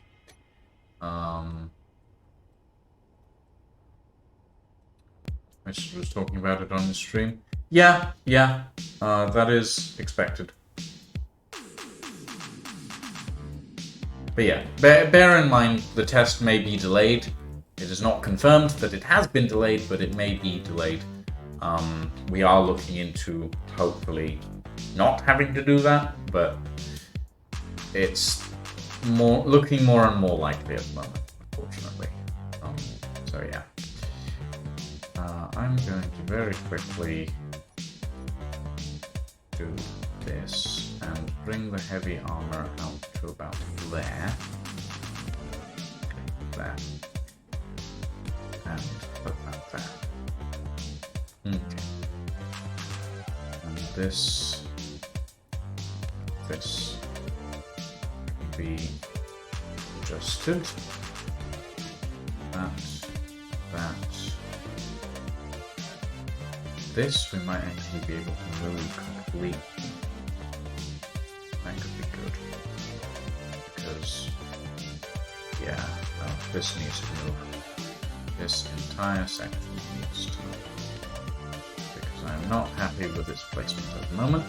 Richard was talking about it on the stream. Yeah, that is expected. But yeah, bear in mind the test may be delayed. It is not confirmed that it has been delayed, but it may be delayed. We are looking into hopefully not having to do that, but it's looking more and more likely at the moment, unfortunately. So yeah. I'm going to very quickly do this and bring the heavy armor out to about there. There. And put that there. Okay. And this can be adjusted. That. This we might actually be able to move completely. That could be good. Because, this needs to move. This entire section needs to move. Because I'm not happy with its placement at the moment.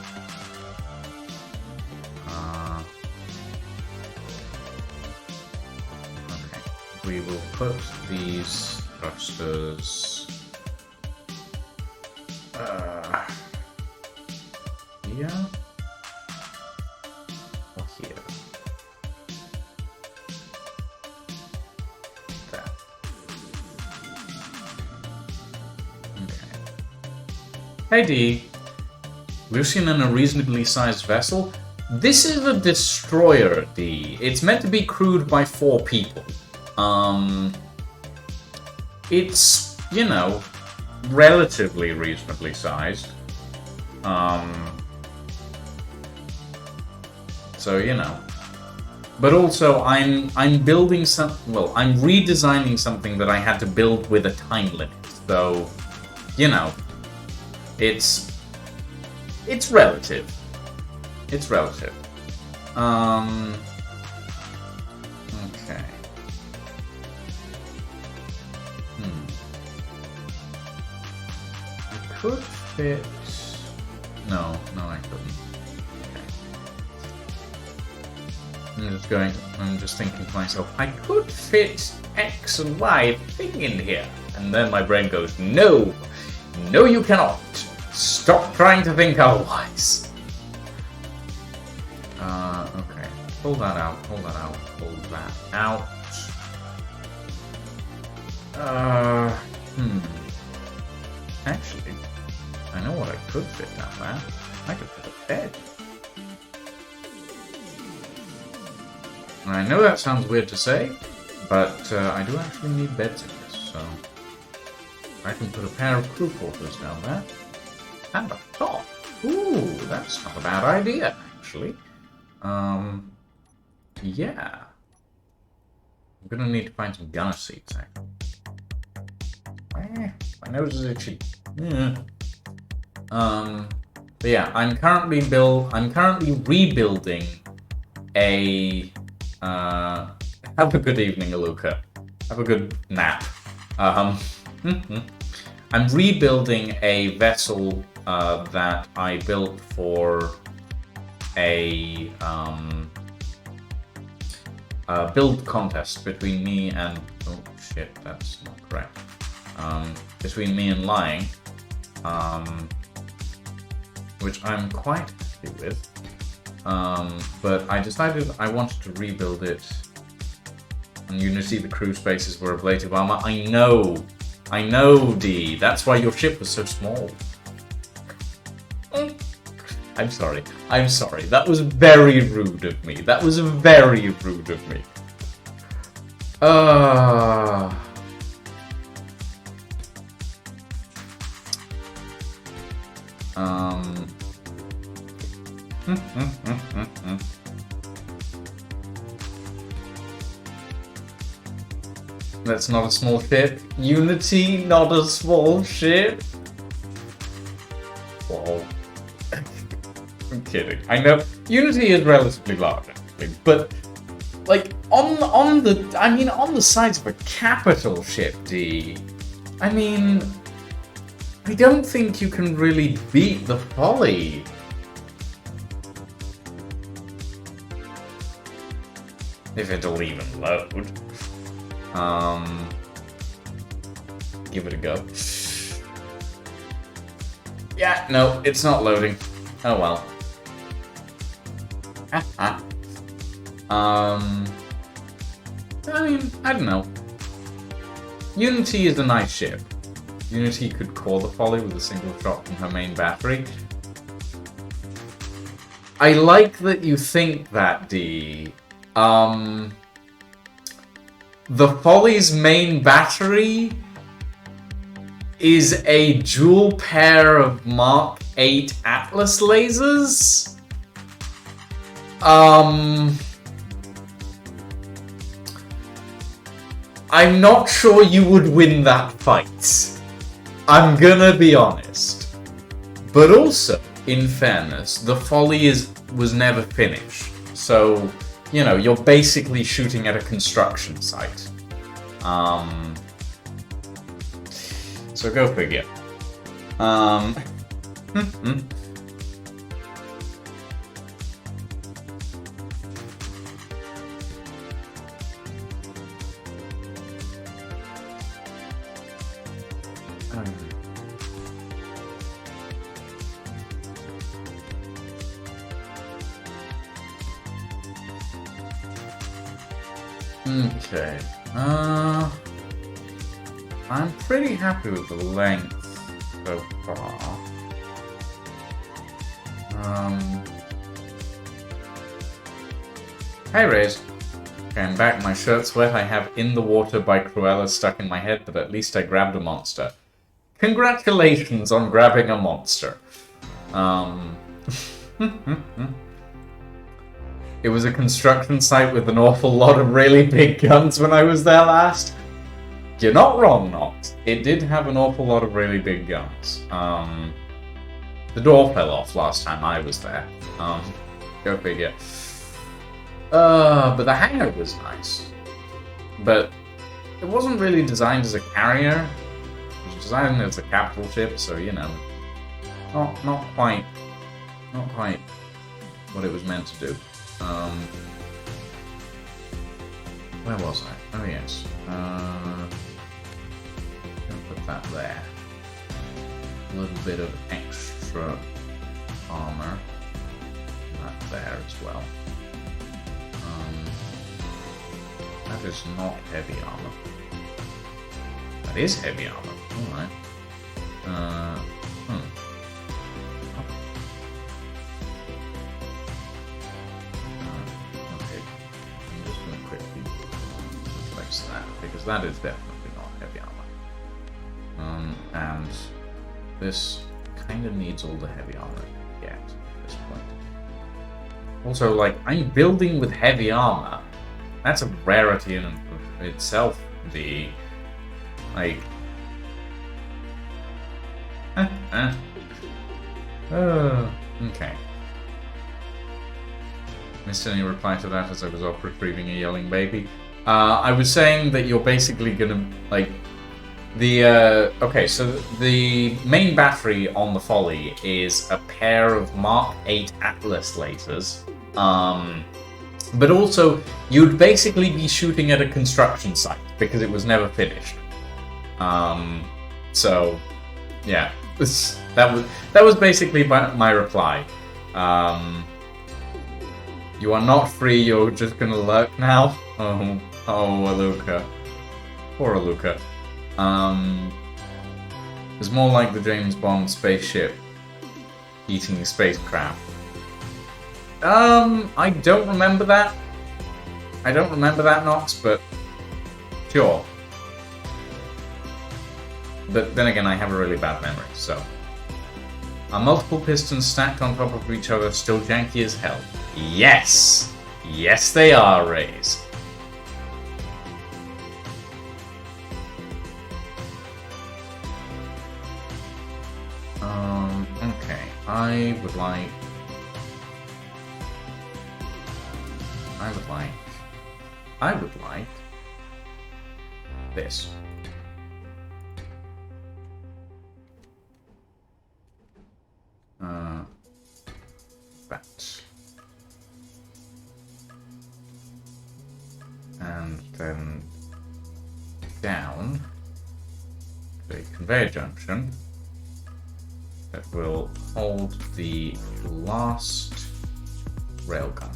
Okay, we will put these thrusters here or here. There. Okay. Hey D, we've seen in a reasonably sized vessel. This is a destroyer, D. It's meant to be crewed by 4 people. It's, you know, relatively reasonably sized. So, you know. But also, I'm building some... Well, I'm redesigning something that I had to build with a time limit. So, you know, it's relative. It's relative. Okay. I could fit... No, I couldn't. Okay. I'm just thinking to myself, I could fit X and Y thing in here. And then my brain goes, no, you cannot. Stop trying to think otherwise. Okay. Pull that out. Actually, I know what I could fit down there. I could fit a bed. I know that sounds weird to say, but I do actually need beds in this, so I can put a pair of crew quarters down there. And a top. Ooh, that's not a bad idea, actually. Yeah. I'm gonna need to find some gunner seats, actually. My nose is itchy. Yeah. But yeah, I'm currently rebuilding a... have a good evening, Aluka. Have a good nap. I'm rebuilding a vessel that I built for a build contest between me and... Oh shit, that's not correct. Between me and Lying, which I'm quite happy with. But I decided I wanted to rebuild it. And you can see the crew spaces were ablative armor. I know, D. That's why your ship was so small. I'm sorry. That was very rude of me. That's not a small ship. Unity, not a small ship. Whoa. I'm kidding. I know Unity is relatively large, actually, but like on the size of a capital ship, D. I mean, I don't think you can really beat the Folly. If it'll even load. Give it a go. Yeah, no, it's not loading. Oh well. I mean, I don't know. Unity is a nice ship. Unity could core the Folly with a single shot from her main battery. I like that you think that, D. The Folly's main battery is a dual pair of Mark 8 Atlas lasers? I'm not sure you would win that fight. I'm gonna be honest. But also, in fairness, the Folly was never finished. So, you know, you're basically shooting at a construction site. So go figure. Okay. I'm pretty happy with the length so far. Hey, Raze. Okay, I'm back. My shirt's wet. I have In the Water by Cruella stuck in my head, but at least I grabbed a monster. Congratulations on grabbing a monster. It was a construction site with an awful lot of really big guns when I was there last. You're not wrong, Nox. It did have an awful lot of really big guns. The door fell off last time I was there. Go figure. But the hangar was nice. But it wasn't really designed as a carrier. It was designed as a capital ship, so you know, not quite what it was meant to do. Where was I? Oh yes. Gonna put that there. A little bit of extra armor. That there as well. That is not heavy armor. That is heavy armor. Alright. Okay. I'm just going to quickly replace that, because that is definitely not heavy armor. And this kind of needs all the heavy armor yet at this point. Also, like, I'm building with heavy armor. That's a rarity in itself. The like, okay. Missed any reply to that as I was off retrieving a yelling baby. I was saying that you're basically gonna like the okay. So the main battery on the Folly is a pair of Mark 8 Atlas lasers. But also, you'd basically be shooting at a construction site because it was never finished. So, yeah, that was basically my reply. You are not free. You're just gonna lurk now. Oh, Aluka, poor Aluka. It's more like the James Bond spaceship eating spacecraft. I don't remember that. I don't remember that, Nox, but sure. But then again, I have a really bad memory, so. Are multiple pistons stacked on top of each other still janky as hell? Yes! Yes, they are, Raze. Okay. I would like this. That. And then down the conveyor junction that will hold the last railgun.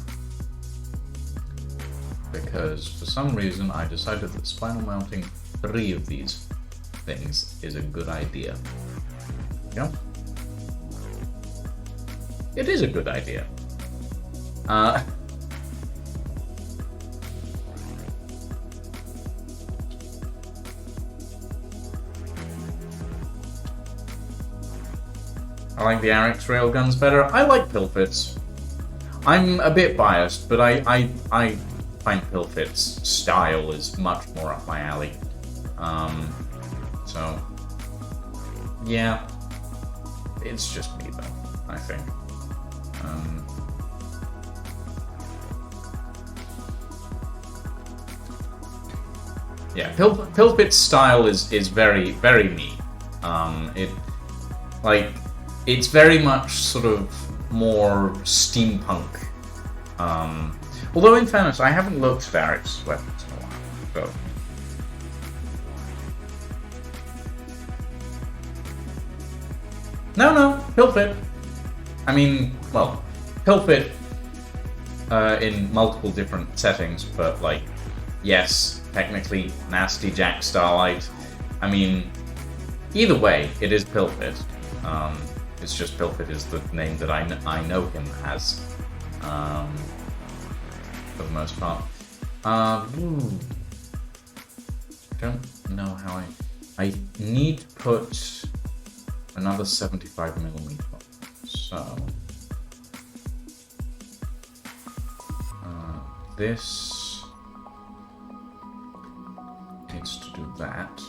Because for some reason I decided that spinal mounting 3 of these things is a good idea. Yeah? It is a good idea. I like the Arix railguns better. I like Pilfit's. I'm a bit biased, but I find Pilfit's style is much more up my alley. So yeah, it's just me though, I think. Yeah, Pilfit's style is very, very me. It like it's very much sort of more steampunk. Although in fairness, I haven't looked at Eric's weapons in a while, so. No, he'll fit. I mean, well, he'll fit in multiple different settings, but like, yes, technically Nasty Jack Starlight. I mean, either way, it is Pilfit. It's just Pilfit is the name that I know him as, for the most part. Don't know how I need to put another 75mm. So this needs to do that.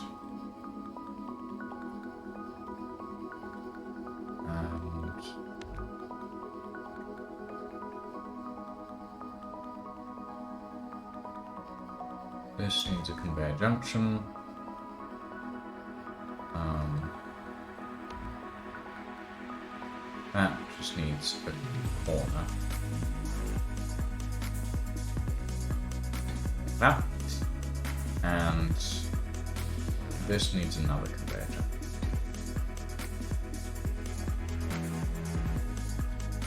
And this needs a conveyor junction. That just needs a corner. That. And this needs another conveyor junction.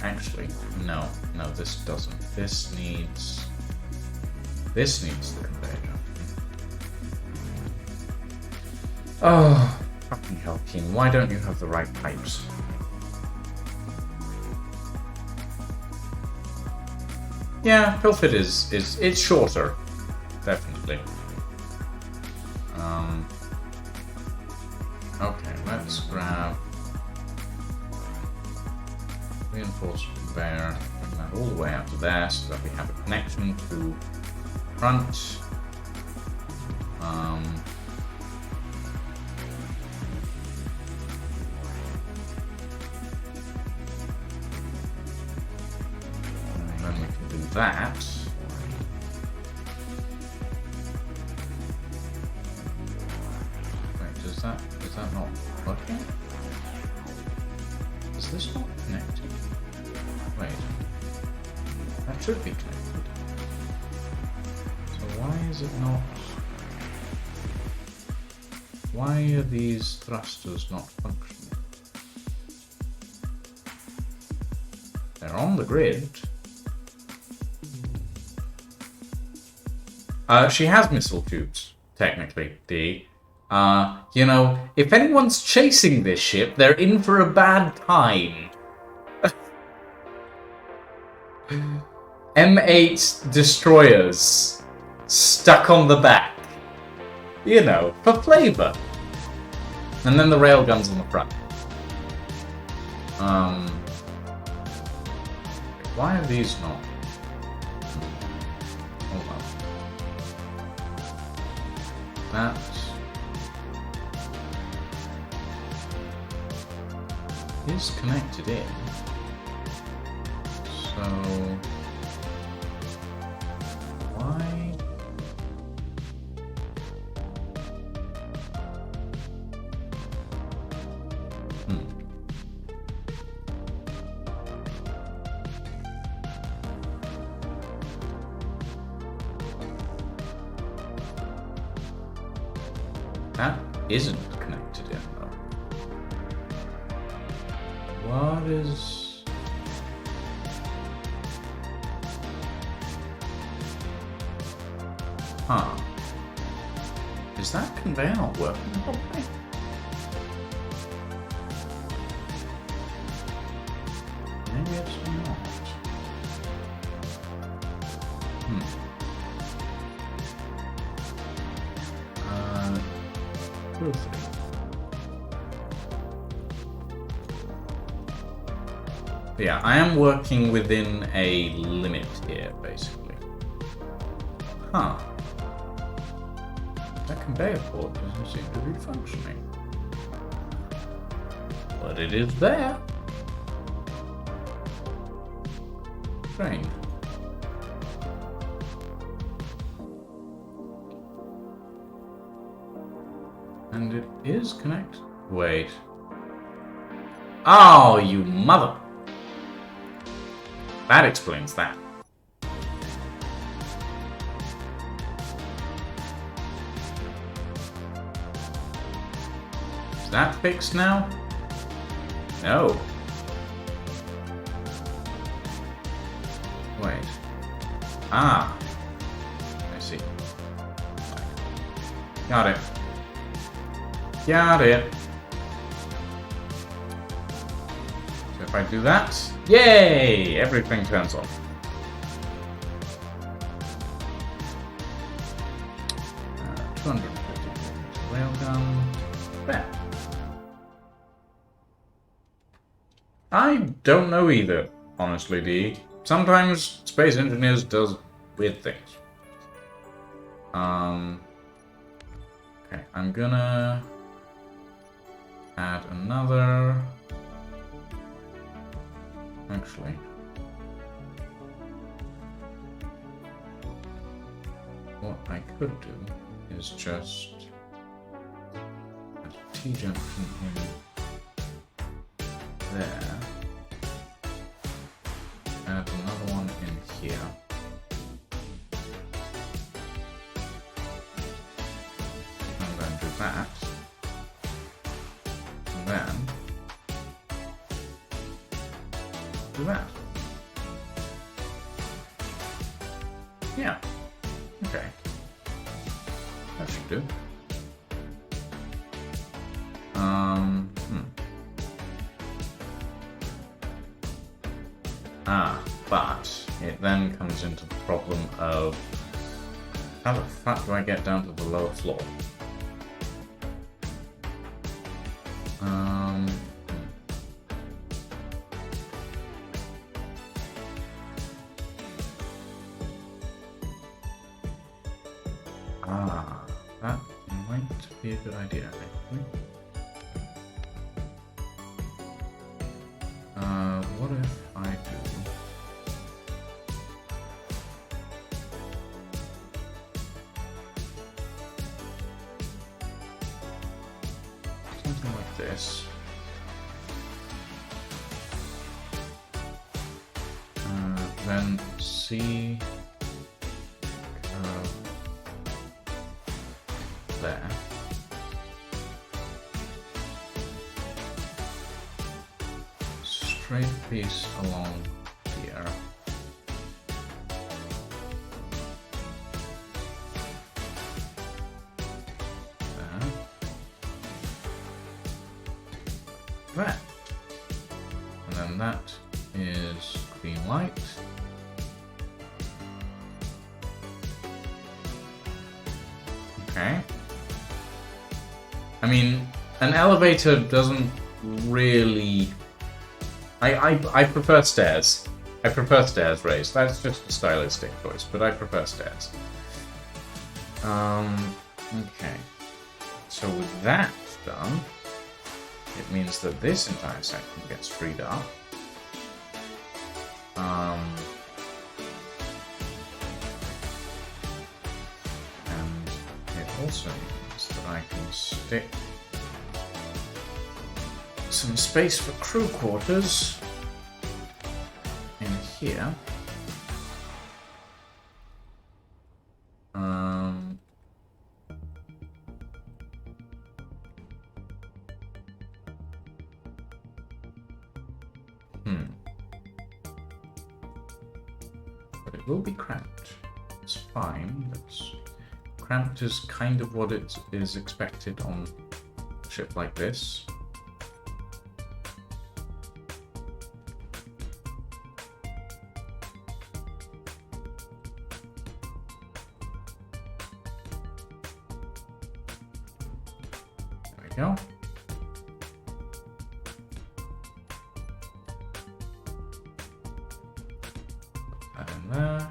Actually, no, this doesn't. This needs the conveyor junction. Oh, fucking hell, Keen, why don't you have the right pipes? Yeah, Pilfit it's shorter, definitely. Okay, let's grab reinforced conveyor, bring that all the way out to there so that we have a connection to front. And then we can do that. Wait, is that not working? Is this not connected? Wait. That should be connected. So why is it not? Why are these thrusters not functioning? They're on the grid. She has missile tubes, technically, D. You know, if anyone's chasing this ship, they're in for a bad time. M8 destroyers stuck on the back. You know, for flavor. And then the railguns on the front. Why are these not? Hold on. That is connected in. So why? That isn't connected in though. What is? Huh. Is that conveyor not working properly? Maybe it's not. Yeah, I am working within a limit here, basically. Huh. That conveyor port doesn't seem to be functioning. But it is there. Strange. And it is connected. Wait. Oh, you mother. That explains that. Is that fixed now? No. Wait. Ah. I see. Got it. Got it. So if I do that, yay! Everything turns on. Uh, 250 railgun. There. I don't know either, honestly, D. Sometimes Space Engineers does weird things. Okay, I'm gonna add another. Actually, what I could do is just add a T-junction in there. Add another one in here. And then do that. And then do that. Yeah. Okay. That should do. But it then comes into the problem of how the fuck do I get down to the lower floor? That might be a good idea, actually. What if I do something like this? Then C curve there. Straight piece along here. There. And then that is green light. Okay. I mean, an elevator doesn't really... I prefer stairs. I prefer stairs raised. That's just a stylistic choice, but I prefer stairs. Okay. So with that done, it means that this entire section gets freed up. And it also means that I can stick some space for crew quarters in here. But it will be cramped. It's fine. That's cramped is kind of what it is expected on a ship like this. Go. Put that in there.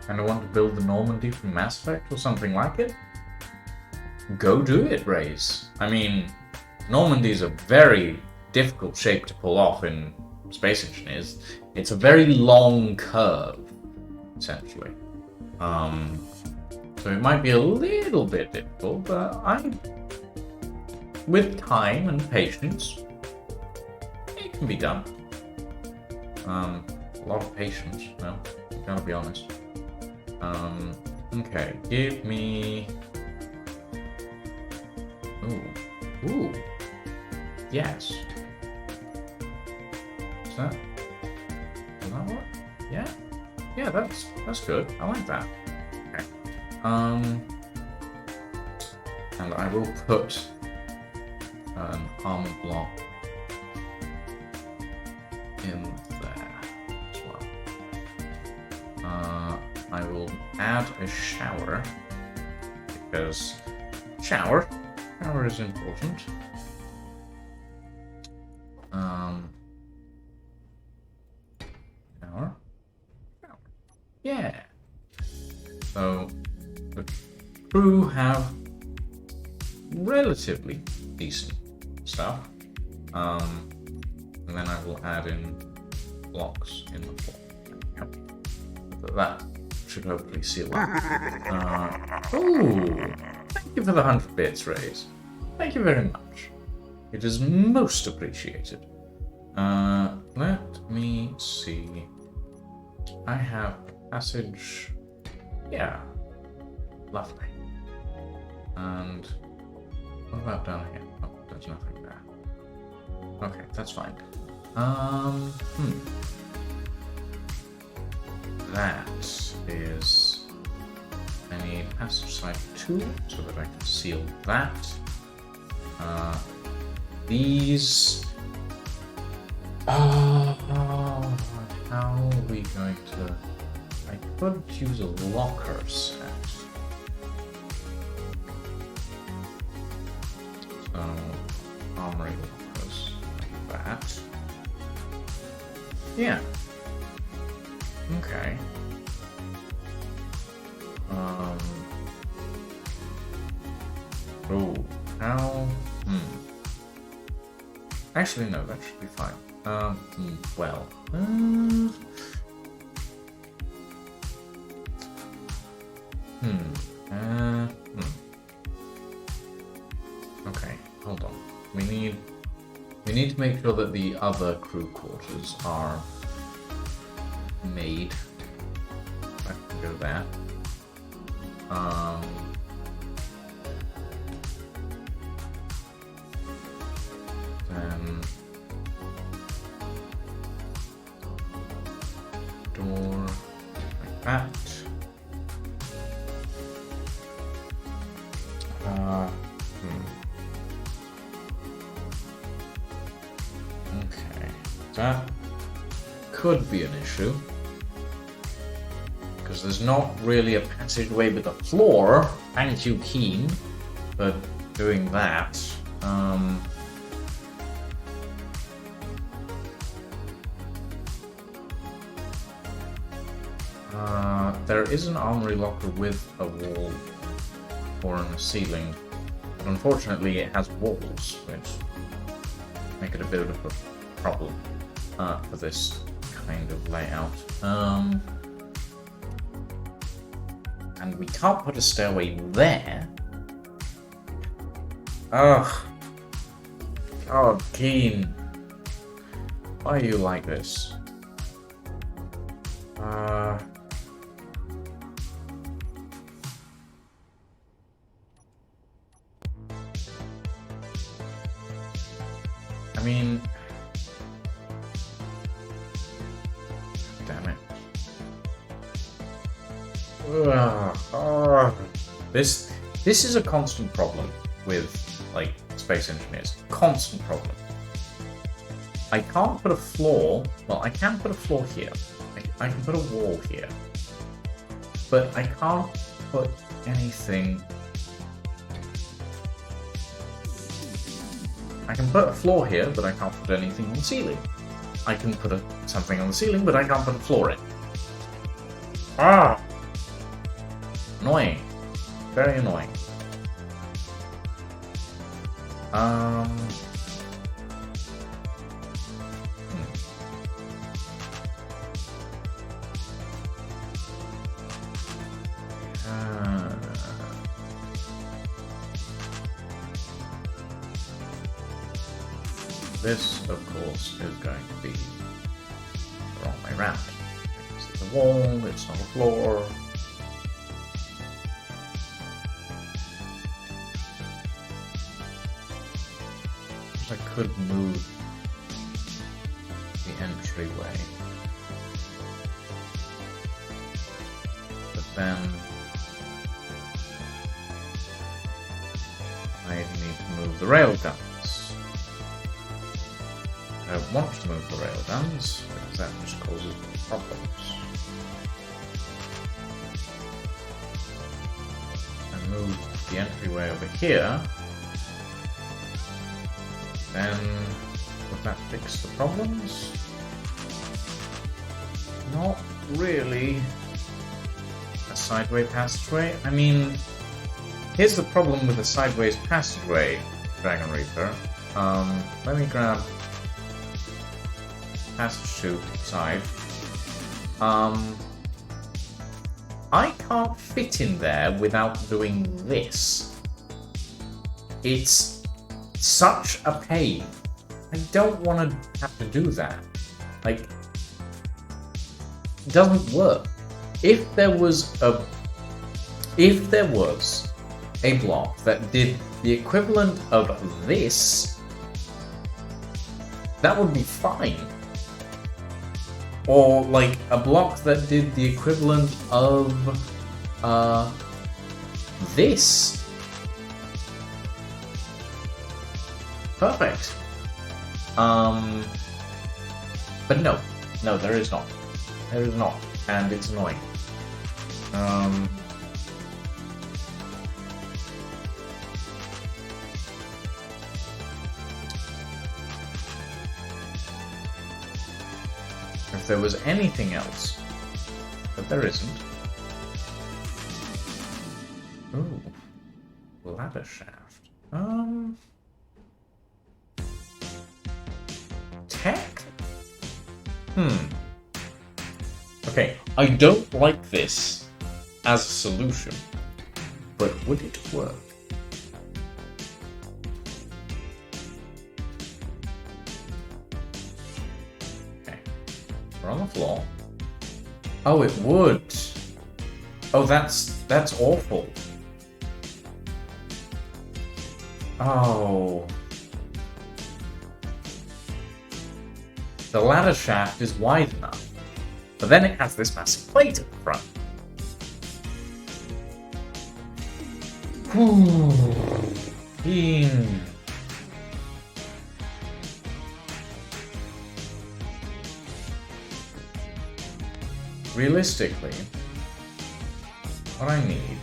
And I want to build the Normandy from Mass Effect or something like it. Go do it, Raze. I mean, Normandy is a very difficult shape to pull off in Space Engineers. It's a very long curve, essentially. So it might be a little bit difficult, but with time and patience, it can be done. A lot of patience, no, gotta be honest. Okay, give me... Ooh. Yes. Does that work? Yeah? Yeah, that's good. I like that. Okay. And I will put an armor block in there as well. I will add a shower because shower is important. Shower. Yeah. So the crew have relatively decent stuff. And then I will add in blocks in the floor. Yep. That should hopefully seal up. Thank you for the 100 bits, Raise. Thank you very much. It is most appreciated. Let me see. I have a passage. Yeah. Lovely. And what about down here? Oh, there's nothing there. Okay, that's fine. That is... I need passage side 2 so that I can seal that. These... how are we going to... I could use a locker set. So, armory lockers like that. Yeah. Okay. How? Actually, no, that should be fine. Well. Okay, hold on. We need to make sure that the other crew quarters are made. I can go there. Then door like that. Okay, that could be an issue because there's not really a passageway with a floor. Thank you, Keen, for doing that. There is an armory locker with a wall or a ceiling, but unfortunately it has walls, which make it a bit of a problem for this kind of layout. And we can't put a stairway there. Ugh. God, Keen. Why are you like this? I mean, damn it. This is a constant problem with like Space Engineers. Constant problem. I can't put a floor. Well, I can put a floor here. I can put a wall here, but I can't put anything. I can put a floor here, but I can't put anything on the ceiling. I can put something on the ceiling, but I can't put a floor in. Annoying. Very annoying. Um... This, of course, is going to be the wrong way around. It's a wall, it's not a floor. I could move the entryway. But then I need to move the railguns. I don't want to move the railguns, because that just causes problems. I move the entryway over here, then would that fix the problems? Not really. A sideway passageway? I mean, here's the problem with a sideways passageway, Dragon Reaper. Let me grab passage to side. I can't fit in there without doing this. It's such a pain. I don't want to have to do that. Like, it doesn't work. If there was a block that did the equivalent of this, that would be fine. Or like a block that did the equivalent of this. Perfect. But no, there is not. There is not, and it's annoying. If there was anything else, but there isn't. Ooh, ladder shaft. Tech? Okay, I don't like this as a solution, but would it work? Okay, we're on the floor. Oh, it would. Oh, that's awful. Oh. The ladder shaft is wide enough, but then it has this massive plate at the front. Realistically, what I need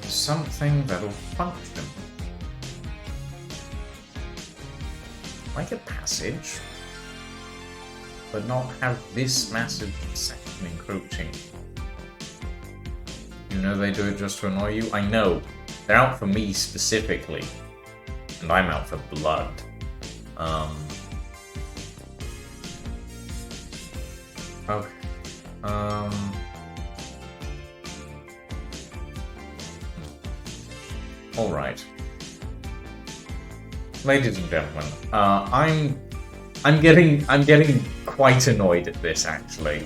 is something that'll function. Like a passage, but not have this massive section encroaching. You know they do it just to annoy you? I know. They're out for me specifically. And I'm out for blood. Okay. Alright. Ladies and gentlemen, I'm getting quite annoyed at this actually.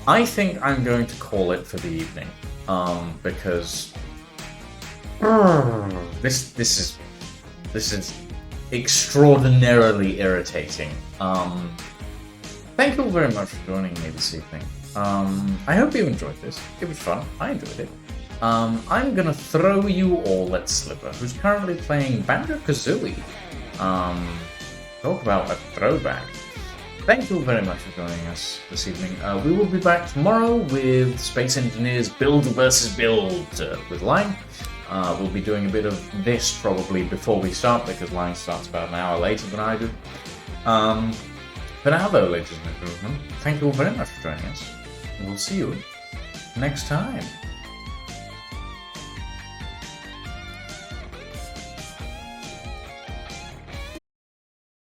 I think I'm going to call it for the evening. Because this is extraordinarily irritating. Thank you all very much for joining me this evening. I hope you enjoyed this. It was fun. I enjoyed it. I'm gonna throw you all at Slipper, who's currently playing Banjo-Kazooie. Talk about a throwback. Thank you all very much for joining us this evening. We will be back tomorrow with Space Engineers Build vs. Build with Line. We'll be doing a bit of this probably before we start, because Line starts about an hour later than I do. For now though, ladies and gentlemen, thank you all very much for joining us. We'll see you next time.